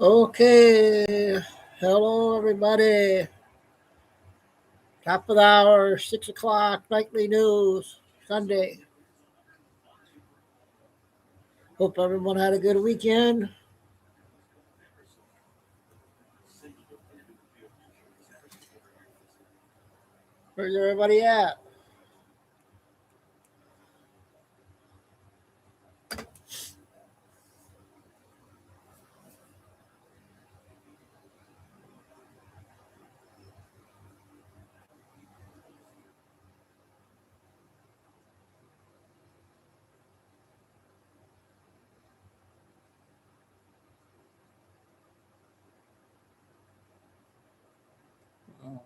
Okay, hello everybody. Top of the hour, 6 o'clock, nightly news, Sunday. Hope everyone had a good weekend. Where's everybody at? Oh,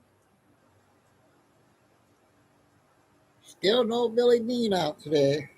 still no Billy Bean out today.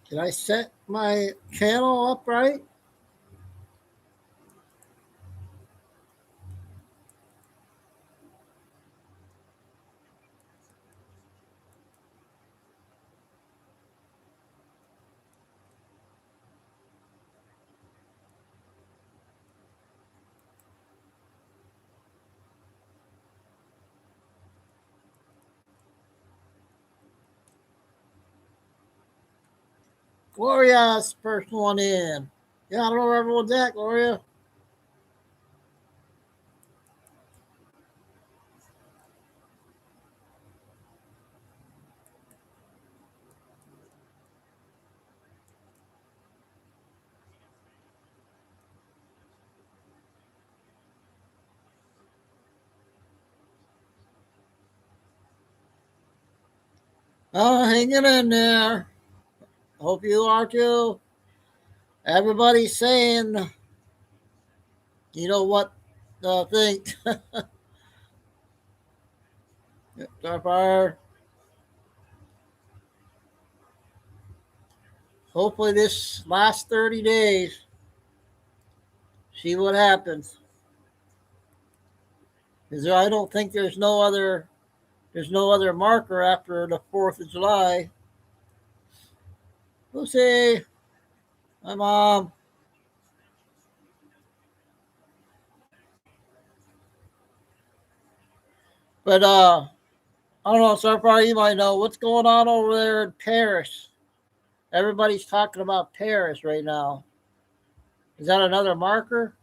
Did I set my channel up right? Gloria's first one in. Yeah, I don't know where everyone's at, Gloria. Oh, hanging in there. Hope you are too. Everybody's saying, you know what, think. Starfire. Hopefully, this last 30 days, see what happens. Because I don't think there's no other marker after the 4th of July. We'll see. My mom. But I don't know, so far you might know what's going on over there in Paris. Everybody's talking about Paris right now. Is that another marker?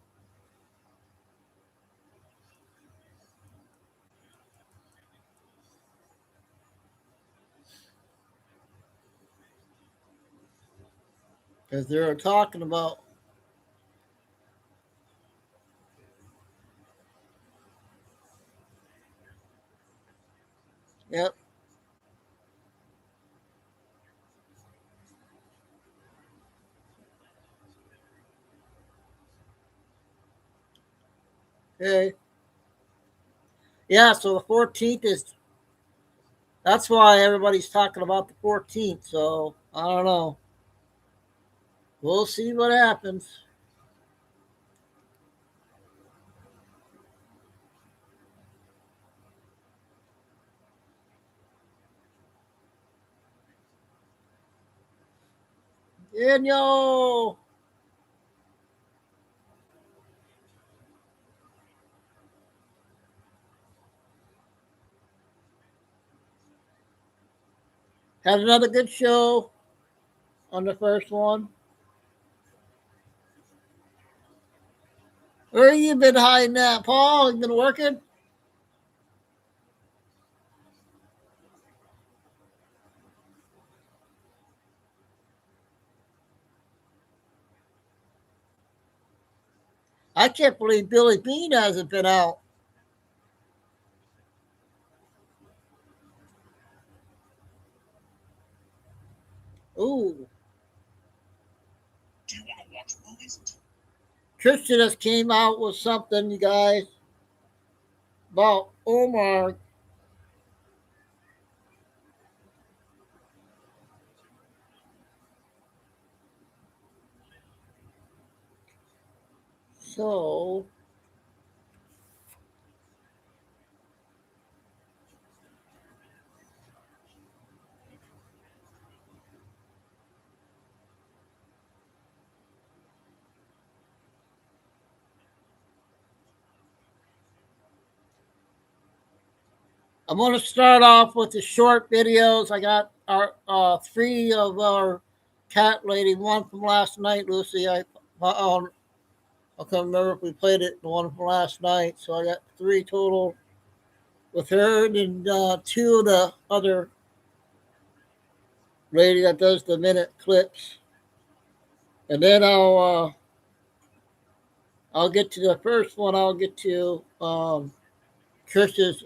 Because they're talking about. Yep. Okay. Yeah, so the 14th is. That's why everybody's talking about the 14th. So I don't know. We'll see what happens. Daniel. Had another good show on the first one. Where you been hiding at, Paul? You been working? I can't believe Billy Bean hasn't been out. Ooh. Do you want to watch movies? Tristan just came out with something, you guys, about Omar. So I'm going to start off with the short videos. I got our three of our cat lady. One from last night, Lucy. I can't remember if we played it. The one from last night. So I got three total with her and two of the other lady that does the minute clips. And then I'll get to the first one. I'll get to Trish's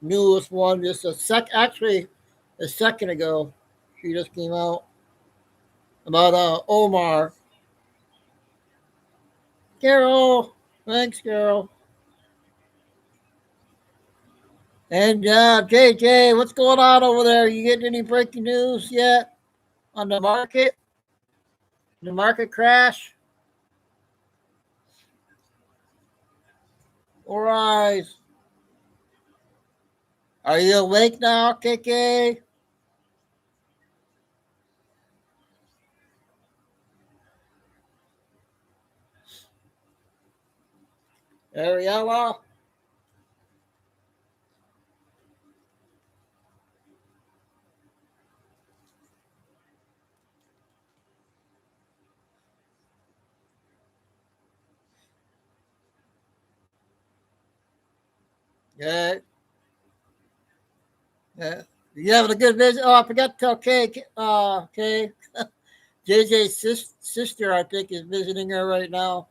newest one. Just actually a second ago. She just came out about Omar. Carol, thanks, Carol. And JJ, what's going on over there? You getting any breaking news yet on the market? The market crash? All right. Are you awake now, KK? Ariella? Yeah. Yeah. You having a good visit? Oh, I forgot to tell Kay. JJ's sister, I think, is visiting her right now.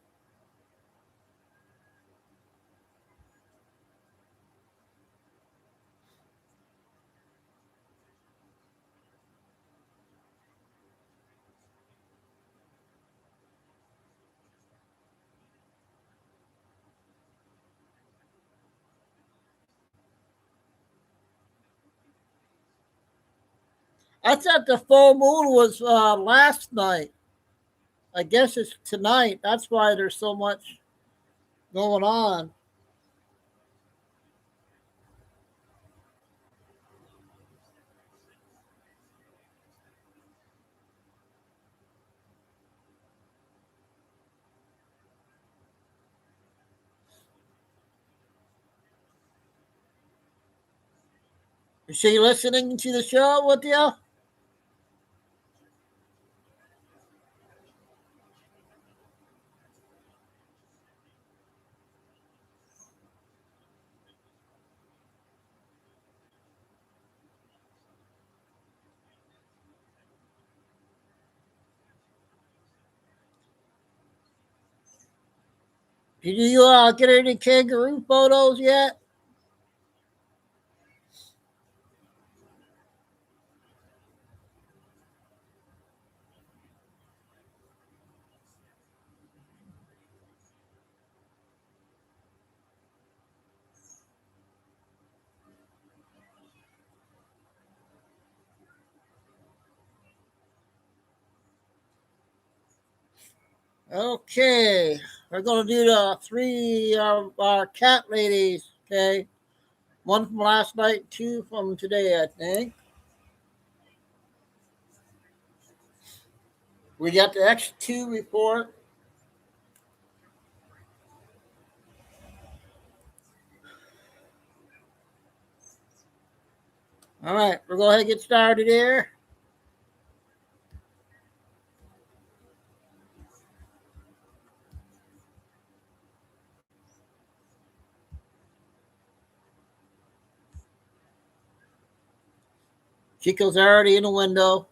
I thought the full moon was last night. I guess it's tonight. That's why there's so much going on. Is she listening to the show with you? Did you get any kangaroo photos yet? Okay, we're gonna do the three of our cat ladies. Okay, one from last night, two from today, I think. We got the X2 report. All right, we'll go ahead and get started here. Chico's already in the window.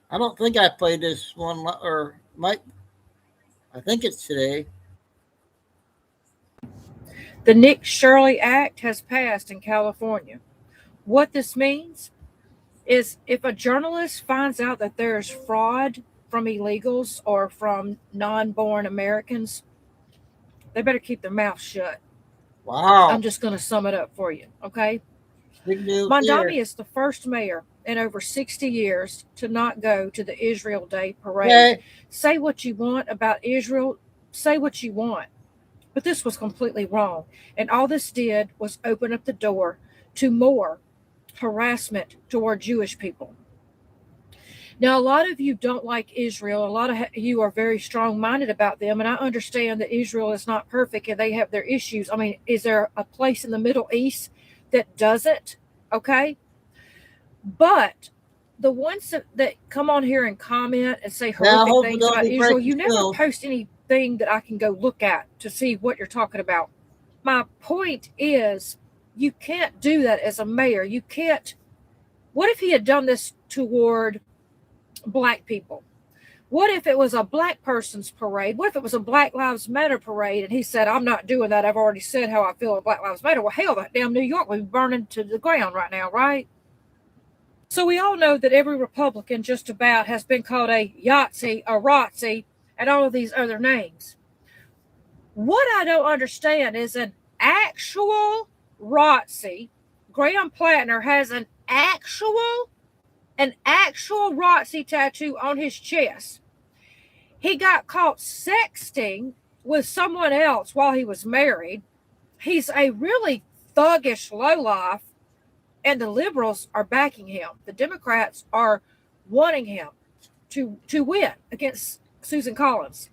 I don't think I played this one, or might. I think it's today. The Nick Shirley Act has passed in California. What this means is if a journalist finds out that there's fraud from illegals or from non born Americans, they better keep their mouth shut. Wow. I'm just going to sum it up for you, okay? Big news Mondami here. is the first mayor in over 60 years to not go to the Israel Day parade. Okay. Say what you want about Israel, say what you want. But this was completely wrong. And all this did was open up the door to more harassment toward Jewish people. Now, a lot of you don't like Israel. A lot of you are very strong minded about them. And I understand that Israel is not perfect and they have their issues. I mean, is there a place in the Middle East that doesn't? Okay. But the ones that come on here and comment and say horrific things about Israel, you never post anything that I can go look at to see what you're talking about. My point is, you can't do that as a mayor. You can't. What if he had done this toward black people? What if it was a black person's parade? What if it was a Black Lives Matter parade and he said, I'm not doing that. I've already said how I feel about Black Lives Matter. Well, hell, that damn New York would be burning to the ground right now, right? So we all know that every Republican just about has been called a Yahtzee, a ROTC, and all of these other names. What I don't understand is an actual ROTC. Graham Plattner has an actual ROTC tattoo on his chest. He got caught sexting with someone else while he was married. He's a really thuggish lowlife, and the liberals are backing him. The Democrats are wanting him to win against Susan Collins.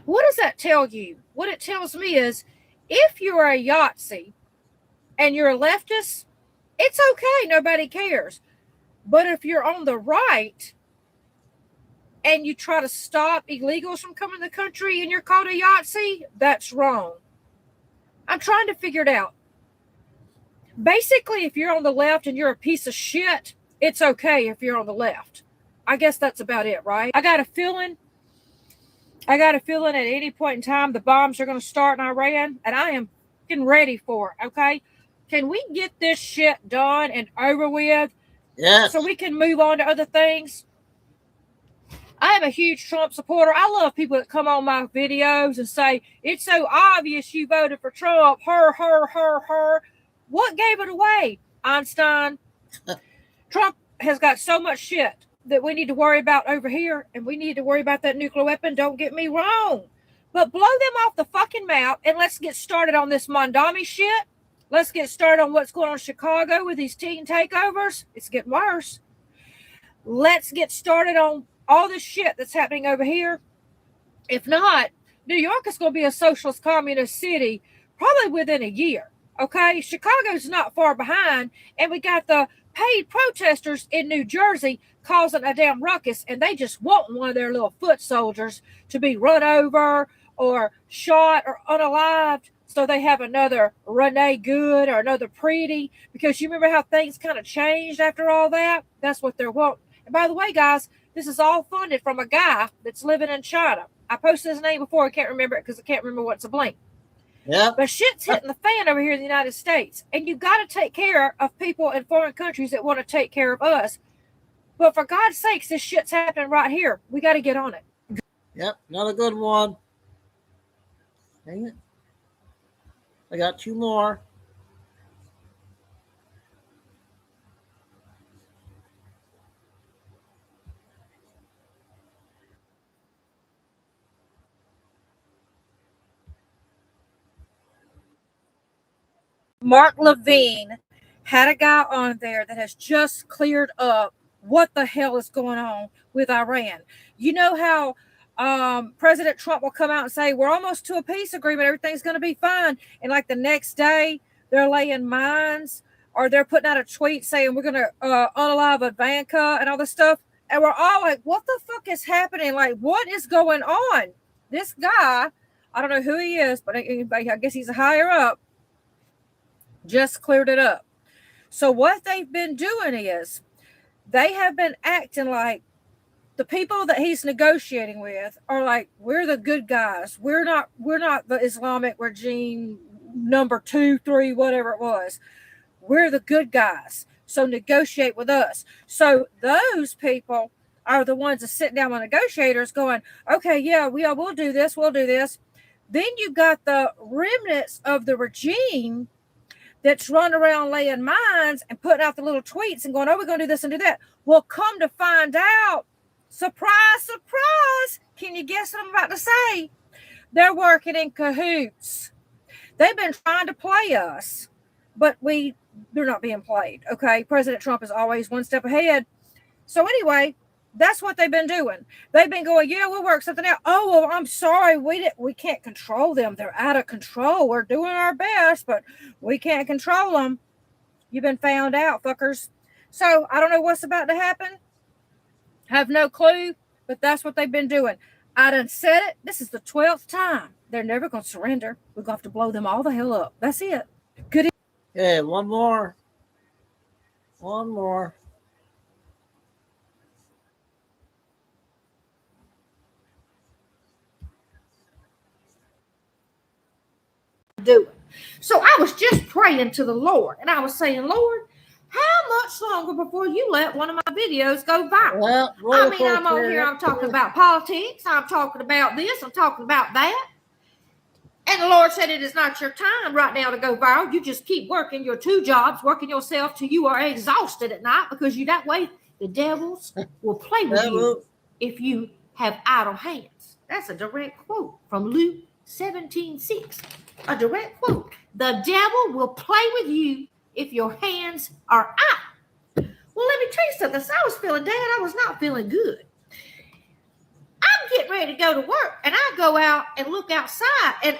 What does that tell you? What it tells me is, if you're a Yahtzee and you're a leftist, it's okay. Nobody cares. But if you're on the right and you try to stop illegals from coming to the country and you're called a Yahtzee, that's wrong. I'm trying to figure it out. Basically, if you're on the left and you're a piece of shit, it's okay if you're on the left. I guess that's about it, right? I got a feeling at any point in time the bombs are going to start in Iran, and I am getting ready for it, okay? Can we get this shit done and over with? Yes. So we can move on to other things? I am a huge Trump supporter. I love people that come on my videos and say, it's so obvious you voted for Trump. Her. What gave it away? Einstein. Trump has got so much shit that we need to worry about over here, and we need to worry about that nuclear weapon. Don't get me wrong. But blow them off the fucking map, and let's get started on this Mondami shit. Let's get started on what's going on in Chicago with these teen takeovers. It's getting worse. Let's get started on all this shit that's happening over here. If not, New York is going to be a socialist communist city probably within a year. Okay, Chicago's not far behind, and we got the paid protesters in New Jersey causing a damn ruckus, and they just want one of their little foot soldiers to be run over or shot or unalived, so they have another Renee Good or another Pretty, because you remember how things kind of changed after all that? That's what they're wanting. And by the way, guys, this is all funded from a guy that's living in China. I posted his name before. I can't remember it because I can't remember what's a blink. Yeah. But shit's hitting the fan over here in the United States. And you've got to take care of people in foreign countries that want to take care of us. But for God's sakes, this shit's happening right here. We got to get on it. Yep, another good one. Dang it. I got two more. Mark Levine had a guy on there that has just cleared up what the hell is going on with Iran. You know how President Trump will come out and say, we're almost to a peace agreement. Everything's going to be fine. And like the next day, they're laying mines, or they're putting out a tweet saying we're going to unalive Ivanka and all this stuff. And we're all like, what the fuck is happening? Like, what is going on? This guy, I don't know who he is, but I guess he's a higher up, just cleared it up. So what they've been doing is they have been acting like the people that he's negotiating with are like, we're the good guys. We're not the Islamic regime number 2, 3, whatever it was. We're the good guys. So negotiate with us. So those people are the ones that sit down with negotiators going, okay, yeah, we'll do this. We'll do this. Then you got the remnants of the regime that's running around laying mines and putting out the little tweets and going, oh, we're going to do this and do that. Well, come to find out, surprise, surprise. Can you guess what I'm about to say? They're working in cahoots. They've been trying to play us, but they're not being played. Okay. President Trump is always one step ahead. So anyway, that's what they've been doing. They've been going, yeah, we'll work something out. Oh, well, I'm sorry. We can't control them. They're out of control. We're doing our best, but we can't control them. You've been found out, fuckers. So I don't know what's about to happen. Have no clue, but that's what they've been doing. I done said it. This is the 12th time. They're never going to surrender. We're going to have to blow them all the hell up. That's it. Good. Yeah, one more. One more. Doing. So I was just praying to the Lord, and I was saying, Lord, how much longer before you let one of my videos go viral? Well, I mean, I'm on here, I'm talking about politics, I'm talking about this, I'm talking about that. And the Lord said, it is not your time right now to go viral. You just keep working your 2 jobs, working yourself till you are exhausted at night, because you that way the devils will play with you if you have idle hands. That's a direct quote from Luke 17:6. A direct quote. The devil will play with you if your hands are out. Well, let me tell you something. So I was feeling bad. I was not feeling good. I'm getting ready to go to work, and I go out and look outside, and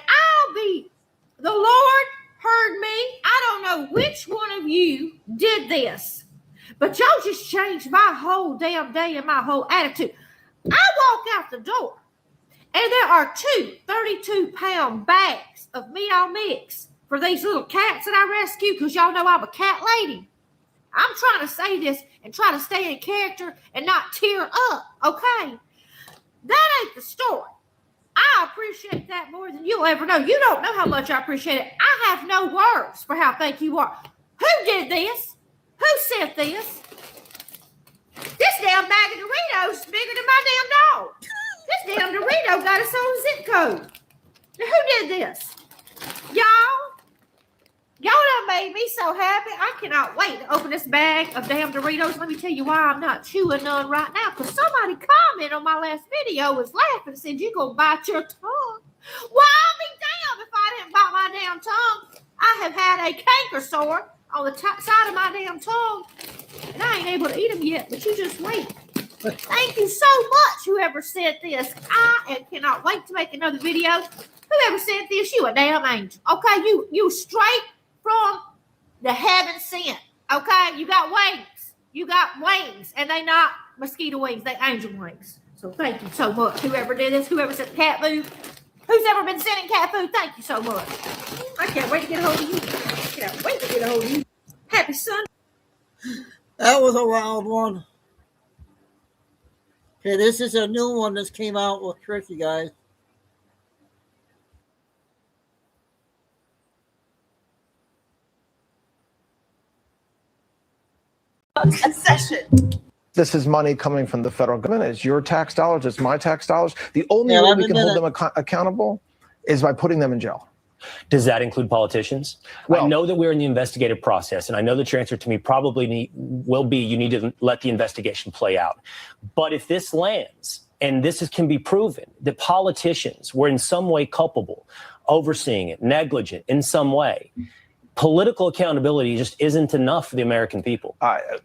the Lord heard me. I don't know which one of you did this, but y'all just changed my whole damn day and my whole attitude. I walk out the door, and there are 2 32-pound bags of meal mix for these little cats that I rescue, because y'all know I'm a cat lady. I'm trying to say this and try to stay in character and not tear up, okay? That ain't the story. I appreciate that more than you'll ever know. You don't know how much I appreciate it. I have no words for how thank you are. Who did this? Who sent this? This damn bag of Doritos is bigger than my damn dog. This damn Dorito got its own zip code. Now, who did this? Y'all done made me so happy. I cannot wait to open this bag of damn Doritos. Let me tell you why I'm not chewing none right now. Because somebody commented on my last video, was laughing and said, you're going to bite your tongue. Well, I'll be damned if I didn't bite my damn tongue. I have had a canker sore on the side of my damn tongue. And I ain't able to eat them yet, but you just wait. Thank you so much, whoever sent this. I cannot wait to make another video. Whoever sent this, you a damn angel. Okay, you straight from the heaven sent. Okay, you got wings. You got wings, and they not mosquito wings, they angel wings. So thank you so much, whoever did this, whoever sent cat food. Who's ever been sending cat food? Thank you so much. I can't wait to get a hold of you. I can't wait to get a hold of you. Happy Sunday. That was a wild one. Okay, this is a new one that came out with Tricky, guys. Session. This is money coming from the federal government. It's your tax dollars. It's my tax dollars. The only way we can hold them accountable is by putting them in jail. Does that include politicians? Well, I know that we're in the investigative process, and I know that your answer to me probably will be you need to let the investigation play out. But if this lands, and can be proven, that politicians were in some way culpable, overseeing it, negligent in some way, political accountability just isn't enough for the American people.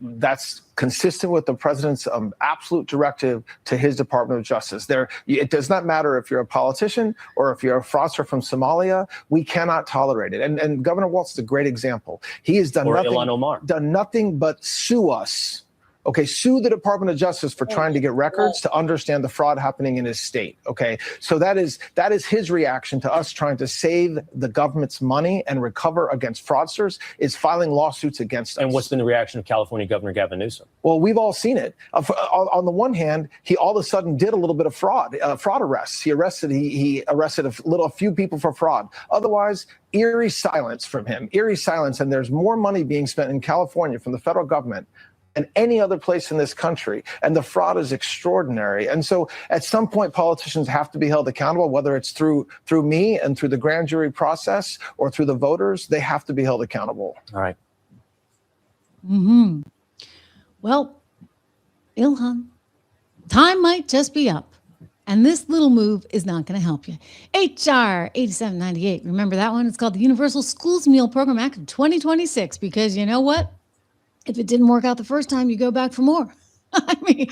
That's consistent with the president's absolute directive to his Department of Justice. It does not matter if you're a politician or if you're a fraudster from Somalia. We cannot tolerate it. And Governor Walz is a great example. He has done nothing but sue us. Okay, sue the Department of Justice for trying to get records to understand the fraud happening in his state. Okay, so that is his reaction to us trying to save the government's money and recover against fraudsters, is filing lawsuits against us. And what's been the reaction of California Governor Gavin Newsom? Well, we've all seen it. On the one hand, he all of a sudden did a little bit of fraud arrests. He arrested a few people for fraud. Otherwise, eerie silence from him. Eerie silence, and there's more money being spent in California from the federal government and any other place in this country. And the fraud is extraordinary. And so at some point, politicians have to be held accountable, whether it's through me and through the grand jury process or through the voters. They have to be held accountable. All right. Mm-hmm. Well, Ilhan, time might just be up. And this little move is not going to help you. HR 8798. Remember that one? It's called the Universal Schools Meal Program Act of 2026, because you know what? If it didn't work out the first time, you go back for more. I mean,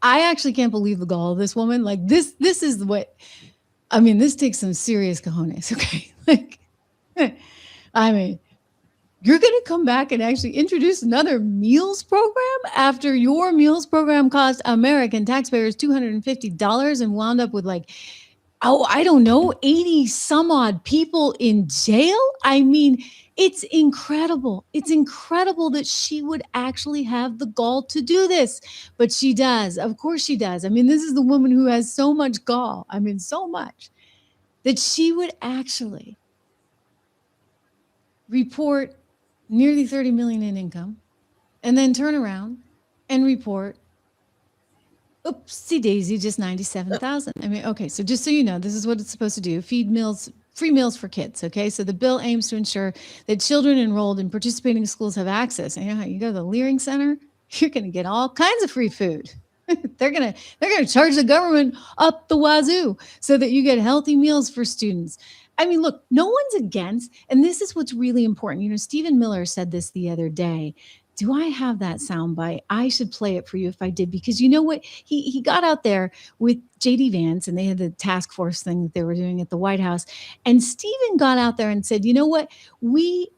I actually can't believe the gall of this woman. Like this is what, I mean, this takes some serious cojones. Okay. Like, I mean, you're going to come back and actually introduce another meals program after your meals program cost American taxpayers $250 and wound up with like, I don't know, 80 some odd people in jail. I mean, it's incredible. It's incredible that she would actually have the gall to do this, but she does. Of course she does. I mean, this is the woman who has so much gall. I mean, so much that she would actually report nearly 30 million in income and then turn around and report, oopsie daisy, just 97,000. I mean, okay. So just so you know, this is what it's supposed to do. Free meals for kids. Okay. So the bill aims to ensure that children enrolled in participating schools have access. And you know how you go to the Leering Center, you're going to get all kinds of free food. They're going to charge the government up the wazoo so that you get healthy meals for students. I mean, look, no one's against, and this is what's really important. You know, Stephen Miller said this the other day. Do I have that soundbite? I should play it for you if I did, because you know what? He got out there with J.D. Vance and they had the task force thing that they were doing at the White House. And Stephen got out there and said, you know what? We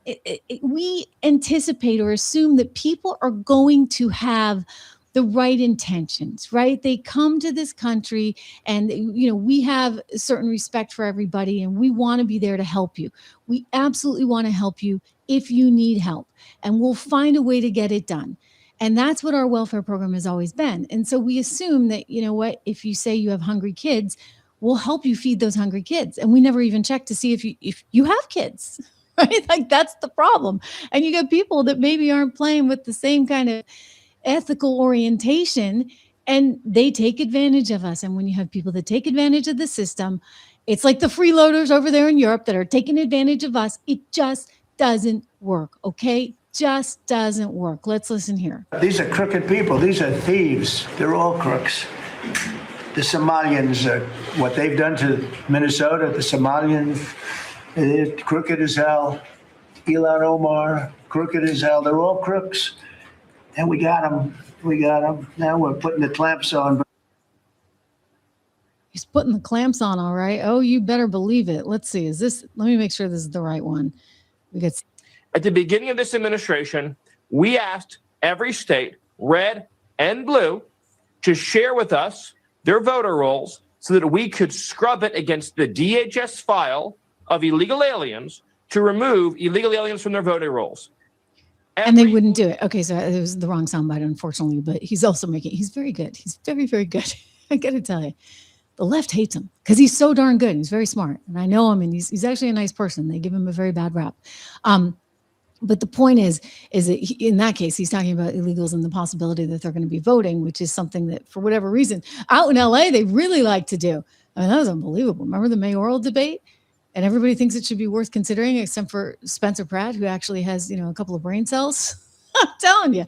anticipate or assume that people are going to have the right intentions, right? They come to this country and, you know, we have a certain respect for everybody and we want to be there to help you. We absolutely want to help you if you need help, and we'll find a way to get it done. And that's what our welfare program has always been. And so we assume that, you know what, if you say you have hungry kids, we'll help you feed those hungry kids. And we never even check to see if you have kids, right? Like that's the problem. And you get people that maybe aren't playing with the same kind of ethical orientation and they take advantage of us. And when you have people that take advantage of the system, it's like the freeloaders over there in Europe that are taking advantage of us. It just doesn't work, okay? Just doesn't work. Let's listen here. These are crooked people. These are thieves. They're all crooks. The Somalians, what they've done to Minnesota, the Somalians, they're crooked as hell. Ilhan Omar, crooked as hell. They're all crooks. And we got them. We got them. Now we're putting the clamps on. He's putting the clamps on, all right. Oh, you better believe it. Let's see. Let me make sure this is the right one. At the beginning of this administration, we asked every state, red and blue, to share with us their voter rolls so that we could scrub it against the DHS file of illegal aliens to remove illegal aliens from their voter rolls. And they wouldn't do it. Okay, so it was the wrong soundbite, unfortunately, but he's very good. He's very, very good. I got to tell you. The left hates him because he's so darn good. He's very smart. And I know him, and he's actually a nice person. They give him a very bad rap. But the point is that in that case, he's talking about illegals and the possibility that they're going to be voting, which is something that for whatever reason out in LA, they really like to do. I mean, that was unbelievable. Remember the mayoral debate? And everybody thinks it should be worth considering, except for Spencer Pratt, who actually has, a couple of brain cells. I'm telling you,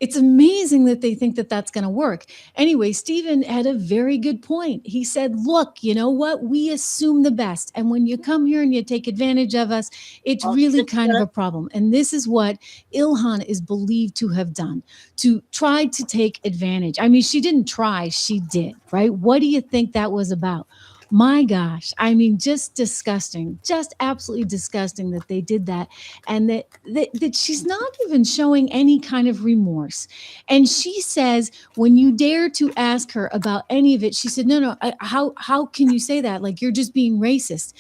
It's amazing that they think that that's going to work. Anyway, Stephen had a very good point. He said, look, you know what? We assume the best. And when you come here and you take advantage of us, it's really kind of a problem. And this is what Ilhan is believed to have done, to try to take advantage. I mean, she didn't try, she did, right? What do you think that was about? My gosh, I mean, just disgusting, just absolutely disgusting that they did that. And that she's not even showing any kind of remorse. And she says, when you dare to ask her about any of it, she said, no, how can you say that? Like, you're just being racist.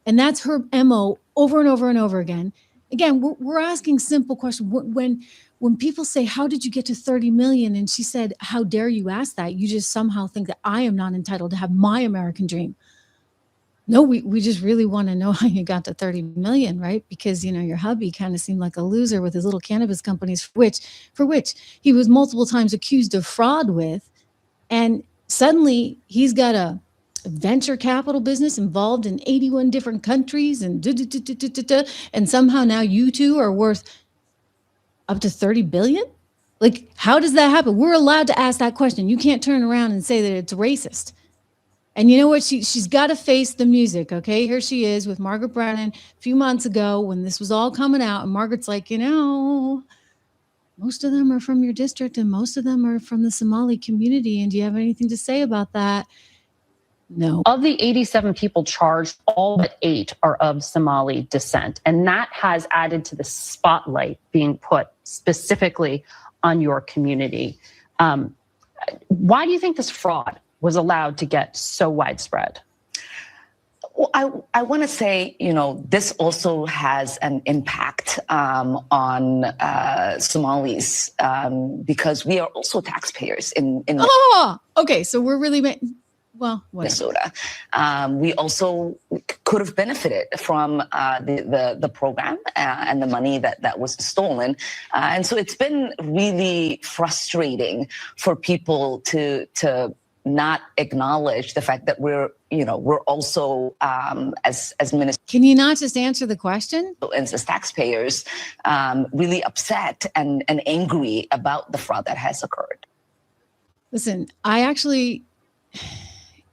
And that's her MO over and over and over again. Again, we're asking simple questions. When people say, how did you get to 30 million? And she said, how dare you ask that? You just somehow think that I am not entitled to have my American dream. No, we just really want to know how you got to 30 million, right? Because, you know, your hubby kind of seemed like a loser with his little cannabis companies, for which he was multiple times accused of fraud with. And suddenly he's got a venture capital business involved in 81 different countries and and somehow now you two are worth up to 30 billion? Like, how does that happen? We're allowed to ask that question. You can't turn around and say that it's racist. And you know what? She's got to face the music, okay? Here she is with Margaret Brennan a few months ago when this was all coming out. And Margaret's like, you know, most of them are from your district and most of them are from the Somali community. And do you have anything to say about that? No. Of the 87 people charged, all but 8 are of Somali descent. And that has added to the spotlight being put specifically on your community. Why do you think this fraud was allowed to get so widespread? Well, I want to say, you know, this also has an impact on Somalis because we are also taxpayers in okay. So we're really... Well, Minnesota. We also could have benefited from the program and the money that was stolen. And so it's been really frustrating for people to not acknowledge the fact that we're also as Minnesota. Can you not just answer the question? As taxpayers, really upset and angry about the fraud that has occurred. Listen, I actually...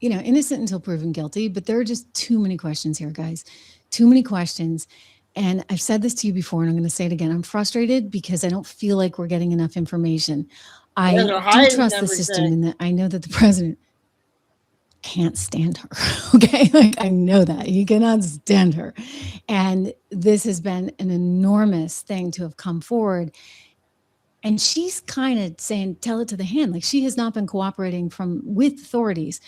You know, innocent until proven guilty, but there are just too many questions here, guys. Too many questions. And I've said this to you before, and I'm going to say it again. I'm frustrated because I don't feel like we're getting enough information. I do trust the system, and that I know that the president can't stand her. Okay, like I know that he cannot stand her, and this has been an enormous thing to have come forward. And she's kind of saying, "Tell it to the hand." Like she has not been cooperating with authorities.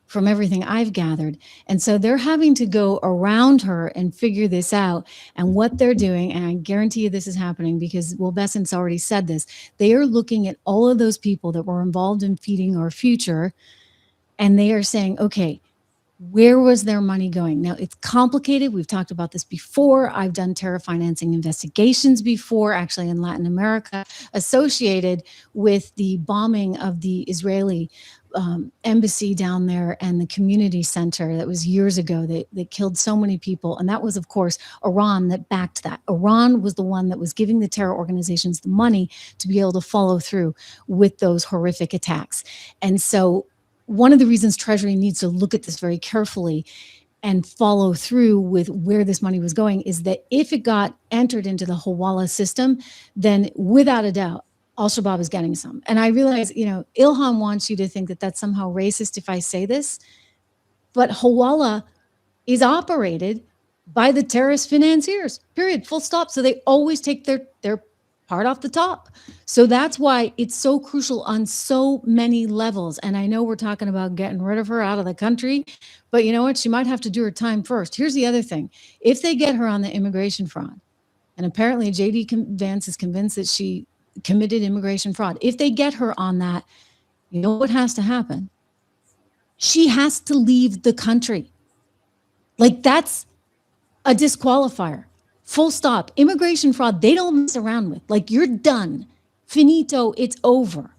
From everything I've gathered. And so they're having to go around her and figure this out. And what they're doing, and I guarantee you this is happening because Will Bessent's already said this, they are looking at all of those people that were involved in feeding our future. And they are saying, okay, where was their money going? Now, it's complicated. We've talked about this before. I've done terror financing investigations before, actually in Latin America, associated with the bombing of the Israeli embassy down there and the community center. That was years ago. They killed so many people. And that was, of course, Iran that backed that. Iran was the one that was giving the terror organizations the money to be able to follow through with those horrific attacks. And so one of the reasons Treasury needs to look at this very carefully and follow through with where this money was going is that if it got entered into the Hawala system, then without a doubt, Al-Shabaab is getting some. And I realize, you know, Ilhan wants you to think that that's somehow racist if I say this, but Hawala is operated by the terrorist financiers, period, full stop. So they always take their part off the top. So that's why it's so crucial on so many levels. And I know we're talking about getting rid of her out of the country, but you know what? She might have to do her time first. Here's the other thing. If they get her on the immigration fraud, and apparently J.D. Vance is convinced that she committed immigration fraud. If they get her on that, you know what has to happen? She has to leave the country. Like that's a disqualifier. Full stop. Immigration fraud, they don't mess around with. Like you're done. Finito, it's over.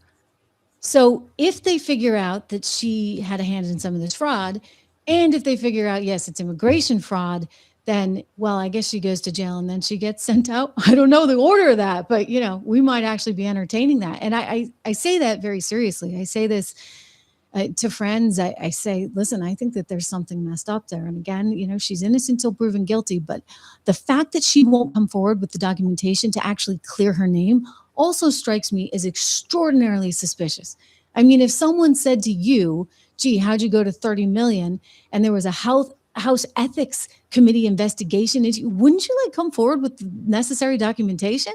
So if they figure out that she had a hand in some of this fraud, and if they figure out, yes, it's immigration fraud, then, well, I guess she goes to jail and then she gets sent out. I don't know the order of that, but we might actually be entertaining that. And I say that very seriously. I say this to friends. I say, listen, I think that there's something messed up there. And again, she's innocent until proven guilty, but the fact that she won't come forward with the documentation to actually clear her name also strikes me as extraordinarily suspicious. I mean, if someone said to you, gee, how'd you go to 30 million? And there was a House Ethics Committee investigation, wouldn't you come forward with the necessary documentation?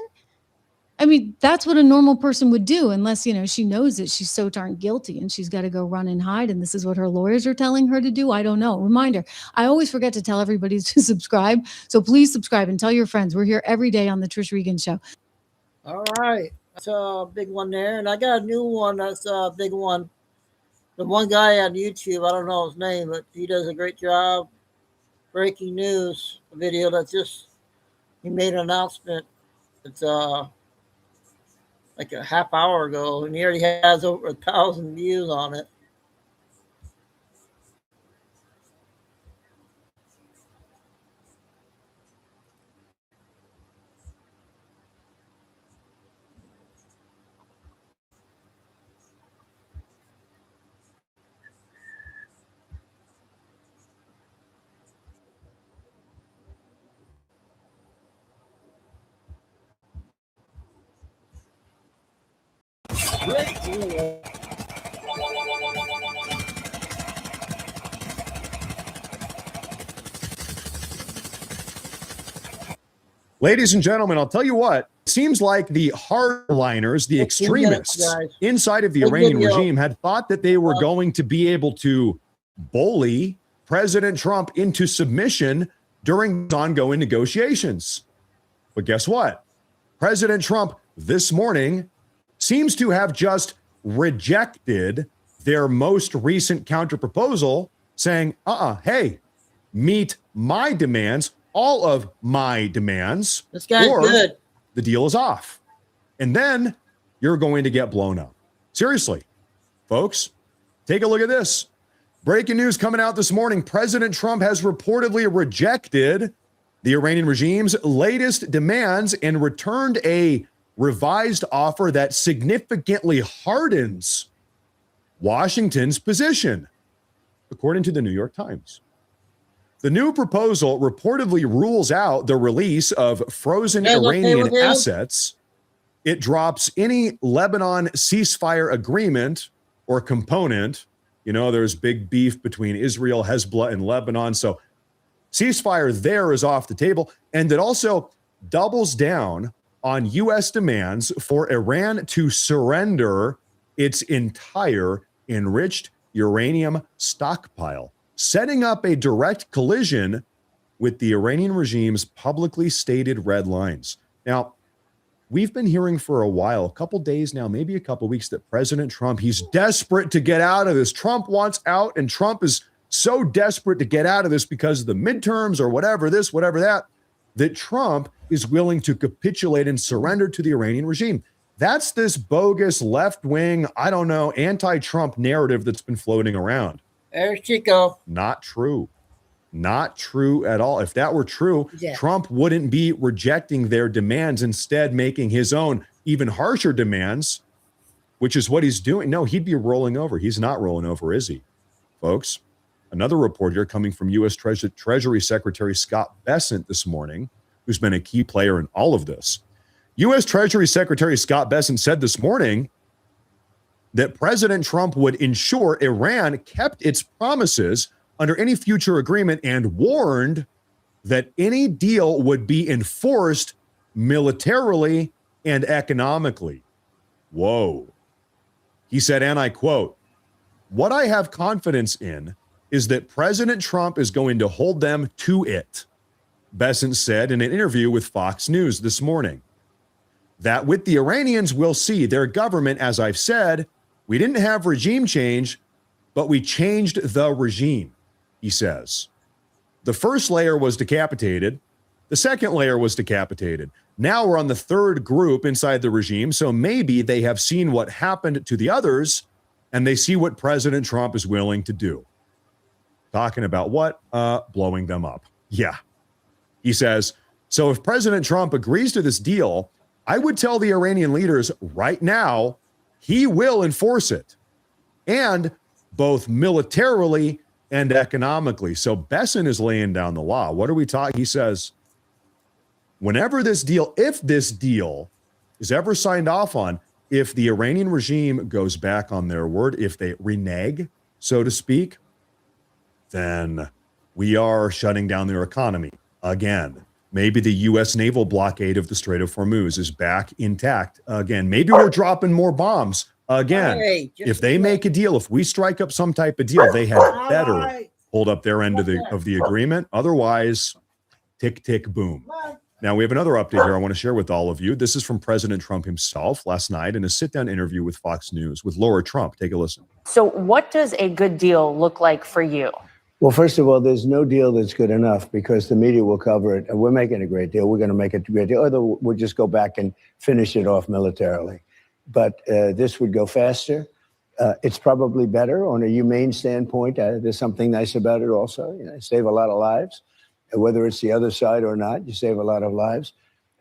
I mean, that's what a normal person would do, unless, she knows that she's so darn guilty and she's got to go run and hide. And this is what her lawyers are telling her to do. I don't know. Reminder, I always forget to tell everybody to subscribe. So please subscribe and tell your friends. We're here every day on the Trish Regan Show. All right. That's a big one there. And I got a new one. That's a big one. The one guy on YouTube, I don't know his name, but he does a great job. Breaking news video he made an announcement. It's like a half hour ago, and he already has over 1,000 views on it. Ladies and gentlemen, I'll tell you what, it seems like the hardliners, the extremists inside of the Iranian regime had thought that they were going to be able to bully President Trump into submission during ongoing negotiations. But guess what? President Trump this morning seems to have just rejected their most recent counterproposal, saying, hey, meet my demands, all of my demands, this guy's good. The deal is off. And then you're going to get blown up. Seriously, folks, take a look at this. Breaking news coming out this morning. President Trump has reportedly rejected the Iranian regime's latest demands and returned a revised offer that significantly hardens Washington's position, according to the New York Times. The new proposal reportedly rules out the release of frozen Iranian assets. It drops any Lebanon ceasefire agreement or component. There's big beef between Israel, Hezbollah, and Lebanon. So ceasefire there is off the table. And it also doubles down on U.S. demands for Iran to surrender its entire enriched uranium stockpile, setting up a direct collision with the Iranian regime's publicly stated red lines. Now, we've been hearing for a while, a couple days now, maybe a couple weeks, that President Trump, he's desperate to get out of this. Trump wants out, and Trump is so desperate to get out of this because of the midterms or whatever this, whatever that Trump is willing to capitulate and surrender to the Iranian regime. That's this bogus left-wing, anti-Trump narrative that's been floating around. There's Chico. Not true. Not true at all. If that were true, Trump wouldn't be rejecting their demands, instead making his own even harsher demands, which is what he's doing. No, he'd be rolling over. He's not rolling over, is he, folks? Another report here coming from U.S. Treasury Secretary Scott Bessent this morning, who's been a key player in all of this. U.S. Treasury Secretary Scott Bessent said this morning that President Trump would ensure Iran kept its promises under any future agreement and warned that any deal would be enforced militarily and economically. Whoa. He said, and I quote, "What I have confidence in is that President Trump is going to hold them to it," Bessent said in an interview with Fox News this morning. That with the Iranians, we'll see their government, as I've said, we didn't have regime change, but we changed the regime, he says. The first layer was decapitated. The second layer was decapitated. Now we're on the third group inside the regime, so maybe they have seen what happened to the others, and they see what President Trump is willing to do. Talking about what? Blowing them up. Yeah. He says, so if President Trump agrees to this deal, I would tell the Iranian leaders right now, he will enforce it. And both militarily and economically. So Besson is laying down the law. What are we talking? He says, whenever this deal, if this deal is ever signed off on, if the Iranian regime goes back on their word, if they renege, so to speak, then we are shutting down their economy again. Maybe the U.S. naval blockade of the Strait of Hormuz is back intact again. Maybe we're dropping more bombs again. Hey, if they make a deal, if we strike up some type of deal, they had better hold up their end of the agreement. Otherwise, tick, tick, boom. Now, we have another update here I want to share with all of you. This is from President Trump himself last night in a sit-down interview with Fox News with Laura Trump. Take a listen. So what does a good deal look like for you? Well, first of all, there's no deal that's good enough because the media will cover it. And we're making a great deal. We're going to make it a great deal. Or we'll just go back and finish it off militarily. But this would go faster. It's probably better on a humane standpoint. There's something nice about it also. You know, save a lot of lives. Whether it's the other side or not, you save a lot of lives.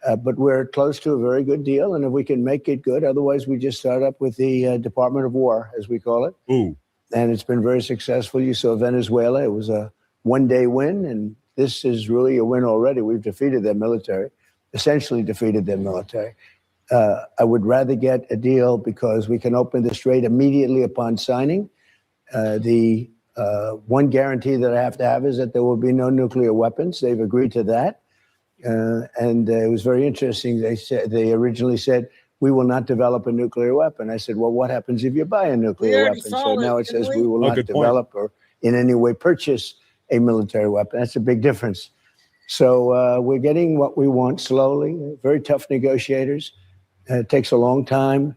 But we're close to a very good deal. And if we can make it good, otherwise we just start up with the Department of War, as we call it. Ooh. And it's been very successful. You saw Venezuela. It was a one-day win. And this is really a win already. We've defeated their military, essentially defeated their military. I would rather get a deal because we can open the strait immediately upon signing. The one guarantee that I have to have is that there will be no nuclear weapons. They've agreed to that. And it was very interesting. They originally said, we will not develop a nuclear weapon. I said, well, what happens if you buy a nuclear weapon? So now it says we will not develop or in any way purchase a military weapon. That's a big difference. So we're getting what we want slowly. Very tough negotiators. It takes a long time.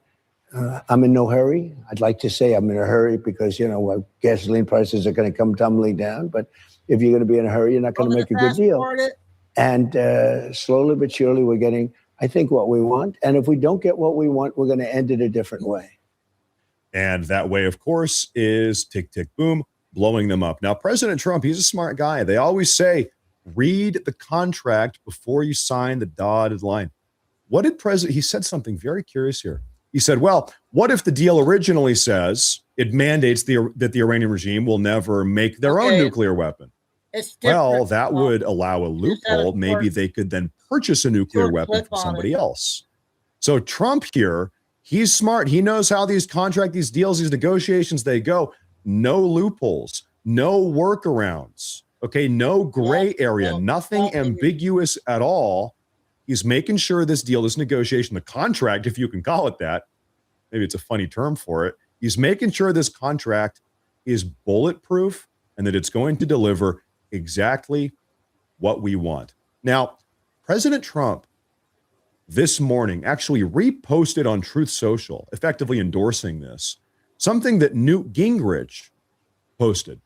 I'm in no hurry. I'd like to say I'm in a hurry because, you know, gasoline prices are going to come tumbling down. But if you're going to be in a hurry, you're not going to make a good deal. And slowly but surely, we're getting, I think, what we want. And if we don't get what we want, we're going to end it a different way. And that way, of course, is tick, tick, boom, blowing them up. Now, President Trump, he's a smart guy. They always say, read the contract before you sign the dotted line. What did he said something very curious here. He said, well, what if the deal originally says it mandates that the Iranian regime will never make their own nuclear weapon? Well, that would allow a loophole. Maybe they could then purchase a nuclear weapon from somebody else. So Trump here, he's smart. He knows how these deals, these negotiations, they go. No loopholes, no workarounds. Okay, no gray area, nothing ambiguous at all. He's making sure this deal, this negotiation, the contract, if you can call it that, maybe it's a funny term for it. He's making sure this contract is bulletproof and that it's going to deliver exactly what we want. Now, President Trump this morning actually reposted on Truth Social, effectively endorsing this, something that Newt Gingrich posted.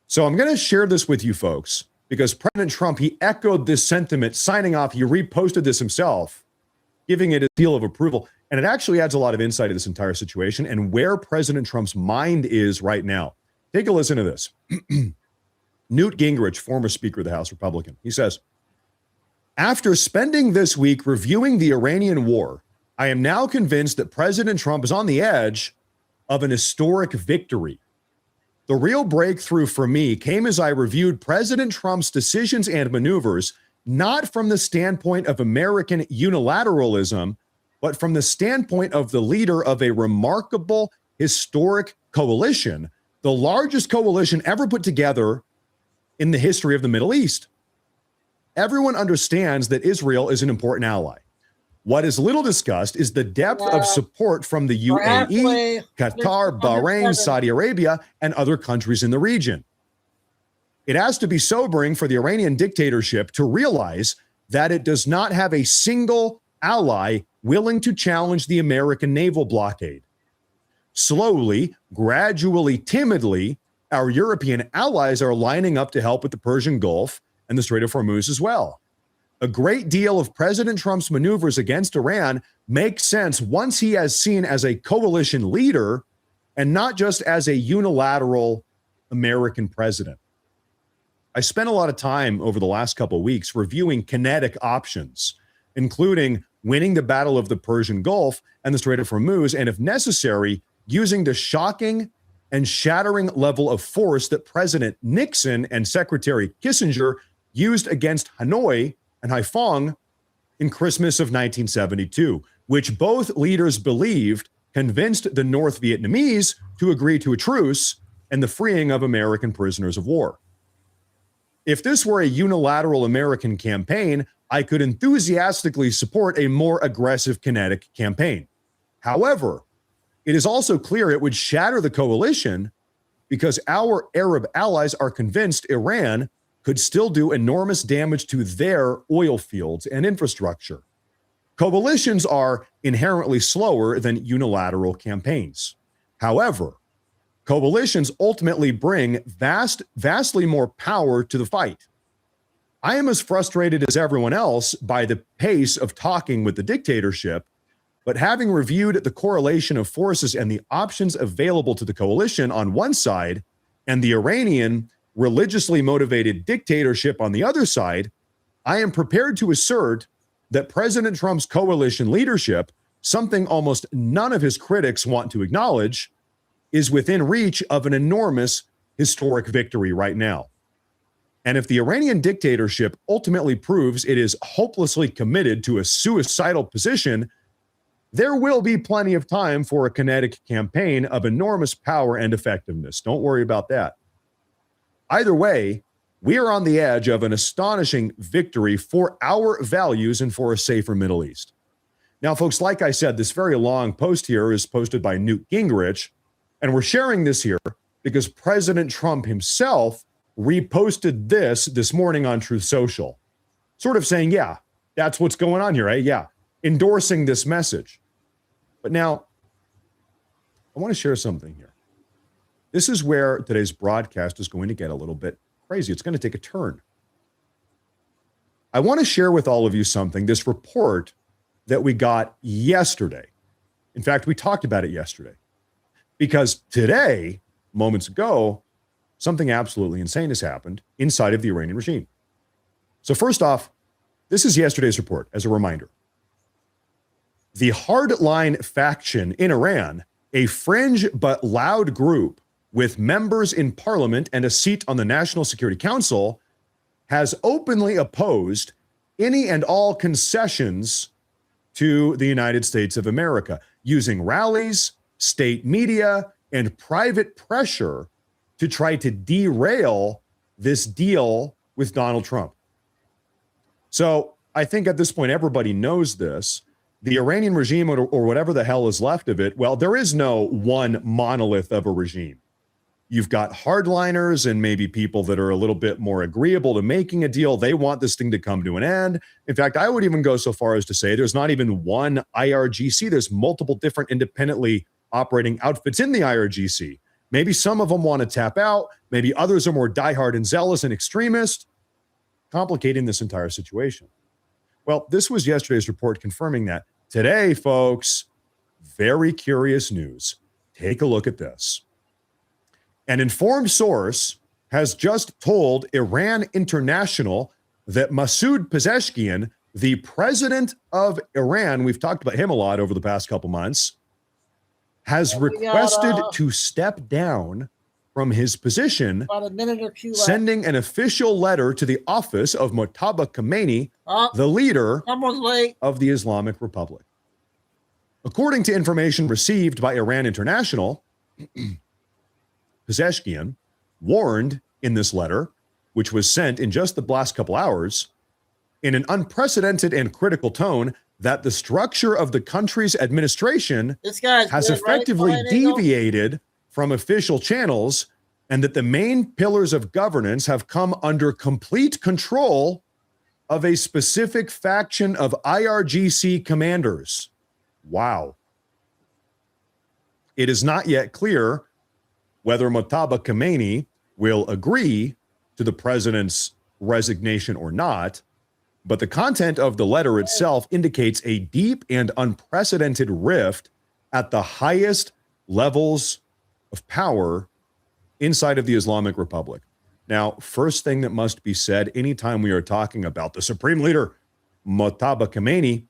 So I'm going to share this with you folks because President Trump, he echoed this sentiment, signing off. He reposted this himself, giving it a seal of approval. And it actually adds a lot of insight to this entire situation and where President Trump's mind is right now. Take a listen to this. Newt Gingrich, former Speaker of the House, Republican, he says, after spending this week reviewing the Iranian war, I am now convinced that President Trump is on the edge of an historic victory. The real breakthrough for me came as I reviewed President Trump's decisions and maneuvers, not from the standpoint of American unilateralism, but from the standpoint of the leader of a remarkable historic coalition, the largest coalition ever put together in the history of the Middle East. Everyone understands that Israel is an important ally. What is little discussed is the depth of support from the UAE, Qatar, Bahrain, Saudi Arabia, and other countries in the region. It has to be sobering for the Iranian dictatorship to realize that it does not have a single ally willing to challenge the American naval blockade. Slowly, gradually, timidly, our European allies are lining up to help with the Persian Gulf and the Strait of Hormuz as well. A great deal of President Trump's maneuvers against Iran makes sense once he is seen as a coalition leader and not just as a unilateral American president. I spent a lot of time over the last couple of weeks reviewing kinetic options, including winning the Battle of the Persian Gulf and the Strait of Hormuz, and if necessary, using the shocking and shattering level of force that President Nixon and Secretary Kissinger used against Hanoi and Haiphong in Christmas of 1972, which both leaders believed convinced the North Vietnamese to agree to a truce and the freeing of American prisoners of war. If this were a unilateral American campaign, I could enthusiastically support a more aggressive kinetic campaign. However, it is also clear it would shatter the coalition because our Arab allies are convinced Iran could still do enormous damage to their oil fields and infrastructure. Coalitions are inherently slower than unilateral campaigns. However, coalitions ultimately bring vastly more power to the fight. I am as frustrated as everyone else by the pace of talking with the dictatorship, but having reviewed the correlation of forces and the options available to the coalition on one side and the Iranian religiously motivated dictatorship on the other side, I am prepared to assert that President Trump's coalition leadership, something almost none of his critics want to acknowledge, is within reach of an enormous historic victory right now. And if the Iranian dictatorship ultimately proves it is hopelessly committed to a suicidal position, there will be plenty of time for a kinetic campaign of enormous power and effectiveness. Don't worry about that. Either way, we are on the edge of an astonishing victory for our values and for a safer Middle East. Now, folks, like I said, this very long post here is posted by Newt Gingrich, and we're sharing this here because President Trump himself reposted this morning on Truth Social, sort of saying, yeah, that's what's going on here, eh? Yeah, endorsing this message. But now, I want to share something here. This is where today's broadcast is going to get a little bit crazy. It's going to take a turn. I want to share with all of you something, this report that we got yesterday. In fact, we talked about it yesterday. Because today, moments ago, something absolutely insane has happened inside of the Iranian regime. So first off, this is yesterday's report as a reminder. The hardline faction in Iran, a fringe but loud group with members in parliament and a seat on the National Security Council, has openly opposed any and all concessions to the United States of America, using rallies, state media, and private pressure to try to derail this deal with Donald Trump. So I think at this point, everybody knows this. The Iranian regime, or whatever the hell is left of it, well, there is no one monolith of a regime. You've got hardliners and maybe people that are a little bit more agreeable to making a deal. They want this thing to come to an end. In fact, I would even go so far as to say there's not even one IRGC. There's multiple different independently operating outfits in the IRGC. Maybe some of them want to tap out. Maybe others are more diehard and zealous and extremist, complicating this entire situation. Well, this was yesterday's report confirming that. Today, folks, very curious news. Take a look at this. An informed source has just told Iran International that Masoud Pezeshkian, the president of Iran, we've talked about him a lot over the past couple months, has requested to step down from his position, about a minute or two left. Sending an official letter to the office of Mojtaba Khomeini, the leader of the Islamic Republic. According to information received by Iran International, Pezeshkian warned in this letter, which was sent in just the last couple hours, in an unprecedented and critical tone, that the structure of the country's administration has effectively deviated from official channels, and that the main pillars of governance have come under complete control of a specific faction of IRGC commanders. Wow. It is not yet clear whether Mojtaba Khomeini will agree to the president's resignation or not, but the content of the letter itself indicates a deep and unprecedented rift at the highest levels of power inside of the Islamic Republic. Now, first thing that must be said anytime we are talking about the supreme leader, Mojtaba Khomeini,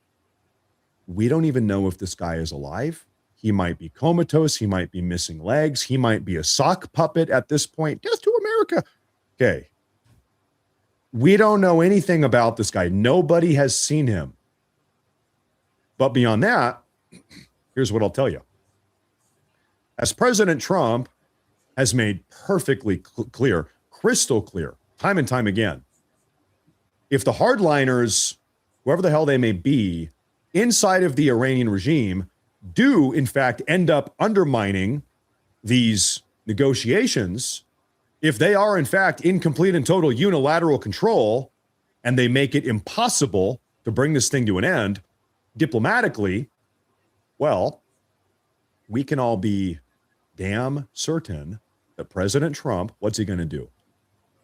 we don't even know if this guy is alive. He might be comatose. He might be missing legs. He might be a sock puppet at this point. Death to America. Okay. We don't know anything about this guy. Nobody has seen him. But beyond that, here's what I'll tell you. As President Trump has made perfectly clear, crystal clear, time and time again, if the hardliners, whoever the hell they may be, inside of the Iranian regime do, in fact, end up undermining these negotiations, if they are, in fact, in complete and total unilateral control and they make it impossible to bring this thing to an end diplomatically, well, we can all be damn certain that President Trump, what's he going to do?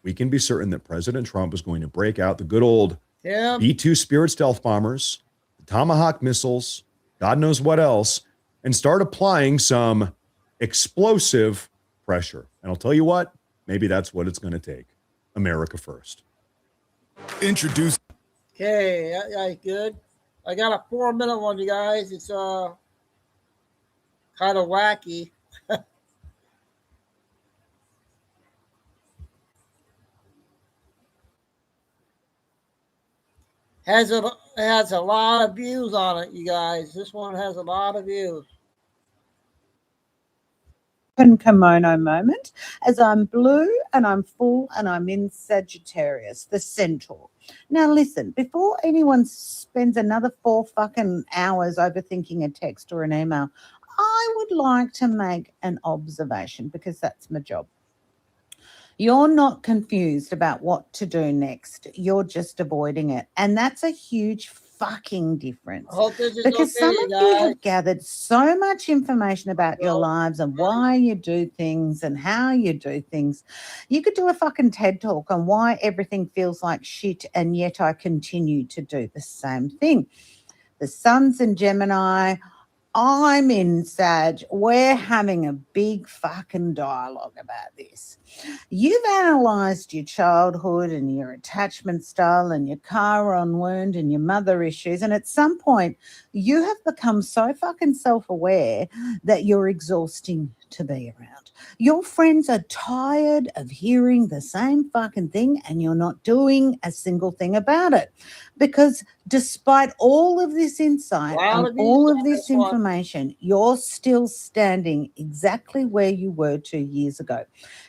We can be certain that President Trump is going to break out the good old B-2 Spirit stealth bombers, the Tomahawk missiles, God knows what else, and start applying some explosive pressure. And I'll tell you what, maybe that's what it's going to take. America first. Introduce. Okay, good. I got a 4-minute one, you guys. It's kind of wacky. has a lot of views on it, you guys. This one has a lot of views. Kimono moment, as I'm blue and I'm full and I'm in Sagittarius, the centaur. Now listen, before anyone spends another 4 fucking hours overthinking a text or an email, I would like to make an observation because that's my job. You're not confused about what to do next. You're just avoiding it. And that's a huge fucking difference. Because some of you have gathered so much information about your lives and why you do things and how you do things. You could do a fucking TED talk on why everything feels like shit and yet I continue to do the same thing. The sun's in Gemini. I'm in Sag. We're having a big fucking dialogue about this. You've analysed your childhood and your attachment style and your Chiron wound and your mother issues. And at some point, you have become so fucking self-aware that you're exhausting to be around. Your friends are tired of hearing the same fucking thing and you're not doing a single thing about it. Because despite all of this insight and all of this information, you're still standing exactly where you were 2 years ago.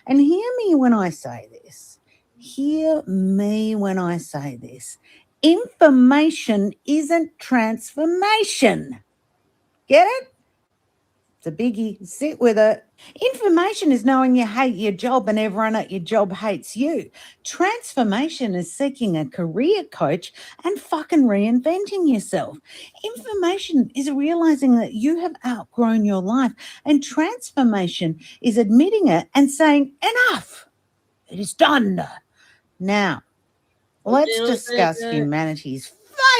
And hear me when I say this. Hear me when I say this. Information isn't transformation. Get it? It's a biggie. Sit with it. Information is knowing you hate your job and everyone at your job hates you. Transformation is seeking a career coach and fucking reinventing yourself. Information is realizing that you have outgrown your life, and transformation is admitting it and saying, enough. It is done. Now, let's discuss humanity's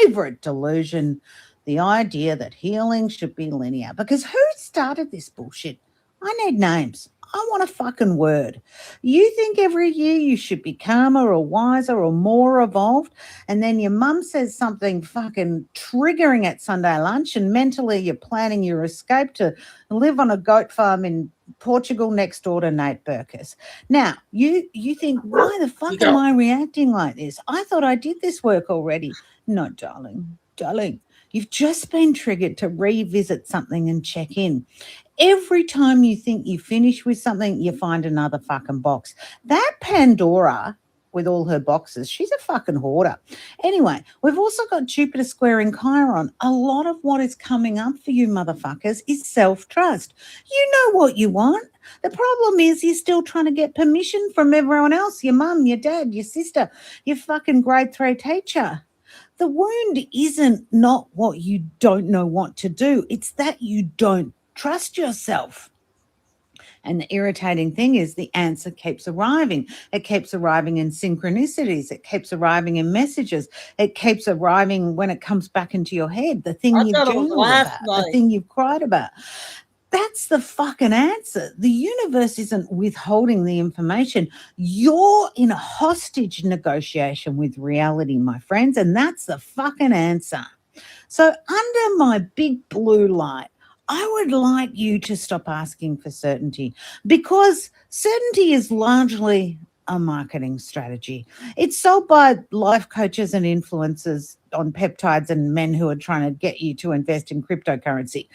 favorite delusion, the idea that healing should be linear. Because who started this bullshit? I need names. I want a fucking word. You think every year you should be calmer or wiser or more evolved, and then your mum says something fucking triggering at Sunday lunch, and mentally you're planning your escape to live on a goat farm in Portugal next door to Nate Berkus. Now, you think, why the fuck am I reacting like this? I thought I did this work already. No, darling. You've just been triggered to revisit something and check in. Every time you think you finish with something, you find another fucking box. That Pandora, with all her boxes, she's a fucking hoarder. Anyway, we've also got Jupiter squaring Chiron. A lot of what is coming up for you motherfuckers is self-trust. You know what you want. The problem is you're still trying to get permission from everyone else, your mum, your dad, your sister, your fucking grade 3 teacher. The wound isn't not what you don't know what to do. It's that you don't trust yourself. And the irritating thing is the answer keeps arriving. It keeps arriving in synchronicities. It keeps arriving in messages. It keeps arriving when it comes back into your head. The thing you've journaled about, the thing you've cried about. That's the fucking answer. The universe isn't withholding the information. You're in a hostage negotiation with reality, my friends, and that's the fucking answer. So under my big blue light, I would like you to stop asking for certainty, because certainty is largely a marketing strategy. It's sold by life coaches and influencers on peptides and men who are trying to get you to invest in cryptocurrency.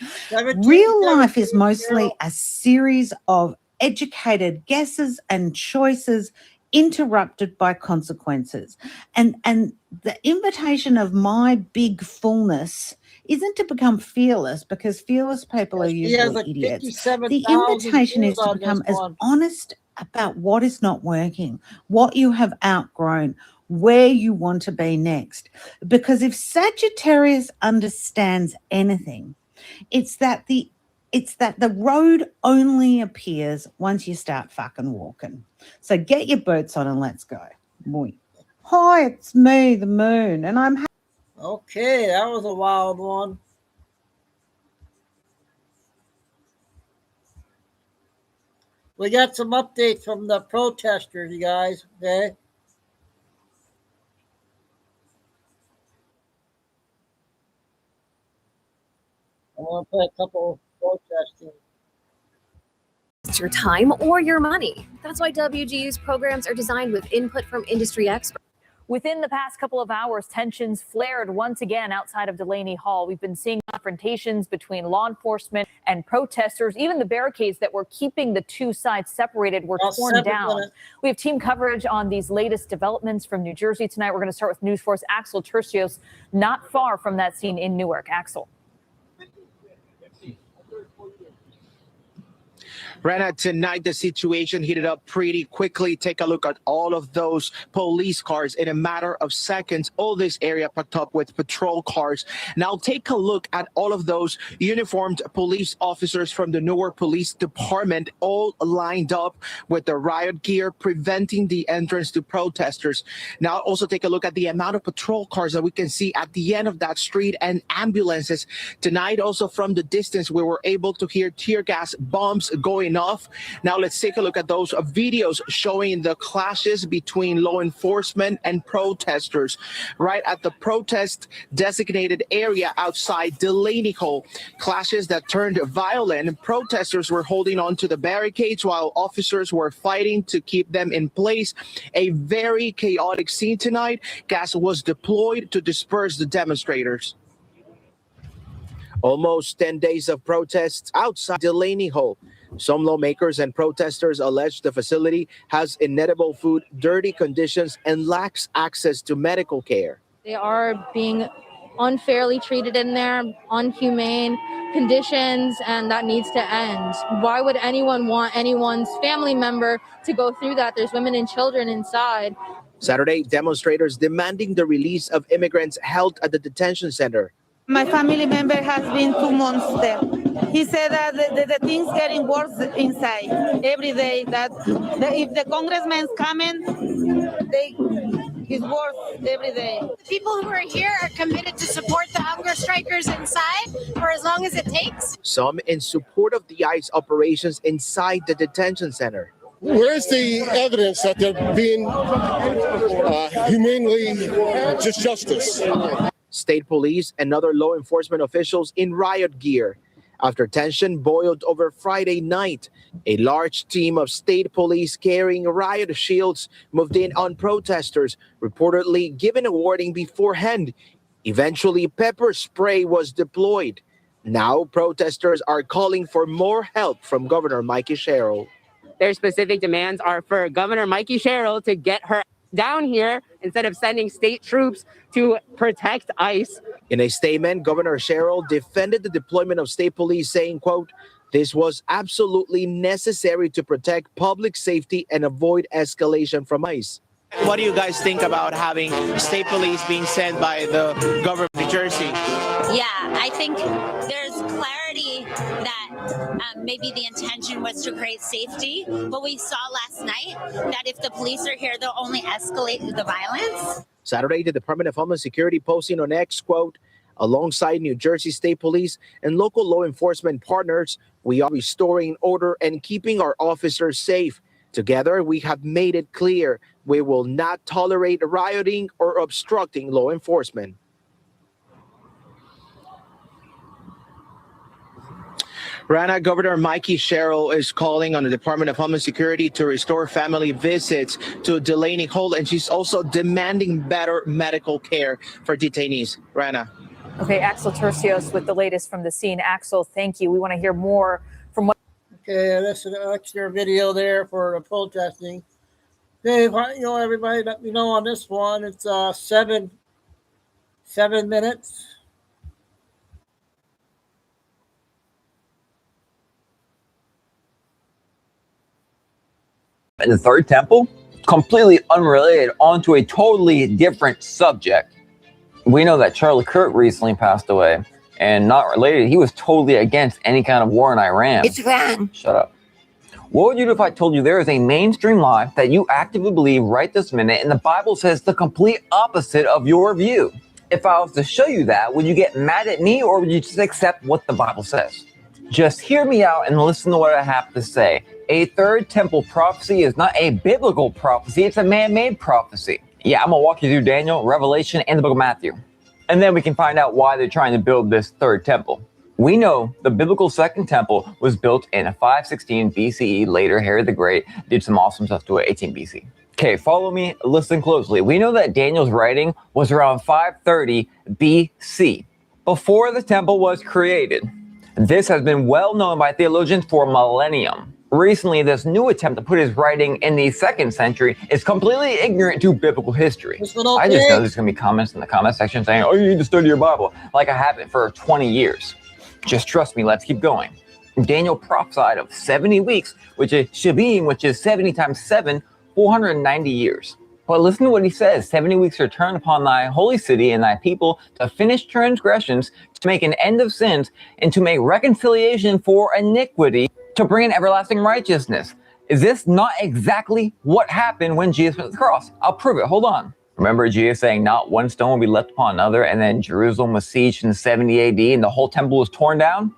Real life is mostly a series of educated guesses and choices interrupted by consequences. And the invitation of my big fullness isn't to become fearless, because fearless people are usually idiots. The invitation is to become as honest about what is not working, what you have outgrown, where you want to be next. Because if Sagittarius understands anything, it's that the road only appears once you start fucking walking. So get your boots on and let's go. Boy. Hi, it's me, the moon, and I'm okay, that was a wild one. We got some updates from the protesters, you guys, okay? I want to play a couple of protesting. It's your time or your money. That's why WGU's programs are designed with input from industry experts. Within the past couple of hours, tensions flared once again outside of Delaney Hall. We've been seeing confrontations between law enforcement and protesters. Even the barricades that were keeping the two sides separated were torn down. We have team coverage on these latest developments from New Jersey tonight. We're going to start with News 4's Axel Tercios, not far from that scene in Newark. Axel. Rana, tonight the situation heated up pretty quickly. Take a look at all of those police cars. In a matter of seconds, all this area packed up with patrol cars. Now take a look at all of those uniformed police officers from the Newark Police Department, all lined up with the riot gear, preventing the entrance to protesters. Now also take a look at the amount of patrol cars that we can see at the end of that street, and ambulances. Tonight also from the distance, we were able to hear tear gas bombs going off. Now let's take a look at those videos showing the clashes between law enforcement and protesters right at the protest designated area outside Delaney Hall. Clashes that turned violent. Protesters were holding on to the barricades while officers were fighting to keep them in place. A very chaotic scene tonight. Gas was deployed to disperse the demonstrators. Almost 10 days of protests outside Delaney Hall. Some lawmakers and protesters allege the facility has inedible food, dirty conditions, and lacks access to medical care. They are being unfairly treated in there, unhumane conditions, and that needs to end. Why would anyone want anyone's family member to go through that? There's women and children inside. Saturday, demonstrators demanding the release of immigrants held at the detention center. My family member has been 2 months there. He said that the things getting worse inside every day. That if the congressman's coming, it's worse every day. The people who are here are committed to support the hunger strikers inside for as long as it takes. Some in support of the ICE operations inside the detention center. Where's the evidence that they're being humanely justice? State police and other law enforcement officials in riot gear. After tension boiled over Friday night, a large team of state police carrying riot shields moved in on protesters, reportedly given a warning beforehand. Eventually, pepper spray was deployed. Now, protesters are calling for more help from Governor Mikey Sherrill. Their specific demands are for Governor Mikey Sherrill to get her down here instead of sending state troops to protect ICE. In a statement, Governor Sherrill defended the deployment of state police, saying, quote, "This was absolutely necessary to protect public safety and avoid escalation from ICE." What do you guys think about having state police being sent by the government of New Jersey? Yeah, I think there's clarity that maybe the intention was to create safety, but we saw last night that if the police are here, they'll only escalate the violence. Saturday, the Department of Homeland Security posting on X, quote, "Alongside New Jersey State Police and local law enforcement partners, We are restoring order and keeping our officers safe. Together, we have made it clear we will not tolerate rioting or obstructing law enforcement. Rana, Governor Mikey Sherrill is calling on the Department of Homeland Security to restore family visits to Delaney Hall, and she's also demanding better medical care for detainees. Rana. Okay, Axel Tercios with the latest from the scene. Axel, thank you. We want to hear more from what. Okay, that's an extra video there for the protesting. Dave, everybody let me know on this one. It's 7 minutes. And the third temple, completely unrelated, onto a totally different subject. We know that Charlie Kirk recently passed away, and not related, he was totally against any kind of war in Iran. It's Iran. Shut up. What would you do if I told you there is a mainstream lie that you actively believe right this minute, and the Bible says the complete opposite of your view? If I was to show you that, would you get mad at me, or would you just accept what the Bible says? Just hear me out and listen to what I have to say. A third temple prophecy is not a biblical prophecy, it's a man-made prophecy. Yeah, I'm gonna walk you through Daniel, Revelation, and the book of Matthew. And then we can find out why they're trying to build this third temple. We know the biblical second temple was built in 516 BCE. Later, Herod the Great did some awesome stuff to it, 18 BC. Okay, follow me, listen closely. We know that Daniel's writing was around 530 BC, before the temple was created. This has been well known by theologians for millennium. Recently, this new attempt to put his writing in the 2nd century is completely ignorant to biblical history. I just know there's going to be comments in the comment section saying, oh, you need to study your Bible, like I haven't for 20 years. Just trust me, let's keep going. Daniel prophesied of 70 weeks, which is Shabim, which is 70 times 7, 490 years. But listen to what he says. 70 weeks to return upon thy holy city and thy people to finish transgressions, to make an end of sins, and to make reconciliation for iniquity, to bring in everlasting righteousness. Is this not exactly what happened when Jesus went to the cross? I'll prove it. Hold on. Remember Jesus saying not one stone will be left upon another, and then Jerusalem was sieged in 70 AD and the whole temple was torn down?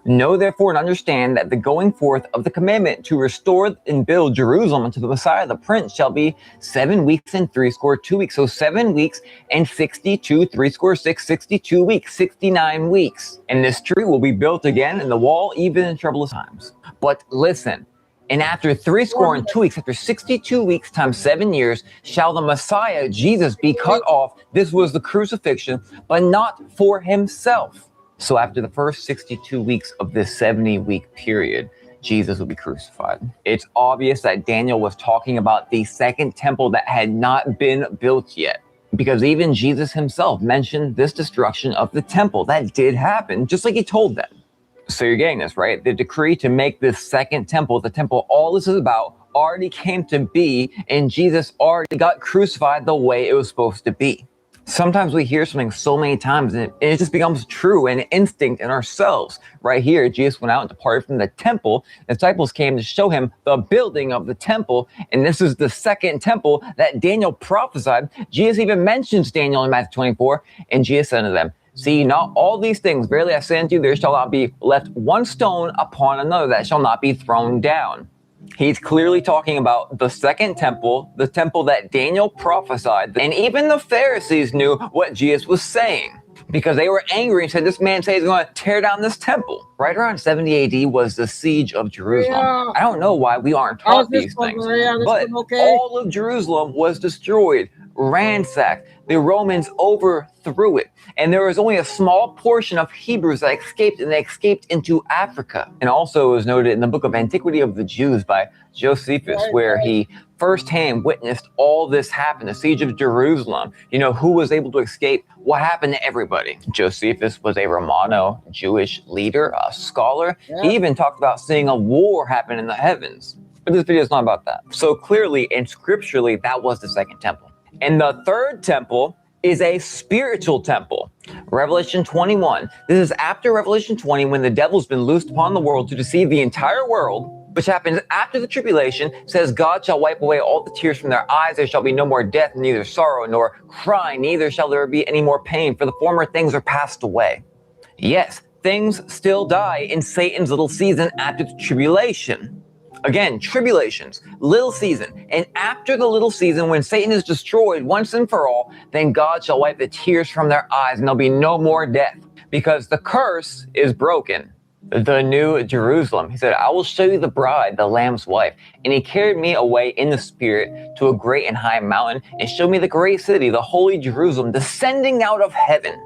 Know therefore and understand that the going forth of the commandment to restore and build Jerusalem unto the Messiah the Prince shall be 7 weeks and 62 weeks. So 7 weeks and 62, 6, 62 weeks, 69 weeks. And this tree will be built again and the wall even in troublous times. But listen, and after 62 weeks, after 62 weeks times 7 years, shall the Messiah, Jesus, be cut off. This was the crucifixion, but not for himself. So after the first 62 weeks of this 70-week period, Jesus will be crucified. It's obvious that Daniel was talking about the second temple that had not been built yet, because even Jesus himself mentioned this destruction of the temple. That did happen, just like he told them. So you're getting this, right? The decree to make this second temple, the temple all this is about, already came to be, and Jesus already got crucified the way it was supposed to be. Sometimes we hear something so many times and it just becomes true and instinct in ourselves. Right here, Jesus went out and departed from the temple. The disciples came to show him the building of the temple. And this is the second temple that Daniel prophesied. Jesus even mentions Daniel in Matthew 24. And Jesus said to them, see, not all these things, verily I say unto you, there shall not be left one stone upon another that shall not be thrown down. He's clearly talking about the second temple, the temple that Daniel prophesied. And even the Pharisees knew what Jesus was saying because they were angry and said, this man says he's going to tear down this temple. Right around 70 AD was the siege of Jerusalem. I don't know why we aren't taught these things, but all of Jerusalem was destroyed, ransacked. The Romans overthrew it. And there was only a small portion of Hebrews that escaped, and they escaped into Africa. And also it was noted in the book of Antiquity of the Jews by Josephus, where he firsthand witnessed all this happen, the siege of Jerusalem. You know, who was able to escape? What happened to everybody? Josephus was a Romano Jewish leader, a scholar. He even talked about seeing a war happen in the heavens. But this video is not about that. So clearly and scripturally, that was the second temple. And the third temple is a spiritual temple. Revelation 21. This is after Revelation 20, when the devil's been loosed upon the world to deceive the entire world, which happens after the tribulation, says God shall wipe away all the tears from their eyes. There shall be no more death, neither sorrow nor crying, neither shall there be any more pain, for the former things are passed away. Yes, things still die in Satan's little season after the tribulation. Again, tribulations, little season. And after the little season, when Satan is destroyed once and for all, then God shall wipe the tears from their eyes, and there'll be no more death, because the curse is broken. The new Jerusalem. He said, I will show you the bride, the Lamb's wife. And he carried me away in the spirit to a great and high mountain and showed me the great city, the holy Jerusalem, descending out of heaven.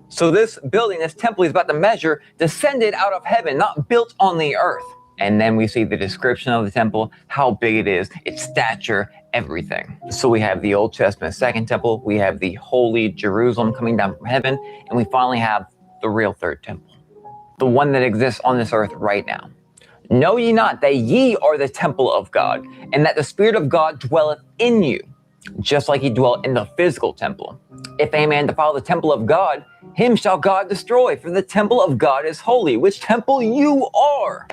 So this building, this temple he's about to measure, descended out of heaven, not built on the earth. And then we see the description of the temple, how big it is, its stature, everything. So we have the Old Testament second temple, we have the holy Jerusalem coming down from heaven, and we finally have the real third temple, the one that exists on this earth right now. Know ye not that ye are the temple of God, and that the Spirit of God dwelleth in you, just like he dwelt in the physical temple. If a man defile the temple of God, him shall God destroy, for the temple of God is holy, which temple you are.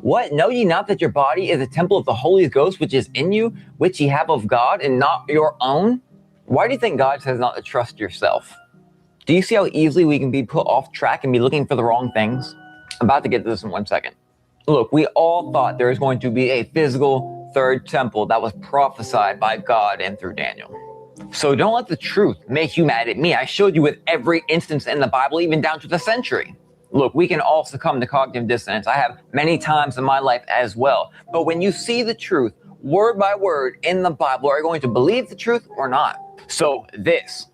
What? Know ye not that your body is a temple of the Holy Ghost, which is in you, which ye have of God, and not your own? Why do you think God says not to trust yourself? Do you see how easily we can be put off track and be looking for the wrong things? I'm about to get to this in 1 second. Look, we all thought there was going to be a physical third temple that was prophesied by God and through Daniel. So don't let the truth make you mad at me. I showed you with every instance in the Bible, even down to the century. Look, we can all succumb to cognitive dissonance. I have many times in my life as well. But when you see the truth, word by word in the Bible, are you going to believe the truth or not? So this,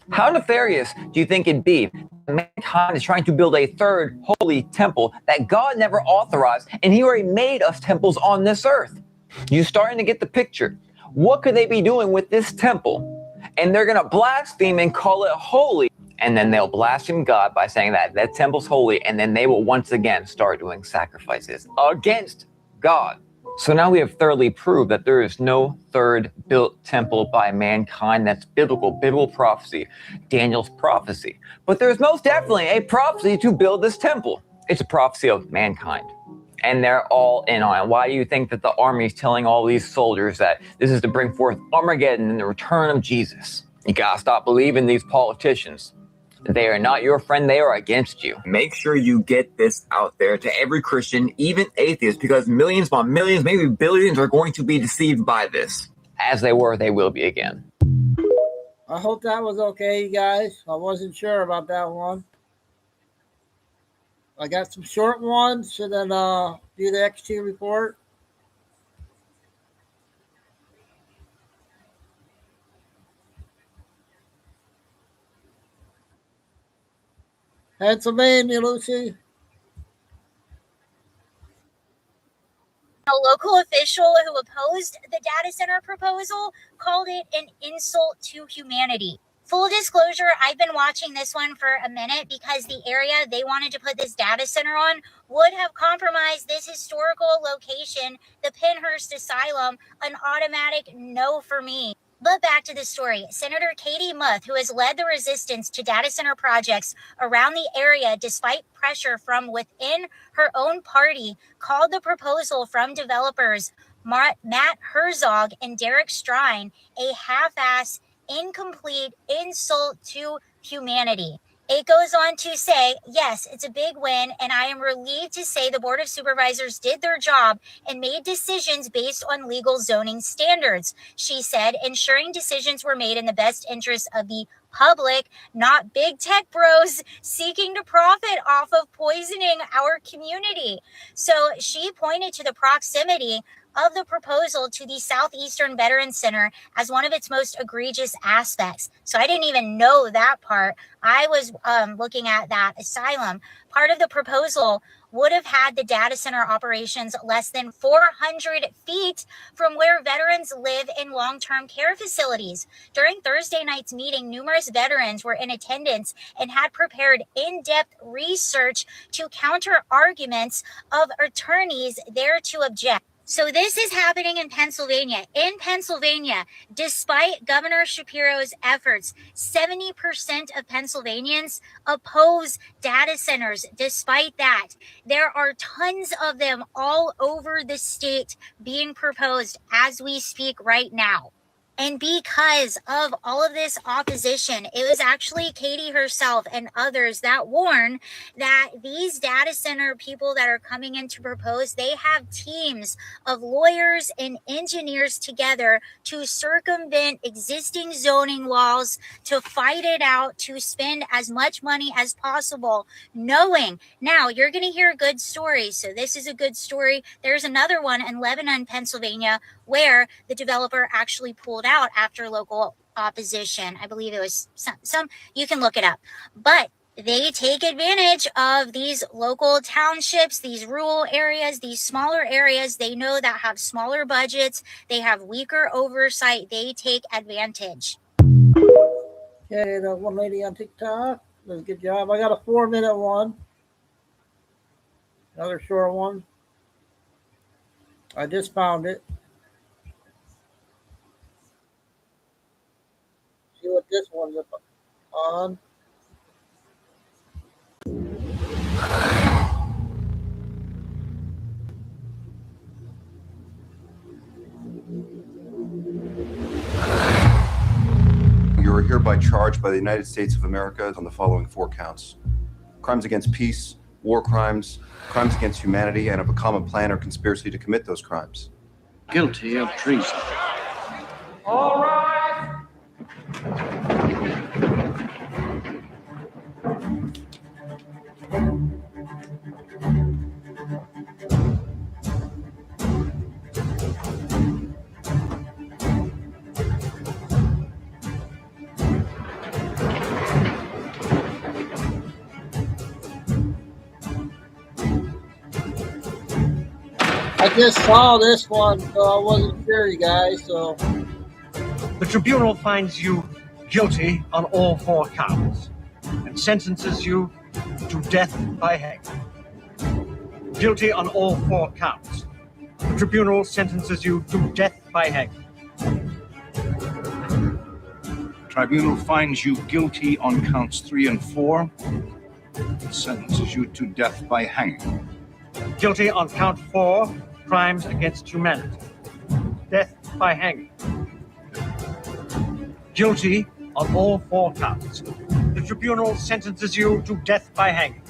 how nefarious do you think it'd be? Mankind is trying to build a third holy temple that God never authorized, and he already made us temples on this earth. You starting to get the picture. What could they be doing with this temple? And they're going to blaspheme and call it holy. And then they'll blaspheme God by saying that temple's holy, and then they will once again start doing sacrifices against God. So now we have thoroughly proved that there is no third built temple by mankind. That's biblical prophecy, Daniel's prophecy. But there's most definitely a prophecy to build this temple. It's a prophecy of mankind. And they're all in on it. Why do you think that the army is telling all these soldiers that this is to bring forth Armageddon and the return of Jesus? You gotta stop believing these politicians. They are not your friend, they are against you. Make sure you get this out there to every Christian, even atheists, because millions upon millions, maybe billions are going to be deceived by this. As they were, they will be again. I hope that was okay, you guys. I wasn't sure about that one. I got some short ones, and then do the XT report. Pennsylvania, Lucy. A local official who opposed the data center proposal called it an insult to humanity. Full disclosure, I've been watching this one for a minute because the area they wanted to put this data center on would have compromised this historical location, the Pennhurst Asylum, an automatic no for me. But back to the story. Senator Katie Muth, who has led the resistance to data center projects around the area despite pressure from within her own party, called the proposal from developers Matt Herzog and Derek Strine a half-ass, incomplete insult to humanity. It goes on to say, yes, it's a big win, and I am relieved to say the Board of Supervisors did their job and made decisions based on legal zoning standards, she said, ensuring decisions were made in the best interest of the public, not big tech bros seeking to profit off of poisoning our community. So she pointed to the proximity of the proposal to the Southeastern Veterans Center as one of its most egregious aspects. So I didn't even know that part. I was looking at that asylum. Part of the proposal would have had the data center operations less than 400 feet from where veterans live in long-term care facilities. During Thursday night's meeting, numerous veterans were in attendance and had prepared in-depth research to counter arguments of attorneys there to object. So this is happening in Pennsylvania. In Pennsylvania, despite Governor Shapiro's efforts, 70% of Pennsylvanians oppose data centers. Despite that, there are tons of them all over the state being proposed as we speak right now. And because of all of this opposition, it was actually Katie herself and others that warn that these data center people that are coming in to propose, they have teams of lawyers and engineers together to circumvent existing zoning laws, to fight it out, to spend as much money as possible, knowing. Now, you're going to hear good stories. So this is a good story. There's another one in Lebanon, Pennsylvania, where the developer actually pulled out after local opposition. I believe it was some you can look it up. But they take advantage of these local townships, these rural areas, these smaller areas. They know that have smaller budgets. They have weaker oversight. They take advantage. Okay, the one lady on TikTok does a good job. I got a 4-minute one. Another short one. I just found it. See what this one's on. You are hereby charged by the United States of America on the following 4 counts: crimes against peace, war crimes, crimes against humanity, and of a common plan or conspiracy to commit those crimes. Guilty of treason. All right. I just saw this one, so I wasn't sure, you guys. So the tribunal finds you guilty on all 4 counts and sentences you to death by hanging. Guilty on all 4 counts. The tribunal sentences you to death by hanging. Tribunal finds you guilty on counts 3 and 4 and sentences you to death by hanging. Guilty on count 4, crimes against humanity. Death by hanging. Guilty on all 4 counts. The tribunal sentences you to death by hanging.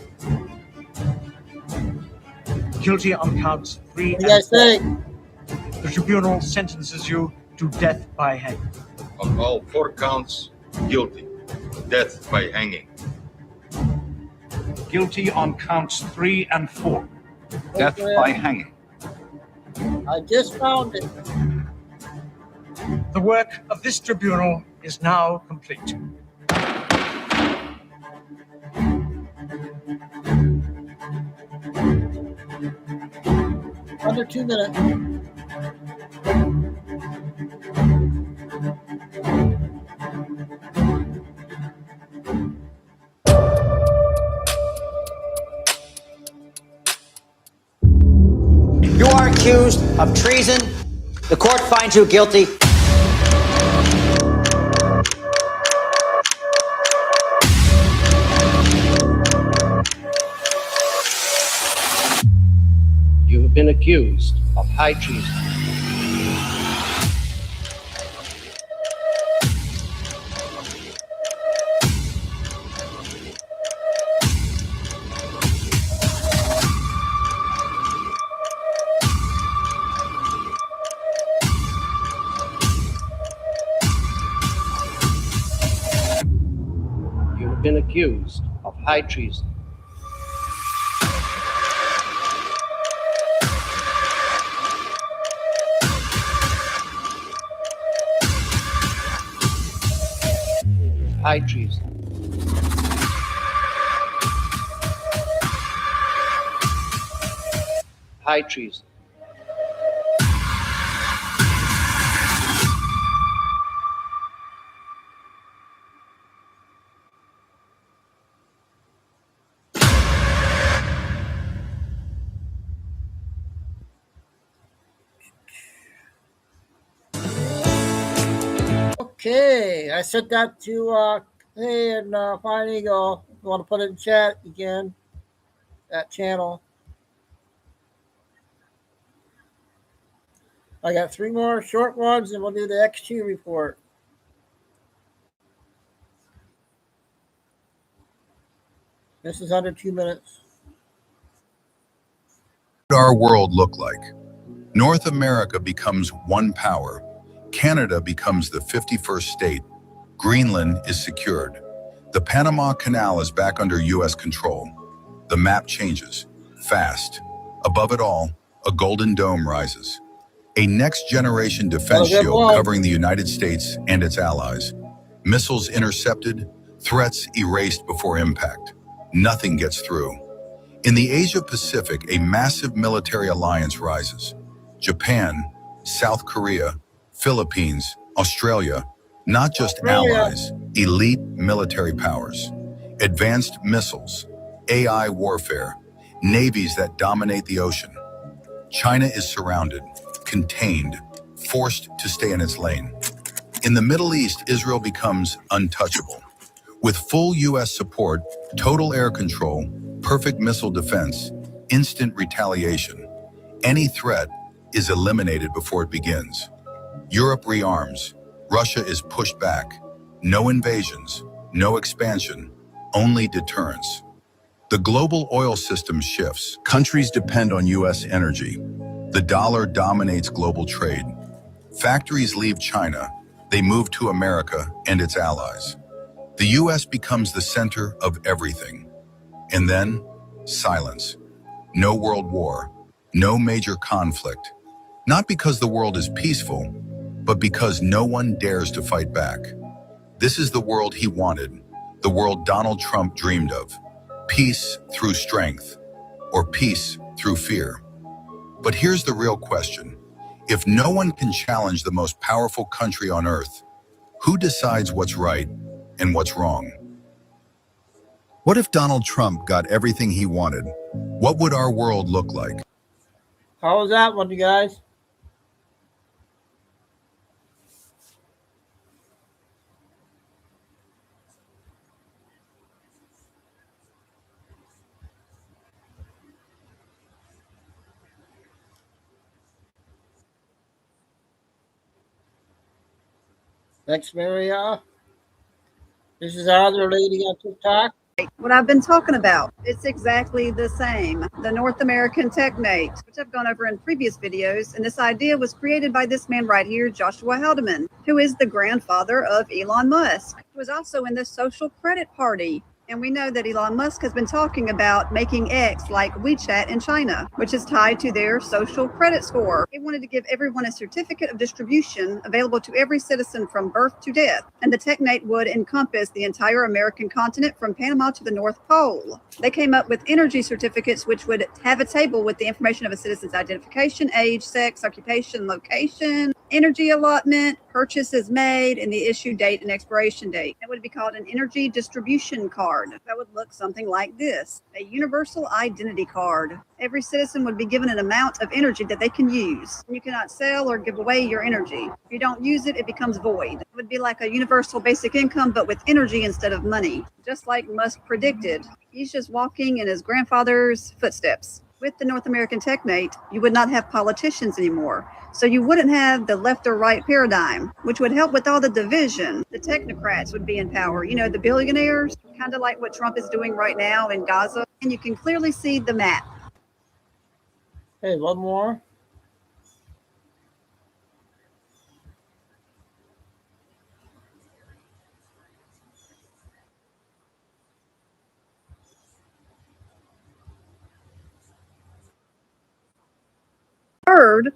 Guilty on counts 3 and 4. The tribunal sentences you to death by hanging. On all 4 counts, guilty. Death by hanging. Guilty on counts 3 and 4. Death by hanging. I just found it. The work of this tribunal is now complete. Under 2 minutes. You are accused of treason. The court finds you guilty. You have been accused of high treason. You have been accused of high treason. High treason. High treason. Okay, I sent that to Hey and Fine Eagle. If you want to put it in chat again, that channel. I got 3 more short ones, and we'll do the X2 report. This is under 2 minutes. What would our world look like? North America becomes one power. Canada becomes the 51st state. Greenland is secured. The Panama Canal is back under U.S. control. The map changes, fast. Above it all, a golden dome rises. A next-generation defense shield covering the United States and its allies. Missiles intercepted, threats erased before impact. Nothing gets through. In the Asia-Pacific, a massive military alliance rises. Japan, South Korea, Philippines, Australia, not just allies, elite military powers. Advanced missiles, AI warfare, navies that dominate the ocean. China is surrounded, contained, forced to stay in its lane. In the Middle East, Israel becomes untouchable. With full U.S. support, total air control, perfect missile defense, instant retaliation, any threat is eliminated before it begins. Europe rearms. Russia is pushed back. No invasions, no expansion, only deterrence. The global oil system shifts. Countries depend on U.S. energy. The dollar dominates global trade. Factories leave China. They move to America and its allies. The U.S. becomes the center of everything. And then, silence. No world war. No major conflict. Not because the world is peaceful, but because no one dares to fight back. This is the world he wanted, the world Donald Trump dreamed of. Peace through strength, or peace through fear. But here's the real question. If no one can challenge the most powerful country on earth, who decides what's right and what's wrong? What if Donald Trump got everything he wanted? What would our world look like? How was that one, you guys? Thanks, Maria. This is our other lady on TikTok. What I've been talking about, it's exactly the same. The North American Technate, which I've gone over in previous videos, and this idea was created by this man right here, Joshua Haldeman, who is the grandfather of Elon Musk, who was also in the Social Credit Party. And we know that Elon Musk has been talking about making X like WeChat in China, which is tied to their social credit score. He wanted to give everyone a certificate of distribution available to every citizen from birth to death. And the Technate would encompass the entire American continent from Panama to the North Pole. They came up with energy certificates, which would have a table with the information of a citizen's identification, age, sex, occupation, location, energy allotment, purchases made, and the issue date and expiration date. That would be called an energy distribution card. That would look something like this: a universal identity card. Every citizen would be given an amount of energy that they can use. You cannot sell or give away your energy. If you don't use it, it becomes void. It would be like a universal basic income, but with energy instead of money. Just like Musk predicted, he's just walking in his grandfather's footsteps. With the North American Technate, you would not have politicians anymore. So you wouldn't have the left or right paradigm, which would help with all the division. The technocrats would be in power. You know, the billionaires, kind of like what Trump is doing right now in Gaza. And you can clearly see the map. Hey, one more. Third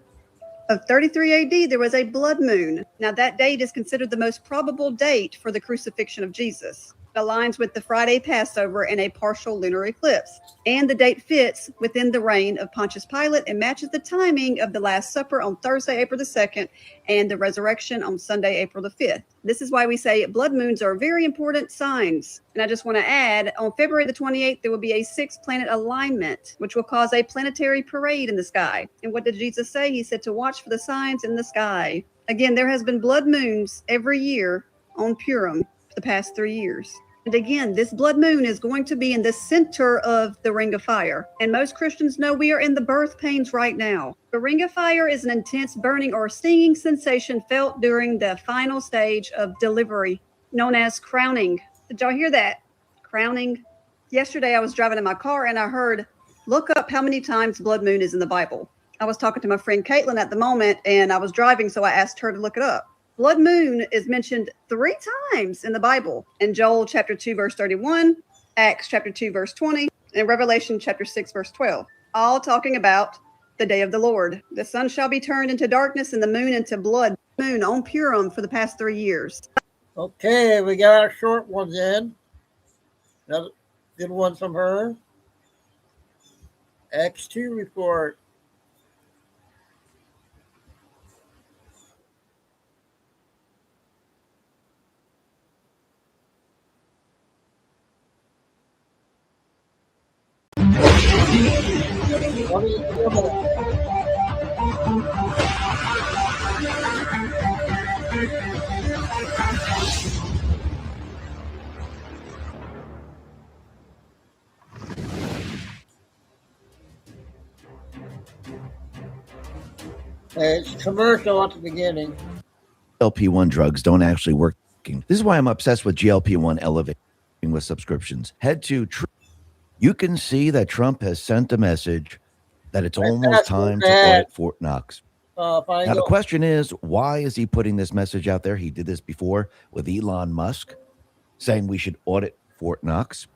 of 33 AD, there was a blood moon. Now that date is considered the most probable date for the crucifixion of Jesus. It aligns with the Friday Passover and a partial lunar eclipse. And the date fits within the reign of Pontius Pilate and matches the timing of the Last Supper on Thursday, April the 2nd, and the resurrection on Sunday, April the 5th. This is why we say blood moons are very important signs. And I just want to add, on February the 28th, there will be a 6-planet alignment, which will cause a planetary parade in the sky. And what did Jesus say? He said to watch for the signs in the sky. Again, there has been blood moons every year on Purim for the past 3 years. And again, this blood moon is going to be in the center of the ring of fire. And most Christians know we are in the birth pains right now. The ring of fire is an intense burning or stinging sensation felt during the final stage of delivery, known as crowning. Did y'all hear that? Crowning. Yesterday, I was driving in my car and I heard, look up how many times blood moon is in the Bible. I was talking to my friend Caitlin at the moment and I was driving, so I asked her to look it up. Blood moon is mentioned 3 times in the Bible, in Joel chapter 2, verse 31, Acts chapter 2, verse 20, and Revelation chapter 6, verse 12, all talking about the day of the Lord. The sun shall be turned into darkness and the moon into blood moon on Purim for the past 3 years. Okay, we got our short ones in. Another good one from her. X2 report. It's commercial at the beginning. GLP-1 drugs don't actually work. This is why I'm obsessed with GLP-1 elevating with subscriptions. Head to you can see that Trump has sent a message that it's almost time to audit Fort Knox. Now, the question is, why is he putting this message out there? He did this before with Elon Musk, saying we should audit Fort Knox.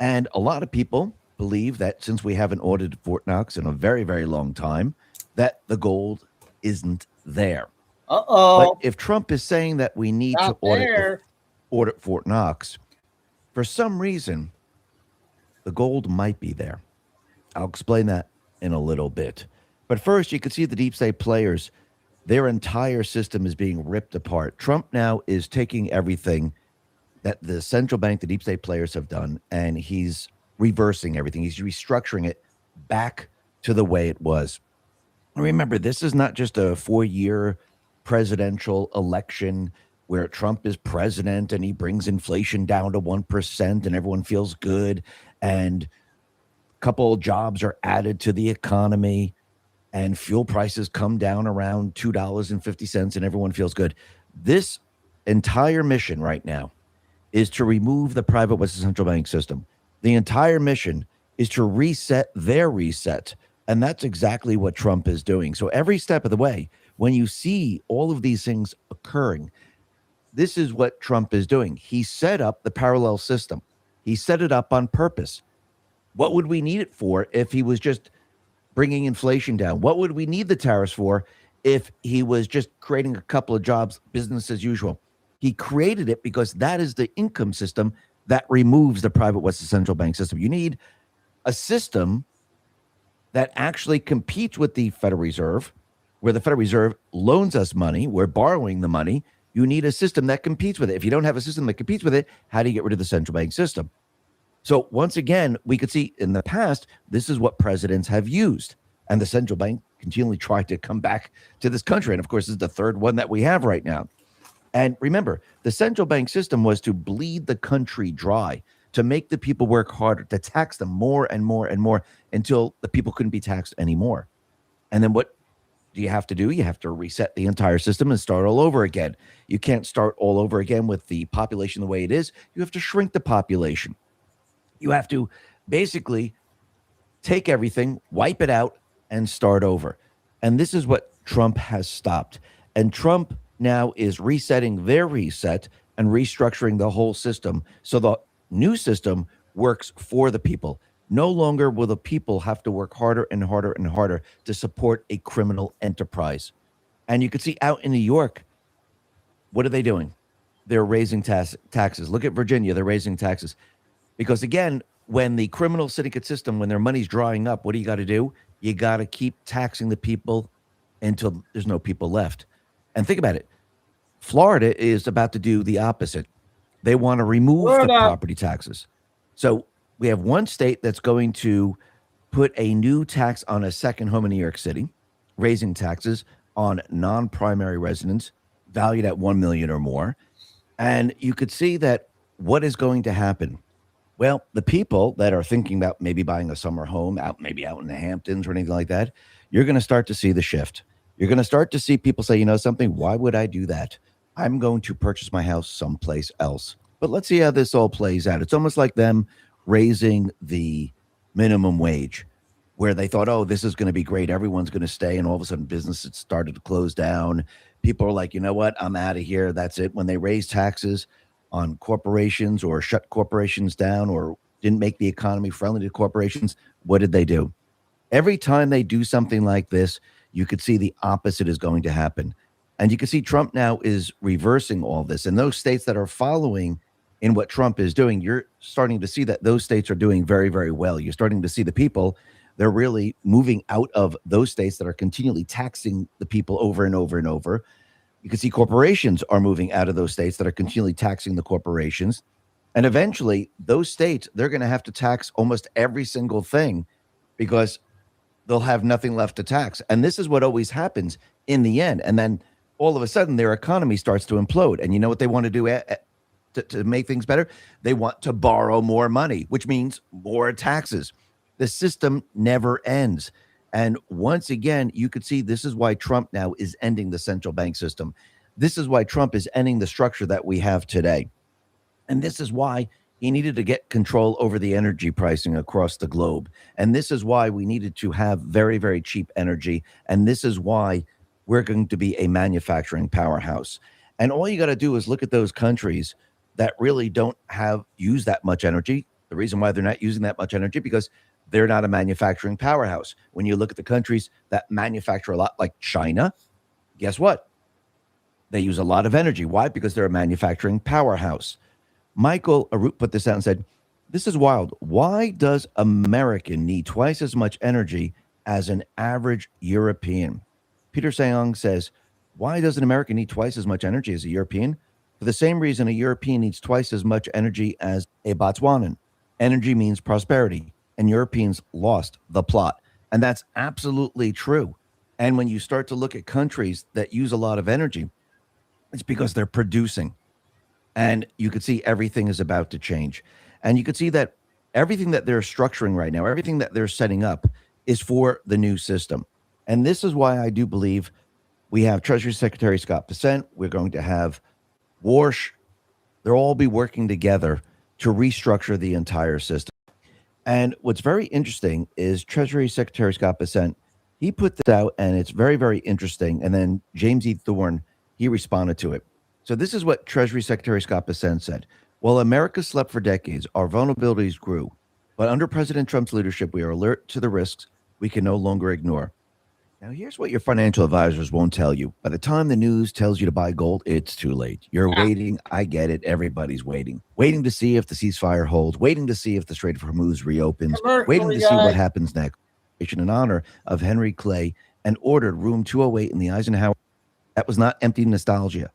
And a lot of people believe that since we haven't audited Fort Knox in a very, very long time, that the gold isn't there. But if Trump is saying that we need to audit Fort Knox, for some reason, the gold might be there. I'll explain that in a little bit. But first, you can see the deep state players, their entire system is being ripped apart. Trump now is taking everything that the central bank, the deep state players have done, and he's reversing everything. He's restructuring it back to the way it was. Remember, this is not just a 4-year presidential election where Trump is president and he brings inflation down to 1% and everyone feels good and a couple of jobs are added to the economy and fuel prices come down around $2.50 and everyone feels good. This entire mission right now is to remove the private Western central bank system. The entire mission is to reset their reset. And that's exactly what Trump is doing. So every step of the way, when you see all of these things occurring, this is what Trump is doing. He set up the parallel system. He set it up on purpose. What would we need it for if he was just bringing inflation down? What would we need the tariffs for if he was just creating a couple of jobs, business as usual? He created it because that is the income system that removes the private Western central bank system. You need a system that actually competes with the Federal Reserve, where the Federal Reserve loans us money, we're borrowing the money. You need a system that competes with it. If you don't have a system that competes with it, how do you get rid of the central bank system? So once again, we could see in the past, this is what presidents have used. And the central bank continually tried to come back to this country. And of course, this is the third one that we have right now. And remember, the central bank system was to bleed the country dry, to make the people work harder, to tax them more and more and more until the people couldn't be taxed anymore. And then what do you have to do? You have to reset the entire system and start all over again. You can't start all over again with the population the way it is. You have to shrink the population. You have to basically take everything, wipe it out, and start over. And this is what Trump has stopped. And Trump now is resetting their reset and restructuring the whole system so the new system works for the people. No longer will the people have to work harder and harder and harder to support a criminal enterprise. And you can see out in New York, what are they doing? They're raising taxes. Look at Virginia, they're raising taxes. Because again, when the criminal syndicate system, when their money's drying up, what do? You got to keep taxing the people until there's no people left. And think about it. Florida is about to do the opposite. They want to remove the property taxes. So we have one state that's going to put a new tax on a second home in New York City, raising taxes on non-primary residents valued at $1 million or more. And you could see that what is going to happen? Well, the people that are thinking about maybe buying a summer home maybe out in the Hamptons or anything like that, you're going to start to see the shift. You're going to start to see people say, you know something, why would I do that? I'm going to purchase my house someplace else. But let's see how this all plays out. It's almost like them raising the minimum wage, where they thought, oh, this is going to be great. Everyone's going to stay. And all of a sudden, businesses started to close down. People are like, you know what? I'm out of here. That's it. When they raise taxes on corporations or shut corporations down or didn't make the economy friendly to corporations, what did they do? Every time they do something like this, you could see the opposite is going to happen. And you can see Trump now is reversing all this. And those states that are following in what Trump is doing, you're starting to see that those states are doing very, very well. You're starting to see the people, they're really moving out of those states that are continually taxing the people over and over and over. You can see corporations are moving out of those states that are continually taxing the corporations. And eventually, those states, they're going to have to tax almost every single thing because they'll have nothing left to tax. And this is what always happens in the end. And then all of a sudden, their economy starts to implode. And you know what they want to do to make things better? They want to borrow more money, which means more taxes. The system never ends. And once again, you could see this is why Trump now is ending the central bank system. This is why Trump is ending the structure that we have today. And this is why he needed to get control over the energy pricing across the globe. And this is why we needed to have very, very cheap energy. And this is why we're going to be a manufacturing powerhouse. And all you got to do is look at those countries that really don't use that much energy. The reason why they're not using that much energy, because they're not a manufacturing powerhouse. When you look at the countries that manufacture a lot, like China, guess what? They use a lot of energy. Why? Because they're a manufacturing powerhouse. Michael Arut put this out and said, this is wild. Why does American need twice as much energy as an average European? Peter Seong says, why does an American need twice as much energy as a European? For the same reason a European needs twice as much energy as a Botswanan. Energy means prosperity, and Europeans lost the plot. And that's absolutely true. And when you start to look at countries that use a lot of energy, it's because they're producing. And you could see everything is about to change. And you could see that everything that they're structuring right now, everything that they're setting up is for the new system. And this is why I do believe we have Treasury Secretary Scott Bessent. We're going to have Warsh. They'll all be working together to restructure the entire system. And what's very interesting is Treasury Secretary Scott Bessent, he put this out, and it's very, very interesting. And then James E. Thorne, he responded to it. So this is what Treasury Secretary Scott Bessent said. While America slept for decades, our vulnerabilities grew. But under President Trump's leadership, we are alert to the risks we can no longer ignore. Now, here's what your financial advisors won't tell you. By the time the news tells you to buy gold, it's too late. You're waiting. I get it. Everybody's waiting. Waiting to see if the ceasefire holds. Waiting to see if the Strait of Hormuz reopens. Waiting to see what happens next. In honor of Henry Clay and ordered room 208 in the Eisenhower. That was not empty nostalgia.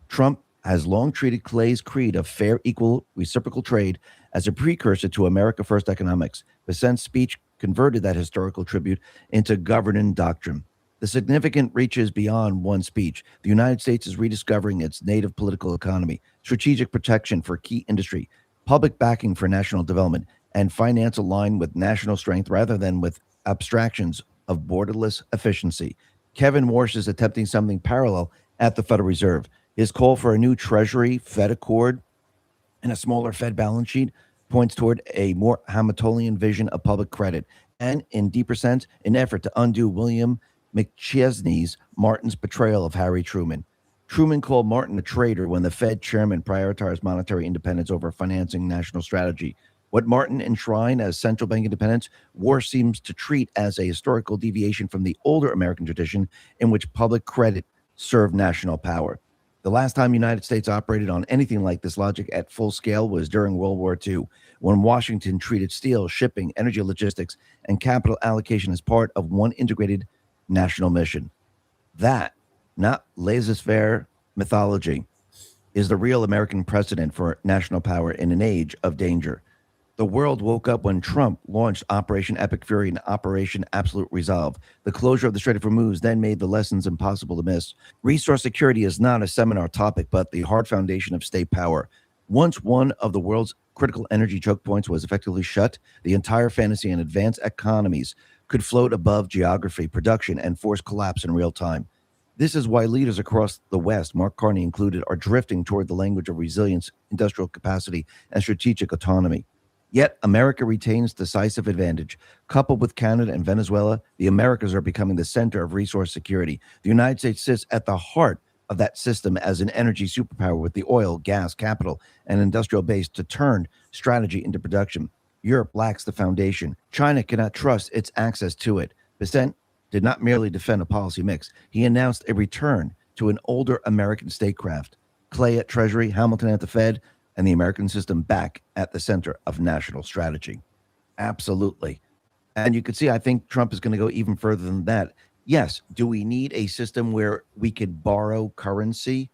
Trump has long treated Clay's creed of fair, equal, reciprocal trade as a precursor to America First economics. Bessent's speech converted that historical tribute into governing doctrine. The significance reaches beyond one speech. The United States is rediscovering its native political economy, strategic protection for key industry, public backing for national development, and finance aligned with national strength rather than with abstractions of borderless efficiency. Kevin Warsh is attempting something parallel at the Federal Reserve. His call for a new Treasury, Fed Accord, and a smaller Fed balance sheet points toward a more Hamiltonian vision of public credit, and in deeper sense, an effort to undo William McChesney's Martin's betrayal of Harry Truman. Truman called Martin a traitor when the Fed chairman prioritized monetary independence over financing national strategy. What Martin enshrined as central bank independence, Warsh seems to treat as a historical deviation from the older American tradition in which public credit served national power. The last time the United States operated on anything like this logic at full scale was during World War II, when Washington treated steel, shipping, energy logistics, and capital allocation as part of one integrated national mission. That, not laissez-faire mythology, is the real American precedent for national power in an age of danger. The world woke up when Trump launched Operation Epic Fury and Operation Absolute Resolve. The closure of the Strait of Hormuz then made the lessons impossible to miss. Resource security is not a seminar topic, but the hard foundation of state power. Once one of the world's critical energy choke points was effectively shut, the entire fantasy and advanced economies could float above geography, production, and force collapse in real time. This is why leaders across the West, Mark Carney included, are drifting toward the language of resilience, industrial capacity, and strategic autonomy. Yet America retains decisive advantage. Coupled with Canada and Venezuela, the Americas are becoming the center of resource security. The United States sits at the heart of that system as an energy superpower with the oil, gas, capital, and industrial base to turn strategy into production. Europe lacks the foundation. China cannot trust its access to it. Bissett did not merely defend a policy mix. He announced a return to an older American statecraft. Clay at Treasury, Hamilton at the Fed, and the American system back at the center of national strategy. Absolutely. And you could see, I think Trump is going to go even further than that. Yes, do we need a system where we could borrow currency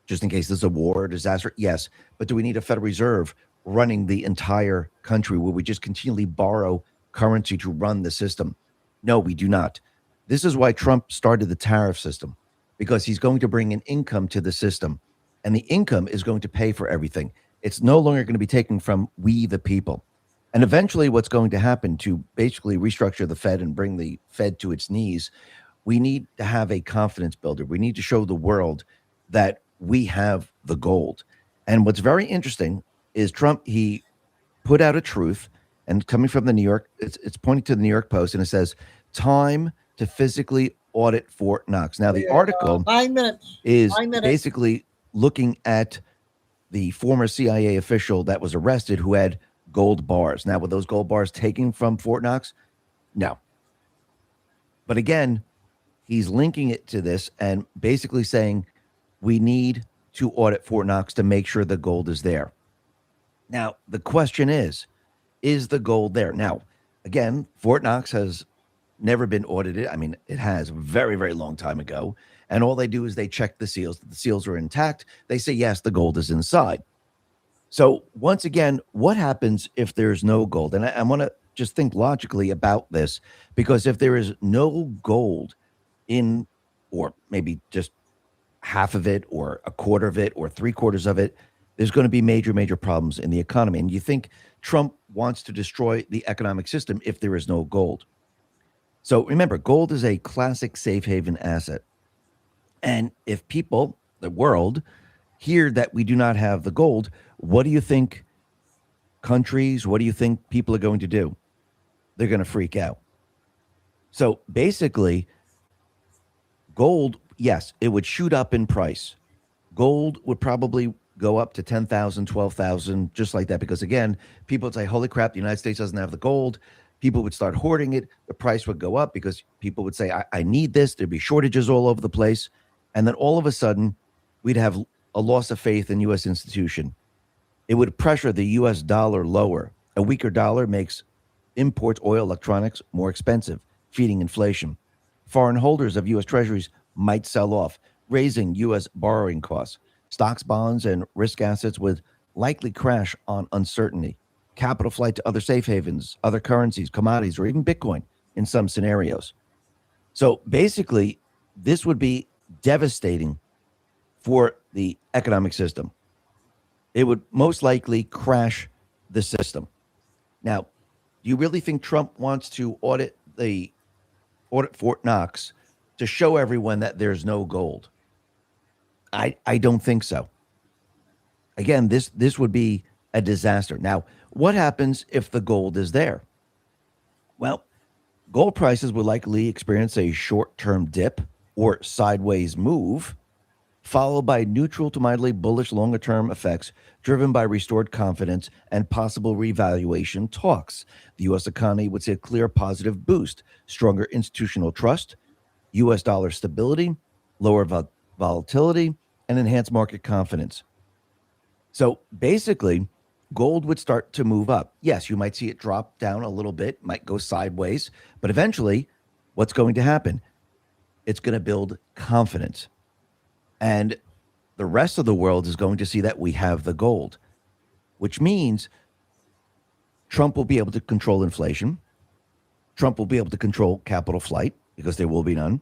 just in case there's a war or disaster? Yes. But do we need a Federal Reserve running the entire country where we just continually borrow currency to run the system? No, we do not. This is why Trump started the tariff system, because he's going to bring an income to the system, and the income is going to pay for everything. It's no longer going to be taken from we, the people. And eventually what's going to happen to basically restructure the Fed and bring the Fed to its knees, we need to have a confidence builder. We need to show the world that we have the gold. And what's very interesting is Trump, he put out a truth, and coming from the New York, it's pointing to the New York Post, and it says, time to physically audit Fort Knox. Now, the article 9 minutes. is 9 minutes. basically looking at the former CIA official that was arrested who had gold bars. Now, were those gold bars taken from Fort Knox? No. But again, he's linking it to this and basically saying we need to audit Fort Knox to make sure the gold is there. Now, the question is the gold there? Now, again, Fort Knox has never been audited. I mean, it has a very, very long time ago. And all they do is they check the seals. The seals are intact. They say, yes, the gold is inside. So once again, what happens if there's no gold? And I want to just think logically about this, because if there is no gold in, or maybe just half of it or a quarter of it or 3/4 of it, there's going to be major, major problems in the economy. And you think Trump wants to destroy the economic system if there is no gold. So remember, gold is a classic safe haven asset. And if people, the world, hear that we do not have the gold, what do you think countries, what do you think people are going to do? They're going to freak out. So basically, gold, yes, it would shoot up in price. Gold would probably go up to 10,000, 12,000, just like that. Because again, people would say, holy crap, the United States doesn't have the gold. People would start hoarding it. The price would go up because people would say, I need this. There'd be shortages all over the place. And then all of a sudden, we'd have a loss of faith in U.S. institution. It would pressure the U.S. dollar lower. A weaker dollar makes imports, oil, electronics more expensive, feeding inflation. Foreign holders of U.S. treasuries might sell off, raising U.S. borrowing costs. Stocks, bonds, and risk assets would likely crash on uncertainty. Capital flight to other safe havens, other currencies, commodities, or even Bitcoin in some scenarios. So basically, this would be devastating for the economic system. It would most likely crash the system. Now, do you really think Trump wants to audit Fort Knox to show everyone that there's no gold? I don't think so. Again, this would be a disaster. Now, what happens if the gold is there? Well, gold prices would likely experience a short-term dip or sideways move, followed by neutral to mildly bullish longer-term effects driven by restored confidence and possible revaluation talks. The U.S. economy would see a clear positive boost, stronger institutional trust, U.S. dollar stability, lower volatility, and enhanced market confidence. So basically, gold would start to move up. Yes, you might see it drop down a little bit, might go sideways, but eventually, what's going to happen? It's going to build confidence. And the rest of the world is going to see that we have the gold, which means Trump will be able to control inflation. Trump will be able to control capital flight because there will be none.